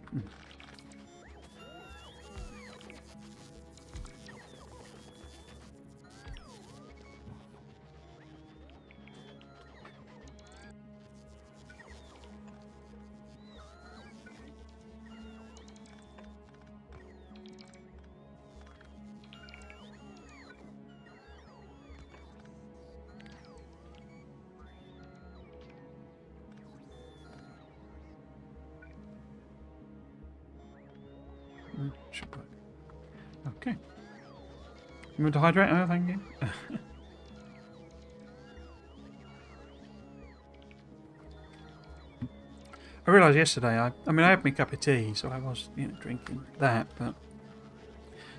Should work. Okay. You want to hydrate? Oh, thank you. I realised yesterday, I mean, I had my cup of tea, so I was, drinking that, but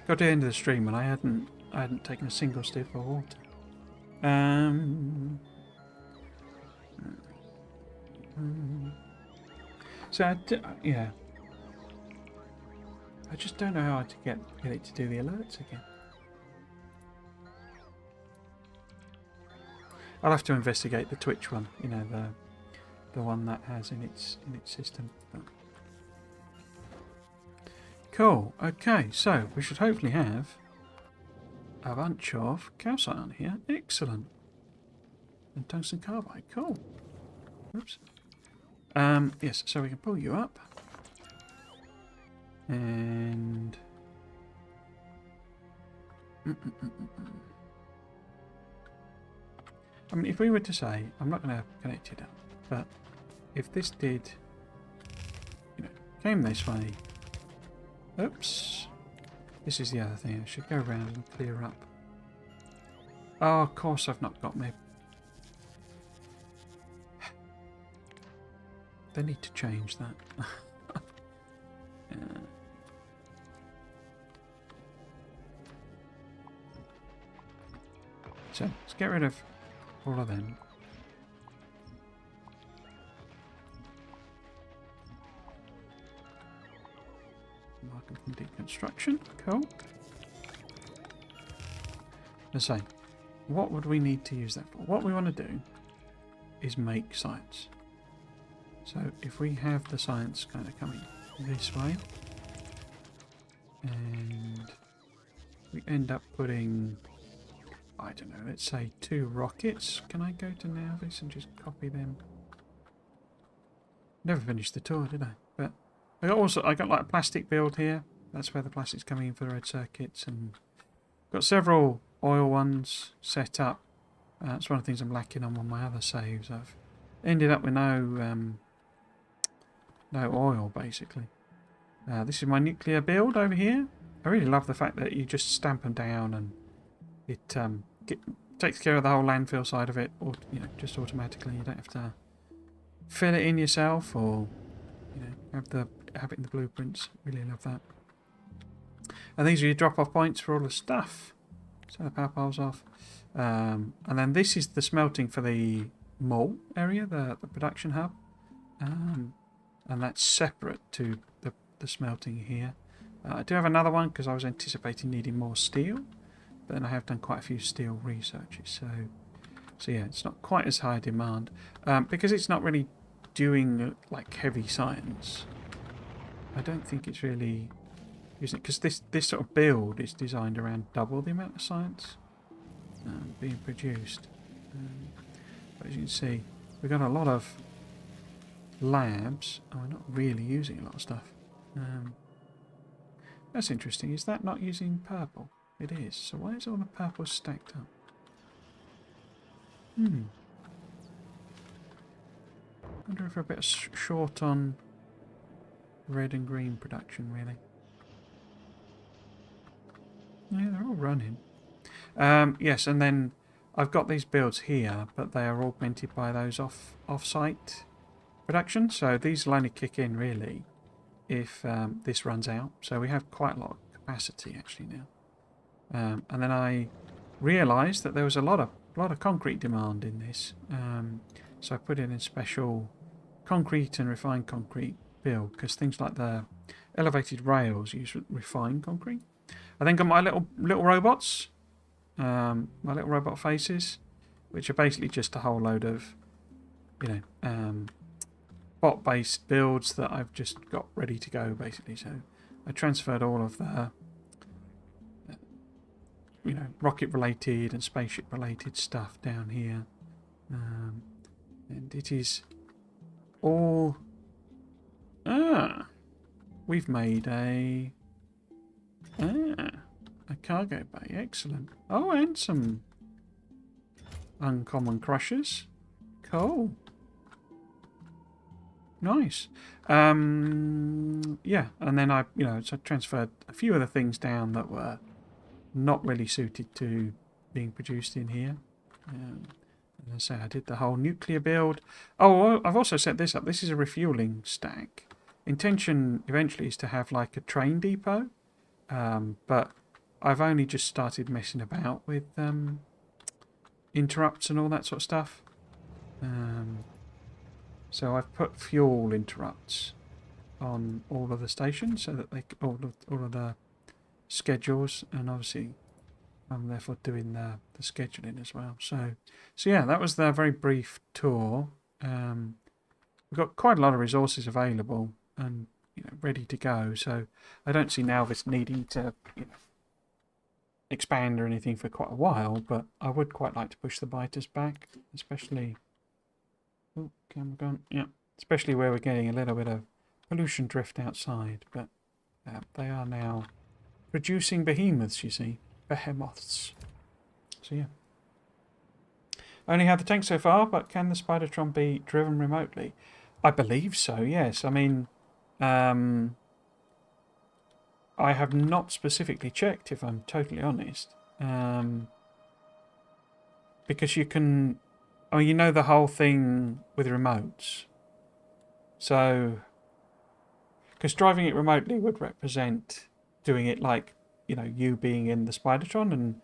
got to the end of the stream and I hadn't taken a single sip of water. Um, so, yeah. I just don't know how to get it to do the alerts again. I'll have to investigate the Twitch one, you know, the one that has in its system. But... Cool. Okay, so we should hopefully have a bunch of calcite on here. Excellent. And tungsten carbide. Cool. Oops. Yes, so we can pull you up. And... I mean, if we were to say, I'm not going to connect it up, but if this did, you know, came this way, oops, this is the other thing, I should go around and clear up. Oh, of course I've not got my... They need to change that. So, let's get rid of all of them. Marking from deconstruction. Cool. Let's say, what would we need to use that for? What we want to do is make science. So if we have the science kind of coming this way, and we end up putting, I don't know, let's say 2 rockets. Can I go to Navis and just copy them? Never finished the tour, did I? But I got like a plastic build here. That's where the plastic's coming in for the red circuits, and got several oil ones set up. That's one of the things I'm lacking on my other saves. I've ended up with no oil basically. This is my nuclear build over here. I really love the fact that you just stamp them down and it takes care of the whole landfill side of it, or you know, just automatically. You don't have to fill it in yourself, or you know, have it in the blueprints. Really love that. And these are your drop-off points for all the stuff. So the power poles off, and then this is the smelting for the mall area, the production hub, and that's separate to the smelting here. I do have another one because I was anticipating needing more steel. But then I have done quite a few steel researches, so yeah, it's not quite as high demand because it's not really doing like heavy science. I don't think it's really using it because this sort of build is designed around double the amount of science being produced. But as you can see, we've got a lot of labs. Oh, we're not really using a lot of stuff. That's interesting. Is that not using purple? It is. So why is all the purple stacked up? I wonder if we're a bit short on red and green production, really. Yeah, they're all running. Yes, and then I've got these builds here, but they are augmented by those off-site production. So these will only kick in, really, if this runs out. So we have quite a lot of capacity, actually, now. And then I realised that there was a lot of concrete demand in this, so I put in a special concrete and refined concrete build because things like the elevated rails use refined concrete. I then got my little robots, my little robot faces, which are basically just a whole load of, you know, bot-based builds that I've just got ready to go, basically. So I transferred all of the you know, rocket related and spaceship related stuff down here, and it is all we've made a cargo bay. Excellent. Oh, and some uncommon crushers. Cool. Nice. Yeah, and then I transferred a few other things down that were not really suited to being produced in here. As I say, I did the whole nuclear build. Oh, I've also set this up. This is a refueling stack. Intention eventually is to have like a train depot, but I've only just started messing about with interrupts and all that sort of stuff. So I've put fuel interrupts on all of the stations so that all of the schedules, and obviously I'm therefore doing the scheduling as well. So yeah, that was the very brief tour. We've got quite a lot of resources available and ready to go. So I don't see now this needing to expand or anything for quite a while. But I would quite like to push the biters back, especially. Oh, camera gone. Yeah, especially where we're getting a little bit of pollution drift outside. But they are now producing behemoths. You see, behemoths. So yeah. Only had the tank so far, but can the Spidertron be driven remotely? I believe so, yes. I mean, I have not specifically checked, if I'm totally honest. Because you can... I mean, the whole thing with remotes. So... Because driving it remotely would represent doing it like, you being in the Spidertron and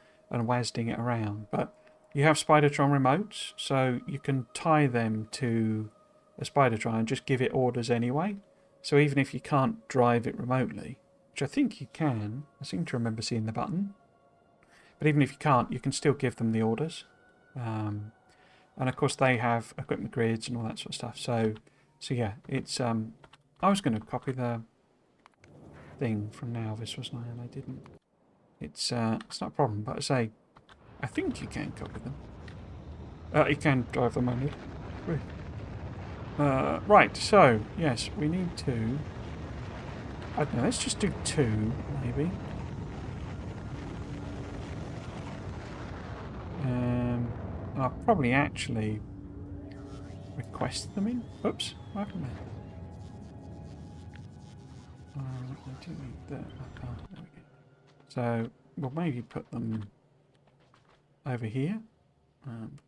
WASDing it around. But you have Spidertron remotes, so you can tie them to a Spidertron and just give it orders anyway. So even if you can't drive it remotely, which I think you can, I seem to remember seeing the button. But even if you can't, you can still give them the orders. And of course they have equipment grids and all that sort of stuff. So yeah, it's... I was going to copy the thing from Nalvis, wasn't I? And I didn't. It's not a problem, but I think you can copy them. You can drive them only. Right, so, yes, we need to... I don't know, let's just do 2, maybe. I'll probably actually request them in. Oops, what happened there? I do need that. There we go. So, we'll maybe put them over here,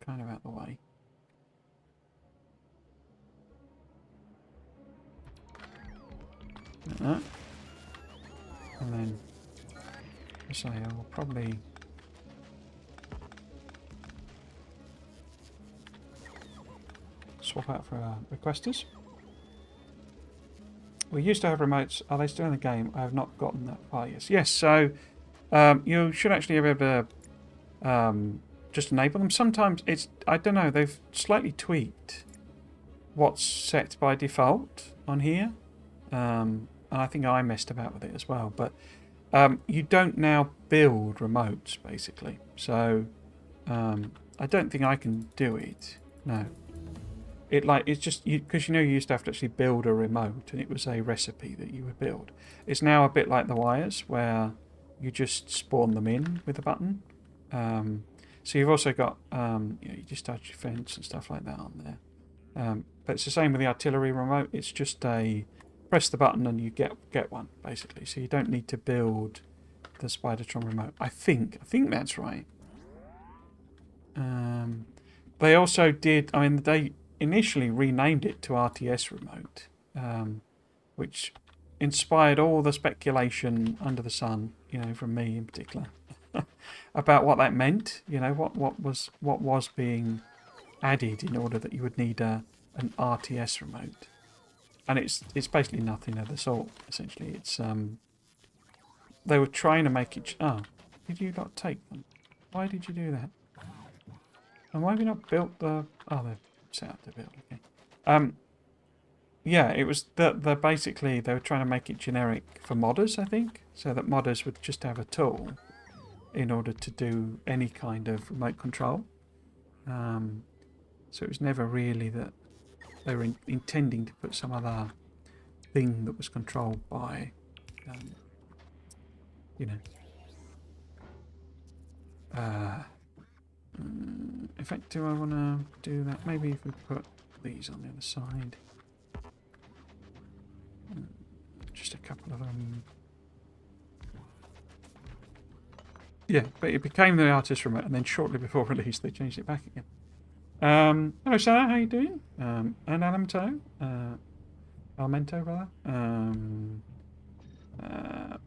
kind of out the way. Like that. And then, I will probably swap out for requesters. We used to have remotes. Are they still in the game? I have not gotten that far. Yes. So you should actually be able to just enable them. Sometimes it's, I don't know, they've slightly tweaked what's set by default on here. And I think I messed about with it as well. But you don't now build remotes, basically. So I don't think I can do it. No. It's just because you used to have to actually build a remote, and it was a recipe that you would build. It's now a bit like the wires, where you just spawn them in with a button. So you've also got you just touch your fence and stuff like that on there. But it's the same with the artillery remote. It's just a press the button and you get one, basically. So you don't need to build the Spidertron remote. I think that's right. They also did. I mean, they initially renamed it to RTS remote, which inspired all the speculation under the sun, from me in particular, about what that meant. What was being added in order that you would need an RTS remote, and it's basically nothing of the sort. Essentially, it's they were trying to make it. Oh, did you not take them? Why did you do that? And why have you not built the? Oh, they're set up to build. Okay. Yeah, it was that basically they were trying to make it generic for modders, I think, so that modders would just have a tool in order to do any kind of remote control. So it was never really that they were intending to put some other thing that was controlled by, in fact, do I want to do that? Maybe if we put these on the other side. Just a couple of them. Yeah, but it became the artist remote, and then shortly before release they changed it back again. Hello Sarah, how you doing? And Alamento, Almento rather.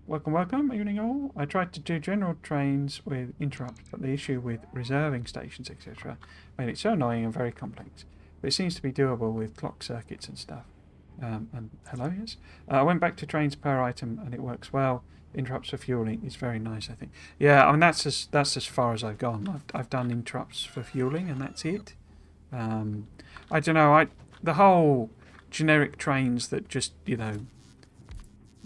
Welcome, welcome, evening all. I tried to do general trains with interrupts, but the issue with reserving stations, etc., made it so annoying and very complex. But it seems to be doable with clock circuits and stuff. And hello, yes. I went back to trains per item, and it works well. Interrupts for fueling is very nice, I think. Yeah, I mean that's as far as I've gone. I've done interrupts for fueling, and that's it. I don't know. The whole generic trains that just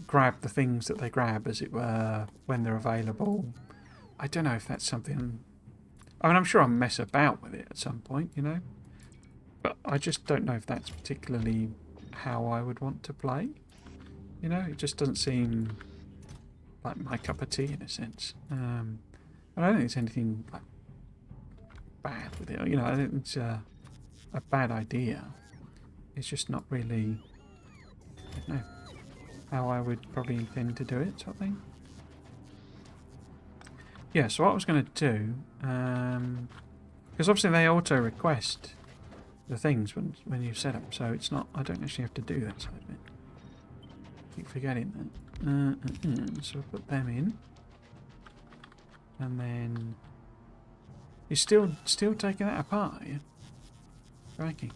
grab the things that they grab, as it were, when they're available. I don't know if that's something. I mean, I'm sure I'll mess about with it at some point, but I just don't know if that's particularly how I would want to play. It just doesn't seem like my cup of tea in a sense. I don't think there's anything like bad with it. I don't think it's a bad idea. It's just not really, I don't know, how I would probably intend to do it, sort of thing. Yeah, so what I was going to do, because obviously they auto request the things when you set them, so it's not. I don't actually have to do that side of it. Keep forgetting that. So I'll put them in, and then you're still taking that apart, are you? Crikey.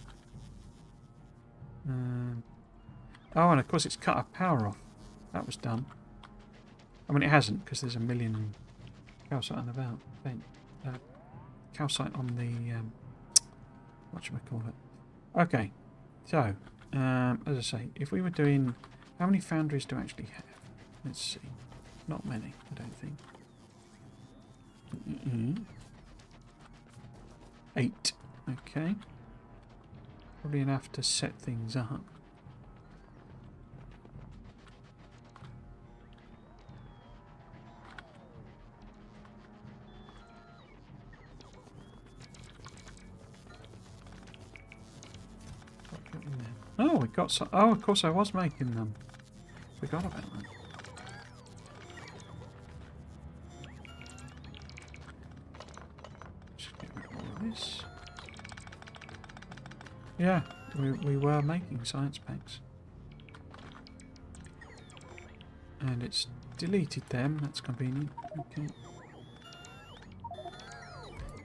Oh, and of course it's cut our power off. That was done. I mean, it hasn't, because there's a million calcite on the valve. Calcite on the whatchamacallit. Okay, so as I say, if we were doing, how many foundries do I actually have? Let's see. Not many, I don't think. 8. Okay. Probably enough to set things up. Oh, we got some. Oh, of course I was making them. Forgot about that. Just get rid of all of this. Yeah, we were making science packs. And it's deleted them. That's convenient. Okay.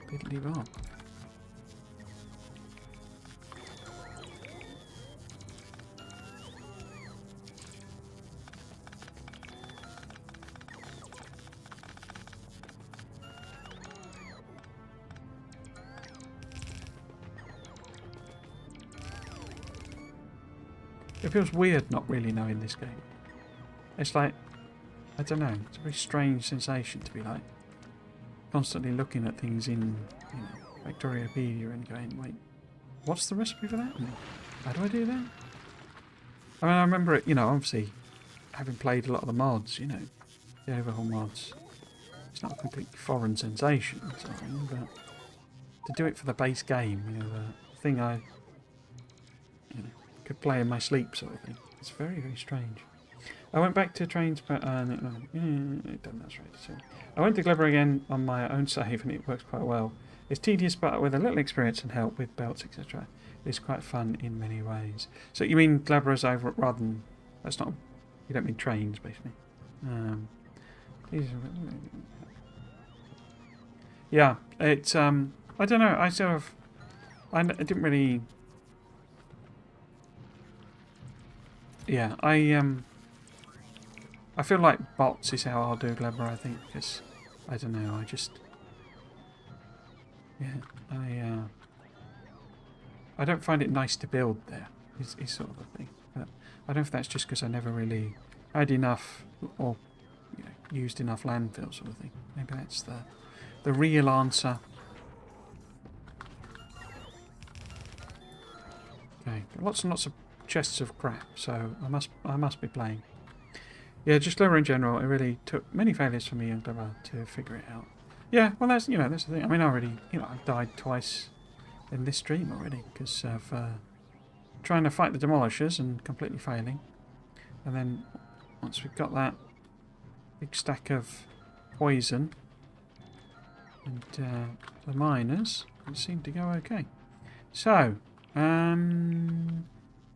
Diddly bob. It feels weird not really knowing this game. It's like, I don't know, it's a very strange sensation to be like constantly looking at things in, Factoriopedia and going, wait, what's the recipe for that? And how do I do that? I mean, I remember it, obviously having played a lot of the mods, the overhaul mods. It's not a completely foreign sensation, sort of thing, but to do it for the base game, the thing I could play in my sleep, sort of thing. It's very, very strange. I went back to trains, but it done that's right. So I went to Glebber again on my own save, and it works quite well. It's tedious, but with a little experience and help with belts, etc., it's quite fun in many ways. So you mean Glebber's over rather than that's not. You don't mean trains, basically. Yeah, it's I don't know. I didn't really. Yeah, I feel like bots is how I'll do Glebber, I think, because I don't know, I don't find it nice to build there, is sort of a thing. But I don't know if that's just because I never really had enough or used enough landfill, sort of thing. Maybe that's the real answer. Okay, lots and lots of chests of crap, so I must be playing. Yeah, just Glebber in general, it really took many failures for me and Glebber to figure it out. Yeah, well that's that's the thing. I mean, I already I've died twice in this stream already because of trying to fight the demolishers and completely failing. And then once we've got that big stack of poison and the miners, it seemed to go okay. So,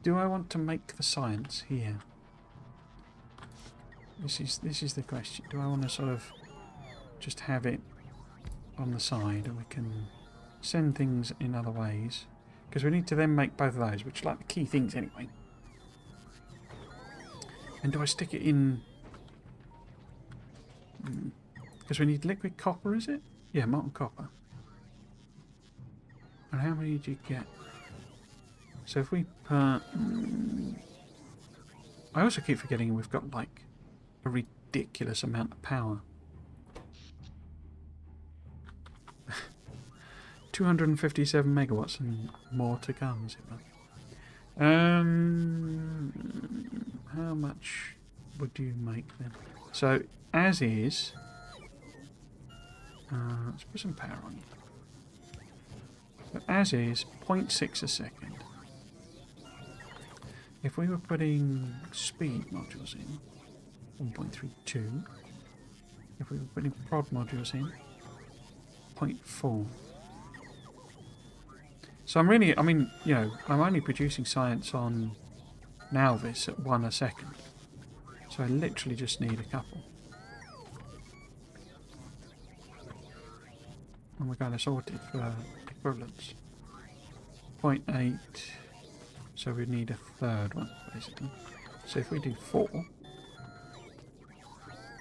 do I want to make the science here? This is the question. Do I want to sort of just have it on the side, and we can send things in other ways? Because we need to then make both of those, which are like the key things anyway. And do I stick it in? Because we need liquid copper, is it? Yeah, molten copper. And how many do you get? So if we put... I also keep forgetting we've got like a ridiculous amount of power. 257 megawatts and more to come, is it? How much would you make then? So, as is... let's put some power on. So as is, 0.6 a second. If we were putting speed modules in, 1.32. If we were putting prod modules in, 0.4. So I'm really, I mean, you know, I'm only producing science on Nalvis at 1 a second. So I literally just need a couple. And we're going to sort it for equivalence. 0.8. So we need a third one, basically. So if we do 4,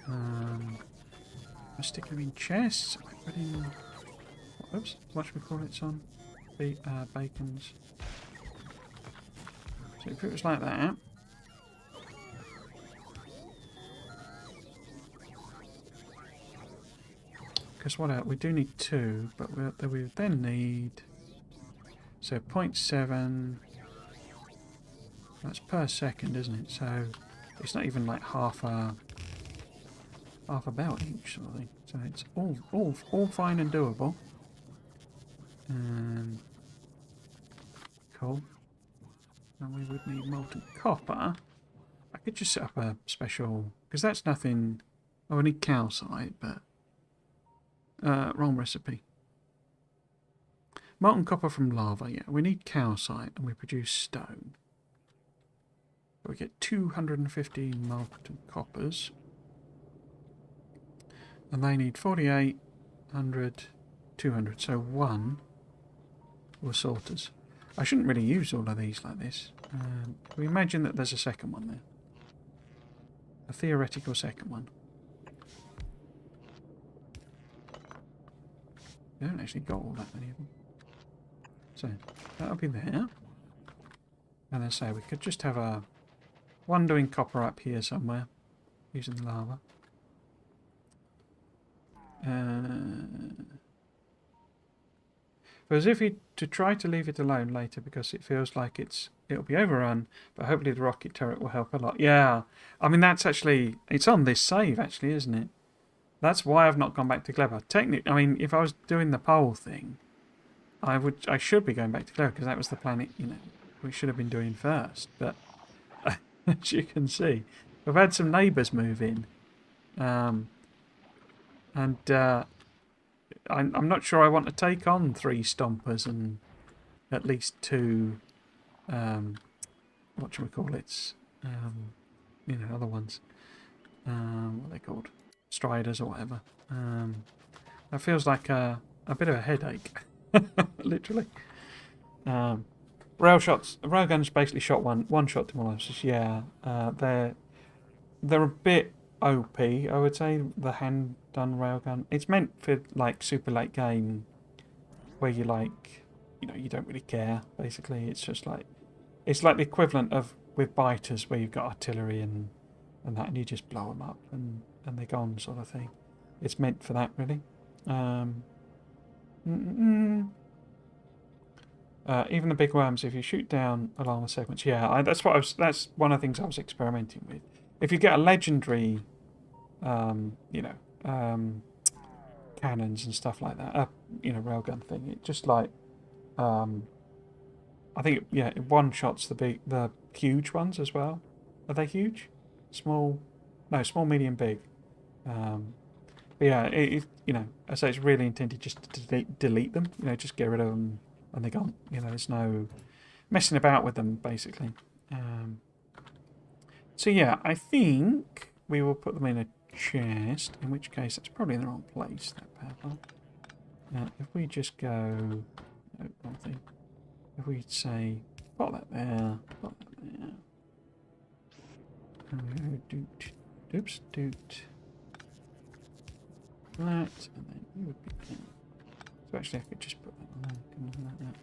I stick them in chests. I put in, oops, what should we call it, son? Bacons. So if it was like that, because what else? We do need 2, but we then need, so 0.7. That's per second, isn't it? So it's not even like half a belt each sort of thing. So it's all fine and doable. Cool. And we would need molten copper. I could just set up a special, because that's nothing. Oh, I need calcite, but wrong recipe. Molten copper from lava. Yeah, we need calcite, and we produce stone. We get 215 molten coppers. And they need 48, 100, 200. So 1 will sort us. I shouldn't really use all of these like this. We imagine that there's a second one there. A theoretical second one. We haven't actually got all that many of them. So that'll be there. And then say we could just have a one doing copper up here somewhere, using the lava. But as if to try to leave it alone later because it feels like it'll be overrun, but hopefully the rocket turret will help a lot. Yeah, I mean that's actually, it's on this save actually, isn't it? That's why I've not gone back to Gleba. Technically, I mean, if I was doing the pole thing, I should be going back to Gleba because that was the planet, you know, we should have been doing first. But as you can see, we've had some neighbours move in, and I'm not sure I want to take on 3 stompers and at least 2, what should we call it? You know, other ones. What are they called? Striders or whatever. That feels like a bit of a headache, literally. Railguns basically shot one shot demolishers. Yeah, they're a bit OP, I would say. The hand done railgun. It's meant for like super late game, where you like, you know, you don't really care. Basically, it's just like it's like the equivalent of with biters where you've got artillery and that, and you just blow them up and they're gone, sort of thing. It's meant for that, really. Even the big worms, if you shoot down along the segments, yeah, that's one of the things I was experimenting with. If you get a legendary, you know, cannons and stuff like that, you know, railgun thing, it just like, I think, yeah, it one-shots the huge ones as well. Are they huge? Small? No, small, medium, big. But yeah, you know, I say it's really intended just to delete them. You know, just get rid of them and they're gone. You know, there's no messing about with them, basically. So yeah, I think we will put them in a chest, in which case that's probably in the wrong place, that power plant. If we just go... No, wrong thing. If we say, put that there, put that there. And we go doot, oops, doot. That, and then you would be in. So actually I could just put that on there. Like that.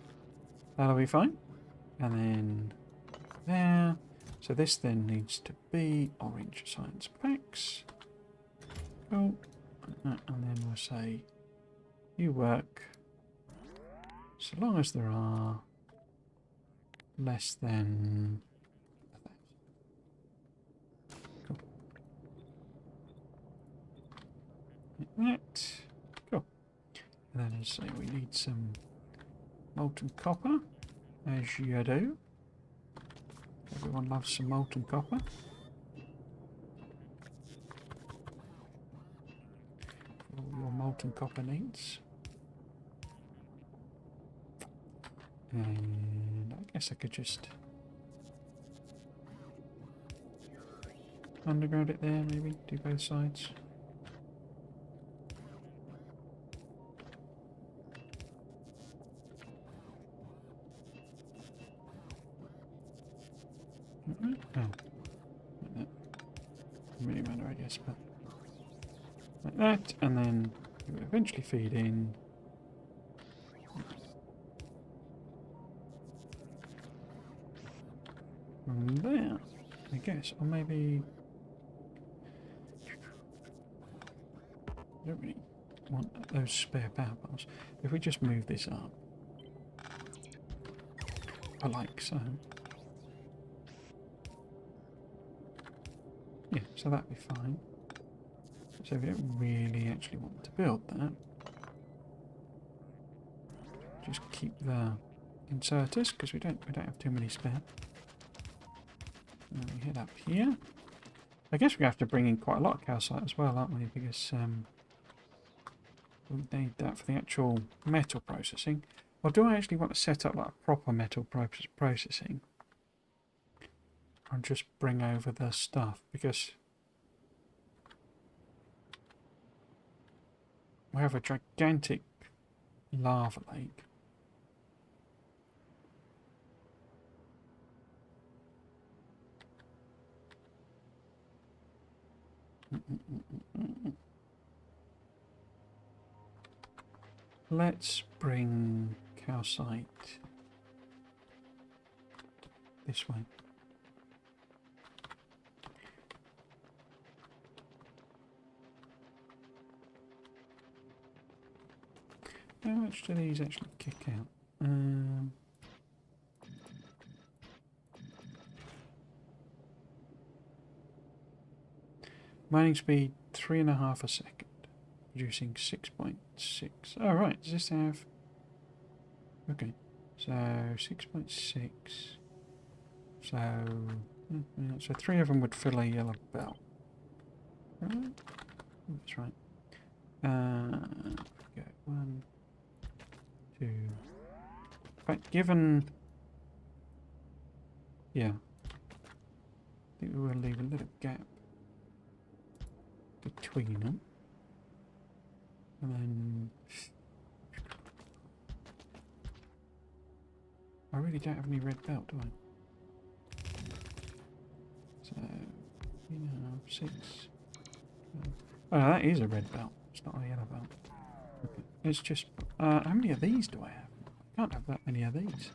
That'll be fine. And then there. So this then needs to be orange science packs. Cool. And then we'll say you work so long as there are less than 1,000. Cool. Like that. Cool. And then as I say, we need some molten copper, as you do. Everyone loves some molten copper. For all your molten copper needs. And I guess I could just underground it there, maybe do both sides. Oh, like that. Doesn't really matter, I guess, but like that, and then it will eventually feed in. From there, I guess, or maybe I don't really want those spare power bars. If we just move this up, like so. Yeah, so that'd be fine. So we don't really actually want to build that. Just keep the inserters because we don't have too many spare. And we head up here. I guess we have to bring in quite a lot of calcite as well, aren't we? Because we need that for the actual metal processing. Or do I actually want to set up like a proper metal processing? Or just bring over the stuff? Because we have a gigantic lava lake. Let's bring calcite this way. How much do these actually kick out? Mining speed 3.5 a second, producing 6.6. Oh right, does this have? Okay, so 6.6. So 3 of them would fill a yellow belt. Right? That's right. Go 1, 2. In fact, given, yeah, I think we will leave a little gap between them, and then I really don't have any red belt, do I? So, 6. Oh, no, that is a red belt. It's not a yellow belt. Okay. It's just, how many of these do I have? I can't have that many of these.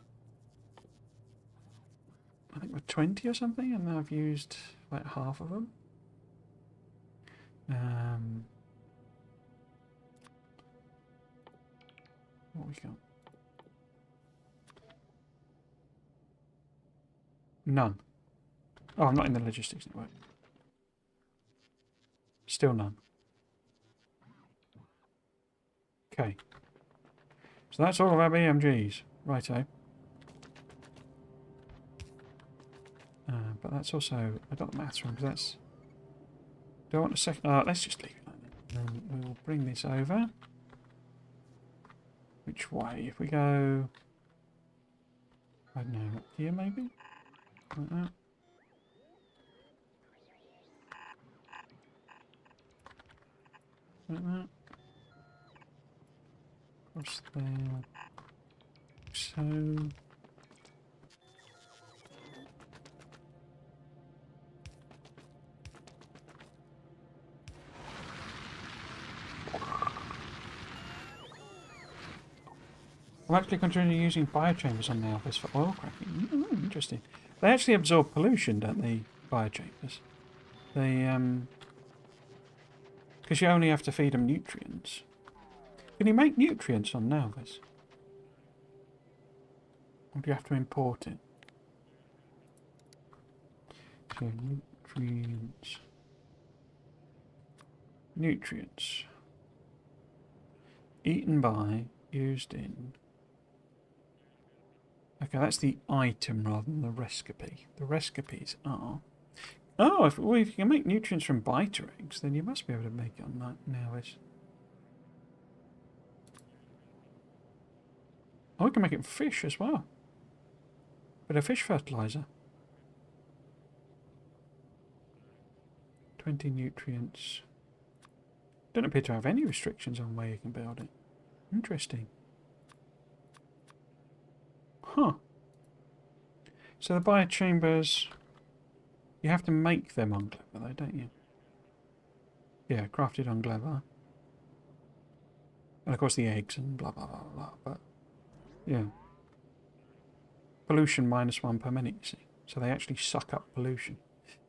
I think we're 20 or something, and I've used like half of them. What we got? None. Oh, I'm not in the logistics network. Still none. Okay. So that's all of our BMGs. Righto. But that's also... I got the maths wrong, because that's... Do I want a second... let's just leave it like that. And then we'll bring this over. Which way? If we go... I don't know, up here maybe? Like that. like that. Across there. So. I'm actually considering using biochambers on the Alphas for oil cracking. Interesting. They actually absorb pollution, don't they, biochambers? They, because you only have to feed them nutrients. Can you make nutrients on Nalvis? Or do you have to import it? So, nutrients. Nutrients. Eaten by, used in. Okay, that's the item rather than the recipe. The recipes are... Oh, if you can make nutrients from biter eggs, then you must be able to make it on that Nalvis. Oh, we can make it from fish as well. Bit of fish fertilizer. 20 nutrients. Don't appear to have any restrictions on where you can build it. Interesting. Huh. So the biochambers, you have to make them on Clever though, don't you? Yeah, crafted on Clever. And of course the eggs and blah blah blah blah, but yeah. Pollution -1 per minute, you see. So they actually suck up pollution.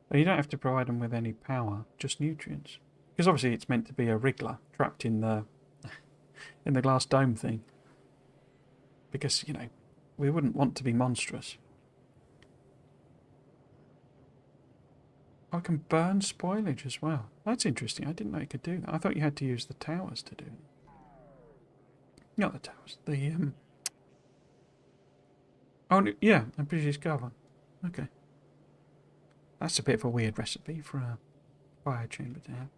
But you don't have to provide them with any power, just nutrients. Because obviously it's meant to be a wriggler trapped in the glass dome thing. Because, you know, we wouldn't want to be monstrous. I can burn spoilage as well. That's interesting. I didn't know you could do that. I thought you had to use the towers to do it. Not the towers. The Oh yeah, a British Carbon. Okay. That's a bit of a weird recipe for a biochamber to have.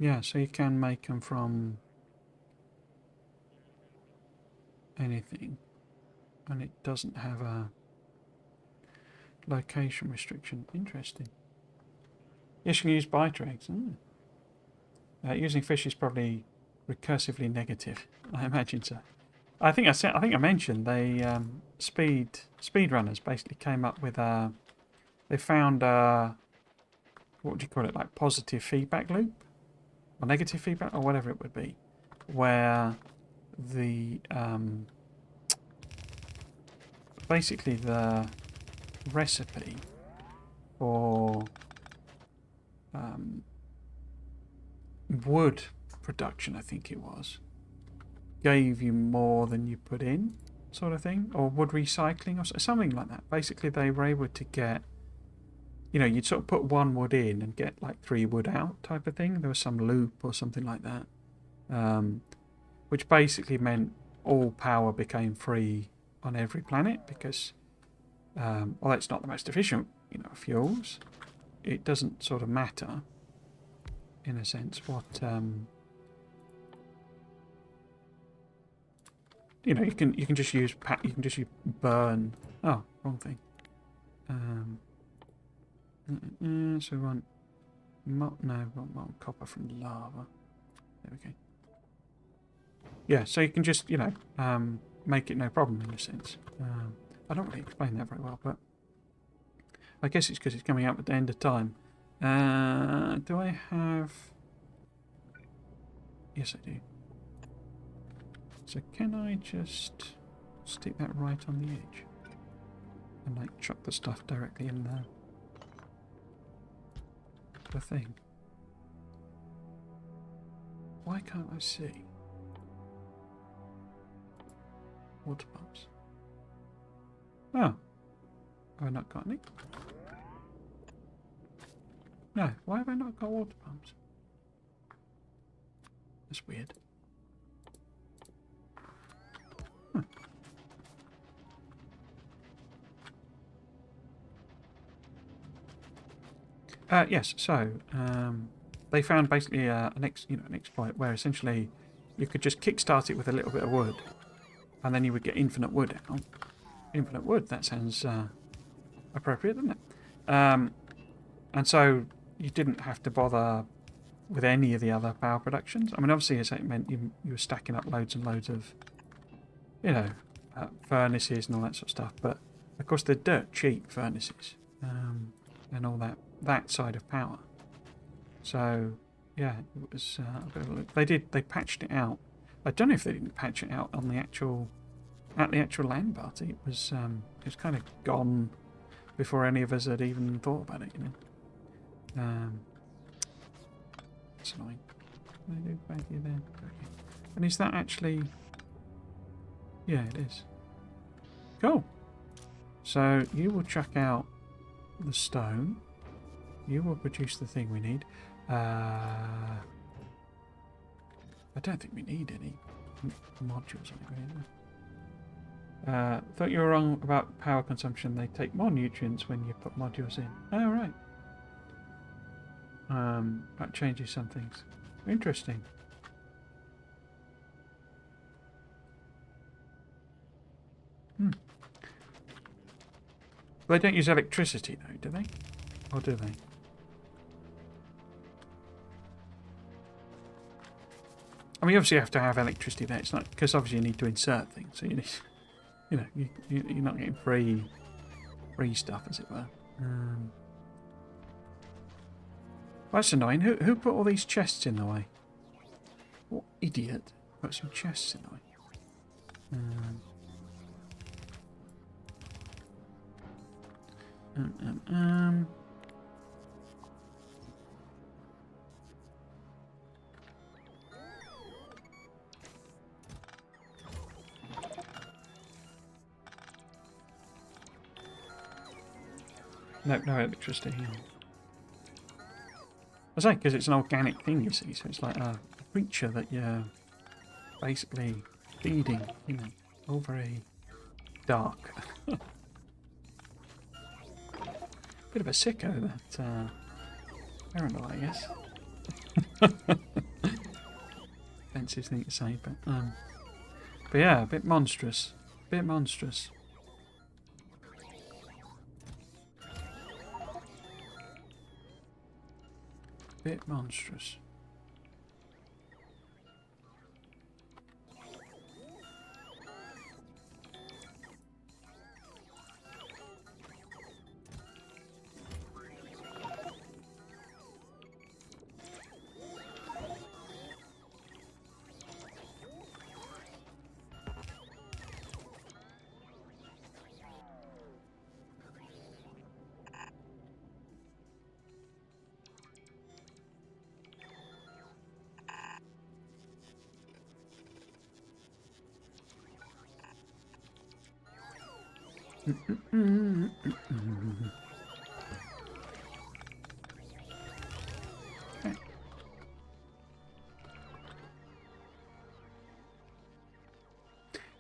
Yeah, so you can make them from anything, and it doesn't have a location restriction. Interesting. Yes, you can use biter eggs. Using fish is probably recursively negative. I imagine so. I think I mentioned they speedrunners basically came up with a. They found what do you call it? Like positive feedback loop. Or negative feedback, or whatever it would be, where the basically the recipe for wood production, I think it was, gave you more than you put in, sort of thing, or wood recycling, or something like that. Basically, they were able to get, you know, you'd sort of put 1 wood in and get like 3 wood out type of thing. There was some loop or something like that, which basically meant all power became free on every planet because, although it's not the most efficient, you know, fuels, it doesn't sort of matter, in a sense, what, you know, you can just use burn. Oh, wrong thing. So we want copper from lava. There we go. Yeah, so you can just, you know, make it no problem in a sense. I don't really explain that very well, but I guess it's because it's coming up at the end of time. Do I have... Yes, I do. So can I just stick that right on the edge? And like chuck the stuff directly in there? The thing. Why can't I see? Water pumps. Oh. Have I not got any? No, why have I not got water pumps? That's weird. Yes, so they found basically an exploit where essentially you could just kickstart it with a little bit of wood, and then you would get infinite wood out. Infinite wood, that sounds appropriate, doesn't it? And so you didn't have to bother with any of the other power productions. I mean, obviously, it meant you were stacking up loads and loads of, you know, furnaces and all that sort of stuff. But of course, they're dirt cheap furnaces and all that side of power. So yeah, it was. They patched it out. I don't know if they didn't patch it out on the actual land party. It was kind of gone before any of us had even thought about it, you know. That's annoying. What do I do back here there? And is that actually... Yeah, it is. Cool. So you will chuck out the stone. You will produce the thing we need. I don't think we need any modules anyway. Thought you were wrong about power consumption. They take more nutrients when you put modules in. Oh, right. That changes some things. Interesting. They don't use electricity though, do they? Or do they? I mean, obviously you have to have electricity there. It's not because obviously you need to insert things. So you need, you know, you're not getting free stuff, as it were. That's annoying. Who put all these chests in the way? What idiot put some chests in the way? No electricity here. I say, because it's an organic thing, you see, so it's like a creature that you're basically feeding, you know, all very dark. Bit of a sicko, that Arundel, I guess. Offensive thing to say, but yeah, a bit monstrous. Bit monstrous. Bit monstrous.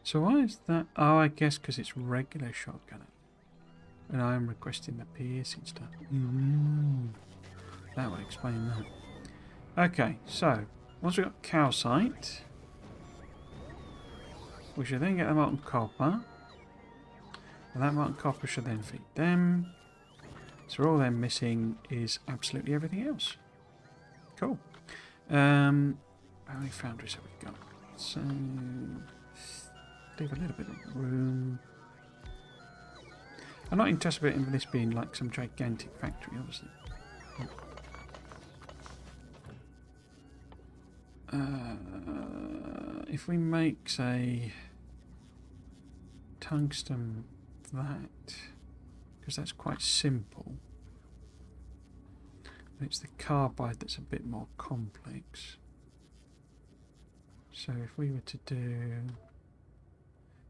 So why is that? Oh, I guess because it's regular shotgun. And I am requesting the piercing stuff. That would explain that. Okay, so once we've got calcite, we should then get the molten copper. And that molten copper should then feed them. So all they're missing is absolutely everything else. Cool. How many foundries have we got? So leave a little bit of room. I'm not interested in this being like some gigantic factory, obviously. If we make, say, tungsten that, because that's quite simple. It's the carbide that's a bit more complex. So if we were to do...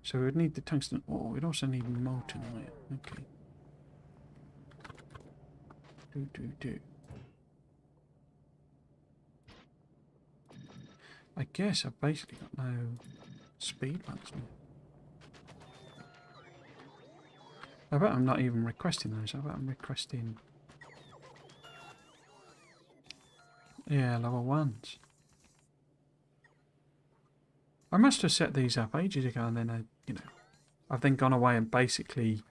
So we would need the tungsten ore. We'd also need molten iron. Okay. Do. I guess I've basically got no speed ones now. I bet I'm not even requesting those. I bet I'm requesting... Yeah, level 1s. I must have set these up ages ago, and then I've then gone away and basically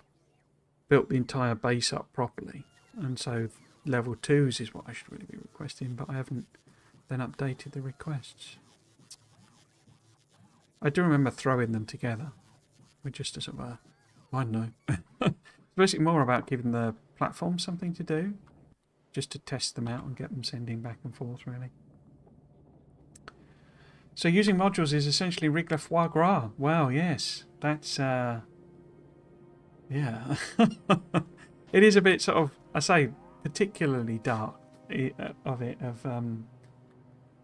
built the entire base up properly, and so level 2s is what I should really be requesting, but I haven't then updated the requests. I do remember throwing them together with just a sort of a, I don't know. It's basically more about giving the platform something to do, just to test them out and get them sending back and forth, really. So using modules is essentially Wriggler foie gras. Wow, yes. That's, yeah. It is a bit sort of, I say, particularly dark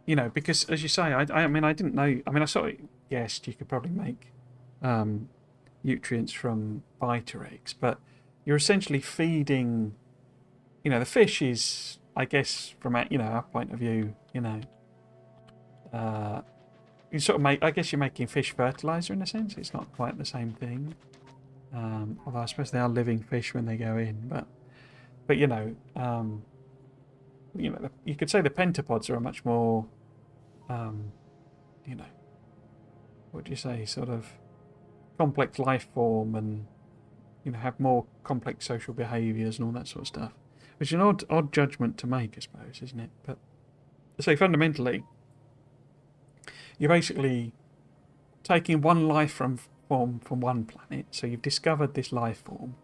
because as you say, I mean, I didn't know, I mean, I sort of guessed you could probably make nutrients from biter eggs, but you're essentially feeding, the fish is, I guess, from our point of view, you sort of make, I guess you're making fish fertilizer in a sense. It's not quite the same thing. Although I suppose they are living fish when they go in, but you could say the pentapods are a much more, what do you say, sort of complex life form, and have more complex social behaviours and all that sort of stuff, which is an odd judgment to make, I suppose, isn't it? But so fundamentally, you're basically taking one life form from one planet. So you've discovered this life form,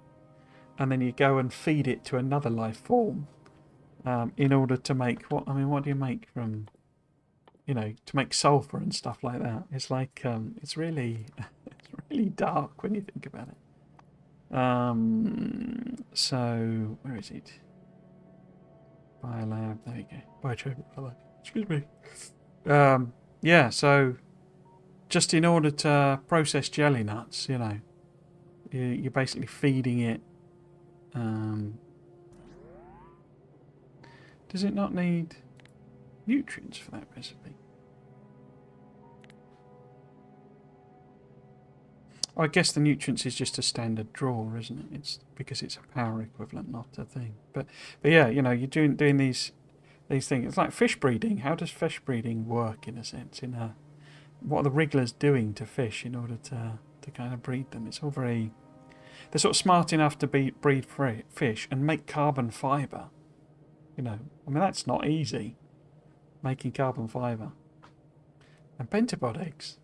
and then you go and feed it to another life form in order to make what do you make from, to make sulfur and stuff like that. It's like it's really it's really dark when you think about it. So where is it? Biolab. There you go. Biotropic. Excuse me. Yeah. So just in order to process jelly nuts, you're basically feeding it. Does it not need nutrients for that recipe? I guess the nutrients is just a standard draw, isn't it? It's because it's a power equivalent, not a thing. But yeah, you're doing these things. It's like fish breeding. How does fish breeding work in a sense? What are the wrigglers doing to fish in order to kind of breed them? It's all very. They're sort of smart enough to breed fish and make carbon fibre. That's not easy. Making carbon fibre and pentapod eggs.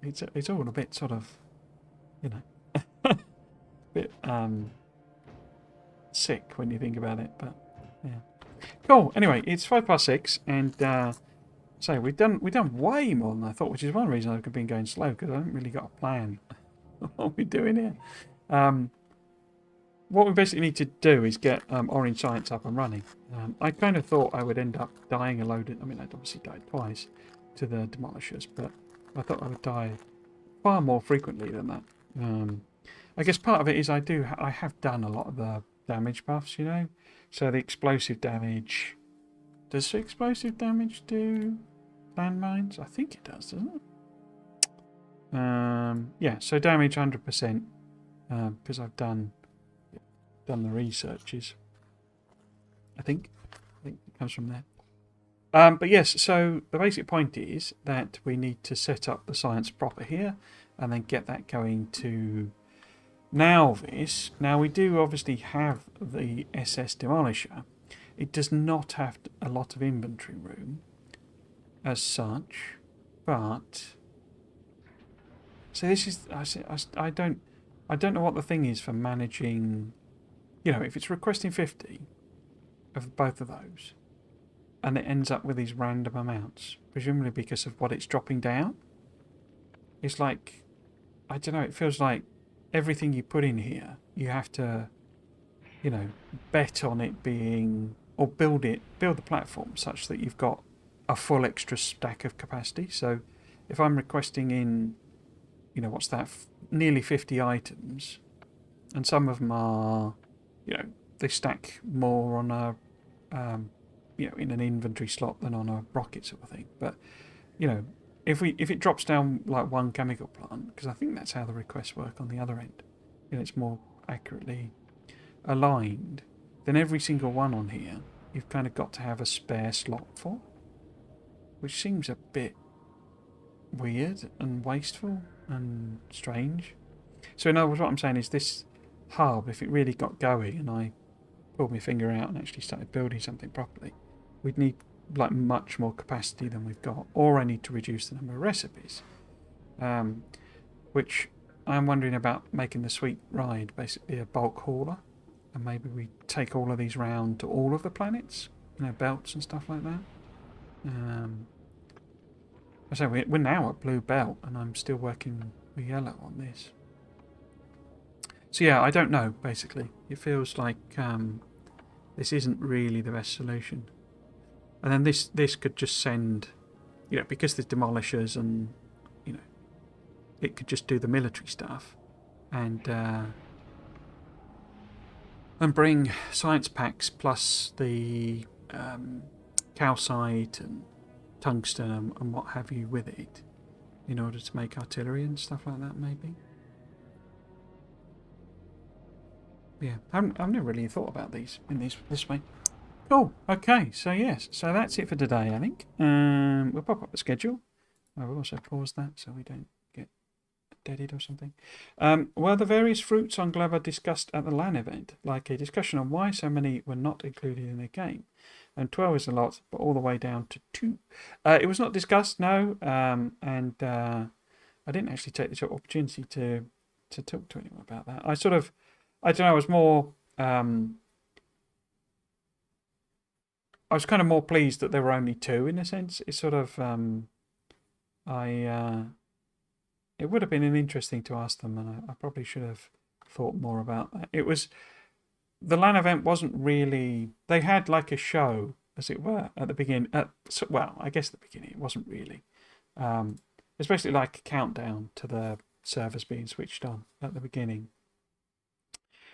It's all a bit sort of, a bit sick when you think about it. But yeah, cool. Anyway, it's 6:05, and so we've done way more than I thought, which is one reason I've been going slow, because I haven't really got a plan what we're doing here. What we basically need to do is get Orange Science up and running. I kind of thought I would end up dying a load. I'd obviously died twice to the demolishers, but I thought I would die far more frequently than that. I guess part of it is I have done a lot of the damage buffs, So the explosive damage. Does the explosive damage do landmines? I think it does, doesn't it? Yeah, so damage 100%, because I've done the researches. I think it comes from there. But yes, so the basic point is that we need to set up the science proper here, and then get that going to Nalvis. Now we do obviously have the SS Demolisher. It does not have a lot of inventory room as such, but so this is I don't know what the thing is for managing. If it's requesting 50 of both of those, and it ends up with these random amounts, presumably because of what it's dropping down. It's like, I don't know, it feels like everything you put in here, you have to, bet on it being, or build the platform such that you've got a full extra stack of capacity. So if I'm requesting in, what's that, nearly 50 items, and some of them are, they stack more on a, in an inventory slot than on a rocket sort of thing. But, if it drops down like one chemical plant, because I think that's how the requests work on the other end, it's more accurately aligned, then every single one on here you've kind of got to have a spare slot for, which seems a bit weird and wasteful and strange. So in other words, what I'm saying is this hub, if it really got going and I pulled my finger out and actually started building something properly, we'd need like much more capacity than we've got, or I need to reduce the number of recipes, which I'm wondering about making the sweet ride basically a bulk hauler, and maybe we take all of these round to all of the planets, belts and stuff like that. I say we're now at blue belt, and I'm still working with yellow on this. So yeah, I don't know. Basically, it feels like this isn't really the best solution. And then this could just send, because there's demolishers and it could just do the military stuff, and bring science packs plus the calcite and tungsten and what have you with it, in order to make artillery and stuff like that, maybe. Yeah, I've never really thought about these in this way. Cool. Okay, so yes, so that's it for today, I think. We'll pop up the schedule. I will also pause that so we don't get deaded or something. Were the various fruits on Glover discussed at the LAN event, like a discussion on why so many were not included in the game? And 12 is a lot, but all the way down to 2. It was not discussed, no, and I didn't actually take the opportunity to talk to anyone about that. I don't know, I was more... I was kind of more pleased that there were only 2 in a sense. It's sort of... it would have been interesting to ask them, and I probably should have thought more about that. It was... The LAN event wasn't really... They had like a show, as it were, at the beginning. Well, I guess at the beginning it wasn't really. It's basically like a countdown to the servers being switched on at the beginning.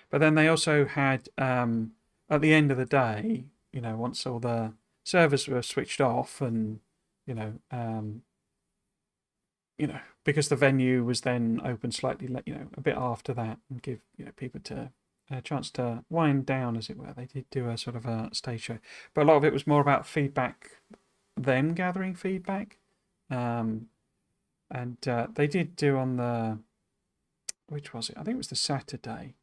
But then they also had, at the end of the day, once all the servers were switched off and, because the venue was then open slightly, a bit after that, and give, people a chance to wind down, as it were. They did do a sort of a stage show. But a lot of it was more about feedback, them gathering feedback. And they did do on the, which was it? I think it was the Saturday.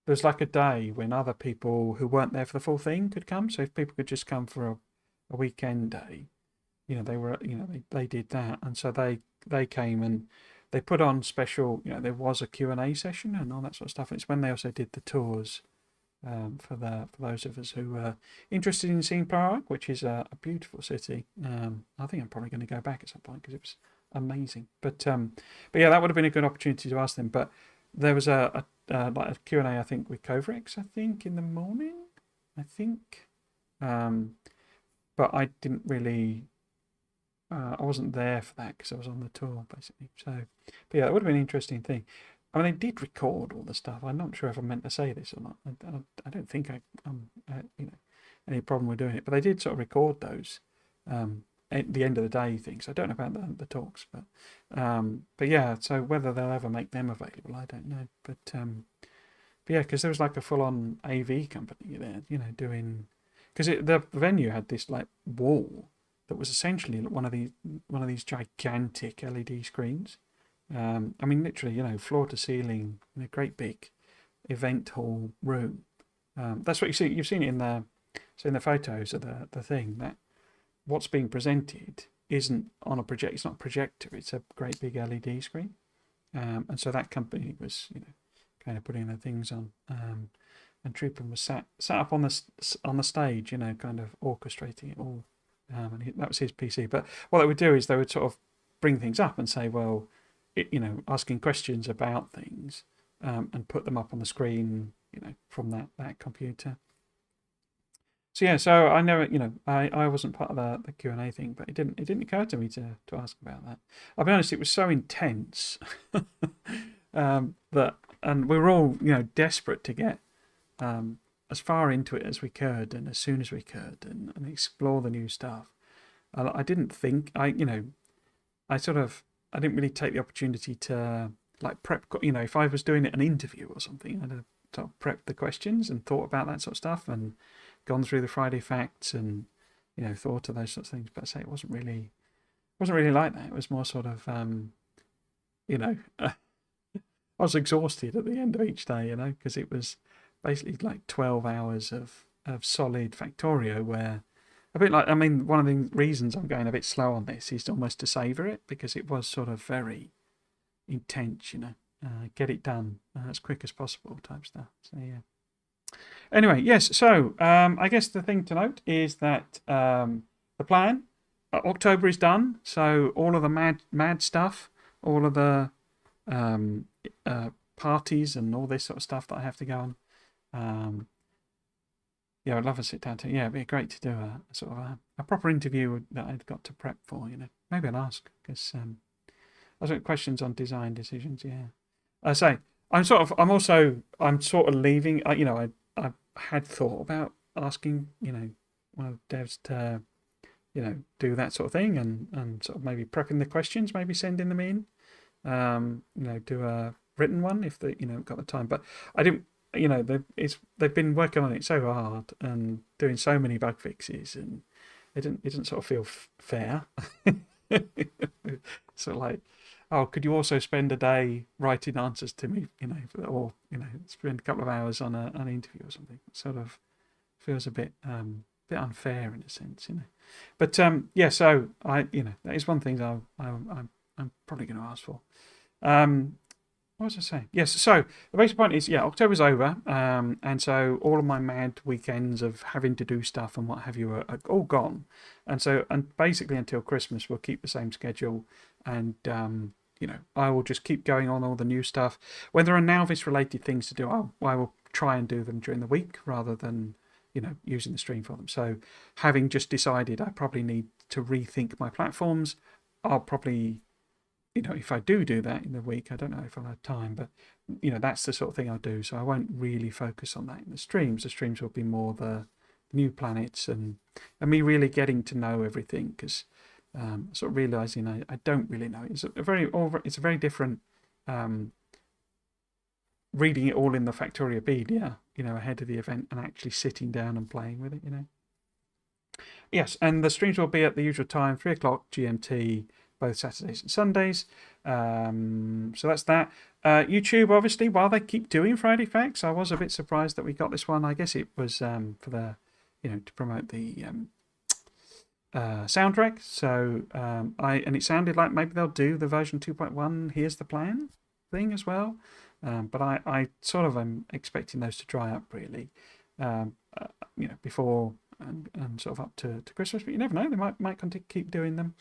There was like a day when other people who weren't there for the full thing could come. So if people could just come for a weekend day, they were, they did that. And so they came and they put on special, there was a Q&A session and all that sort of stuff. And it's when they also did the tours for those of us who were interested in seeing Prague, which is a beautiful city. I think I'm probably going to go back at some point because it was amazing. But yeah, that would have been a good opportunity to ask them. But there was like a Q&A, I think, with Covrex, I think, in the morning, I think. But I didn't really... I wasn't there for that because I was on the tour, basically. So, but yeah, that would have been an interesting thing. I mean, they did record all the stuff. I'm not sure if I meant to say this or not. I don't think any problem with doing it. But they did sort of record those at the end of the day things. I don't know about the talks, but yeah. So whether they'll ever make them available, I don't know. But yeah, because there was like a full-on AV company there, doing, because the venue had this like wall that was essentially one of these gigantic LED screens. I mean, literally, floor to ceiling, in a great big event hall room. That's what you see. You've seen it in the photos of the thing, that what's being presented isn't on a project. It's not a projector. It's a great big LED screen. And so that company was, kind of putting the things on. And Trooper was sat up on the stage, kind of orchestrating it all. And that was his PC. But what they would do is they would sort of bring things up and say, well, asking questions about things, and put them up on the screen, from that computer. So yeah, so I know, I wasn't part of the Q&A thing, but it didn't occur to me to ask about that. I'll be honest, it was so intense that, and we were all, desperate to get as far into it as we could and as soon as we could and explore the new stuff. I didn't think, I didn't really take the opportunity to like prep, if I was doing an interview or something, I'd have sort of prepped the questions and thought about that sort of stuff and gone through the Friday facts and, thought of those sorts of things. But I say it wasn't really, wasn't really like that. It was more sort of, you know, I was exhausted at the end of each day, you know, because it was basically like 12 hours of solid Factorio where a bit like, I mean, one of the reasons I'm going a bit slow on this is almost to savour it because it was sort of very intense, you know, get it done as quick as possible type stuff. So, yeah. Anyway, yes, so I guess the thing to note is that the plan, October is done, so all of the mad stuff, all of the um, parties and all this sort of stuff that I have to go on. Yeah, I'd love to sit down to. Yeah, it'd be great to do a sort of a proper interview that I've got to prep for. You know, maybe I'll ask because I was got questions on design decisions. Yeah, I say I'm sort of leaving. You know, I had thought about asking. You know, one of the devs to do that sort of thing and sort of maybe prepping the questions, maybe sending them in. Do a written one if they got the time. But I didn't. They've been working on it so hard and doing so many bug fixes, and it didn't sort of feel fair. So like, oh, could you also spend a day writing answers to me? Or spend a couple of hours on an interview or something. It sort of feels a bit unfair in a sense, But yeah, so that is one thing I'm probably going to ask for. What was I saying? Yes, so the basic point is, October's over, and so all of my mad weekends of having to do stuff and what have you are all gone, and basically until Christmas we'll keep the same schedule, and I will just keep going on all the new stuff. When there are Nalvis related things to do, I will try and do them during the week rather than using the stream for them. So having just decided I probably need to rethink my platforms, I'll probably if I do that in the week, I don't know if I'll have time, but that's the sort of thing I'll do. So I won't really focus on that in the streams. The streams will be more the new planets and me really getting to know everything, because sort of realizing I don't really know. It's a very different reading it all in the Factoriopedia, ahead of the event and actually sitting down and playing with it, Yes, and the streams will be at the usual time, 3:00 GMT, both Saturdays and Sundays. So that's that. YouTube, obviously, while they keep doing Friday Facts, I was a bit surprised that we got this one. I guess it was for the, to promote the soundtrack. So and it sounded like maybe they'll do the version 2.1. Here's the plan thing as well. But I sort of am expecting those to dry up really, before and sort of up to Christmas. But you never know; they might keep doing them.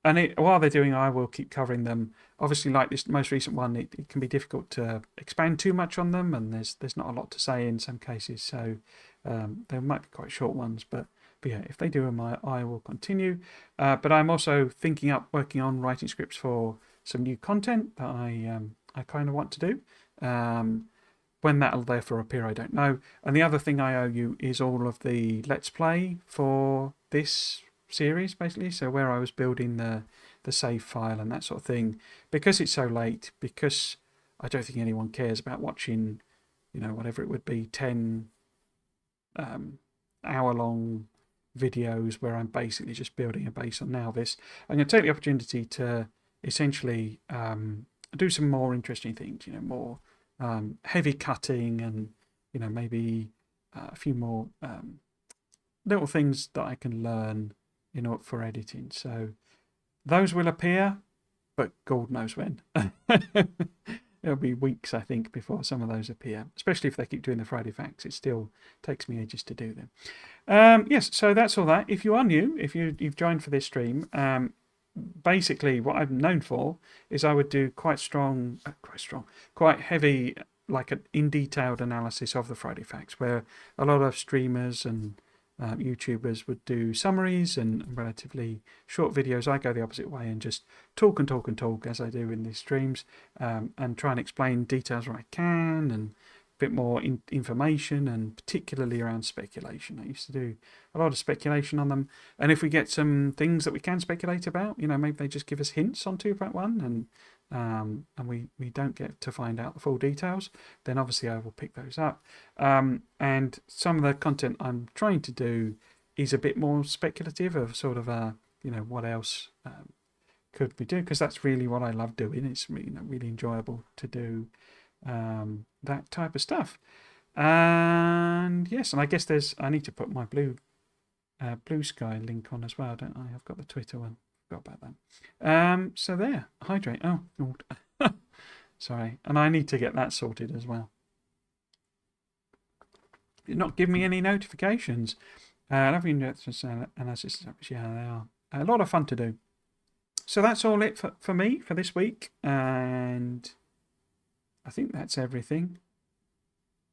And while they're doing, I will keep covering them. Obviously, like this most recent one, it can be difficult to expand too much on them, and there's not a lot to say in some cases. So they might be quite short ones, but yeah, if they do them, I will continue. But I'm also working on writing scripts for some new content that I kind of want to do. When that'll therefore appear, I don't know. And the other thing I owe you is all of the Let's Play for this series, basically. So where I was building the save file and that sort of thing, because it's so late, because I don't think anyone cares about watching, whatever it would be, 10 hour-long videos where I'm basically just building a base on Nalvis. I'm going to take the opportunity to essentially do some more interesting things, more heavy cutting and, maybe a few more little things that I can learn for editing. So those will appear, but God knows when. It'll be weeks, I think, before some of those appear, especially if they keep doing the Friday Facts. It still takes me ages to do them. Yes, so that's all that. If you are new, if you've joined for this stream, basically what I'm known for is I would do quite heavy, like an in-detailed analysis of the Friday Facts, where a lot of streamers and YouTubers would do summaries and relatively short videos. I go the opposite way and just talk and talk and talk as I do in these streams, and try and explain details where I can and a bit more information, and particularly around speculation. I used to do a lot of speculation on them, and if we get some things that we can speculate about, maybe they just give us hints on 2.1 and we don't get to find out the full details, then obviously I will pick those up. And some of the content I'm trying to do is a bit more speculative, of sort of what else could we do? Because that's really what I love doing. It's really enjoyable to do that type of stuff. And yes, and I guess I need to put my blue sky link on as well, don't I? I've got the Twitter one. Forgot about that. So there, hydrate. Oh, Lord. Sorry, and I need to get that sorted as well. You're not giving me any notifications. Love you, and yeah, they are a lot of fun to do. So that's all it for me for this week, and I think that's everything.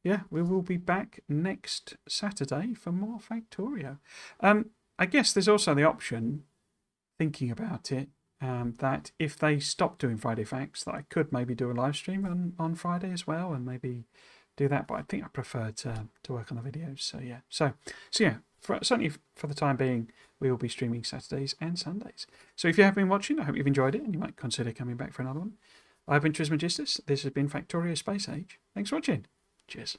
Yeah, we will be back next Saturday for more Factorio. I guess there's also the option, thinking about it, that if they stop doing Friday Facts, that I could maybe do a live stream on Friday as well, and maybe do that. But I think I prefer to work on the videos. So yeah, so yeah, certainly for the time being, we will be streaming Saturdays and Sundays. So if you have been watching, I hope you've enjoyed it, and you might consider coming back for another one. I've been Trismegistus. This has been Factorio Space Age. Thanks for watching. Cheers.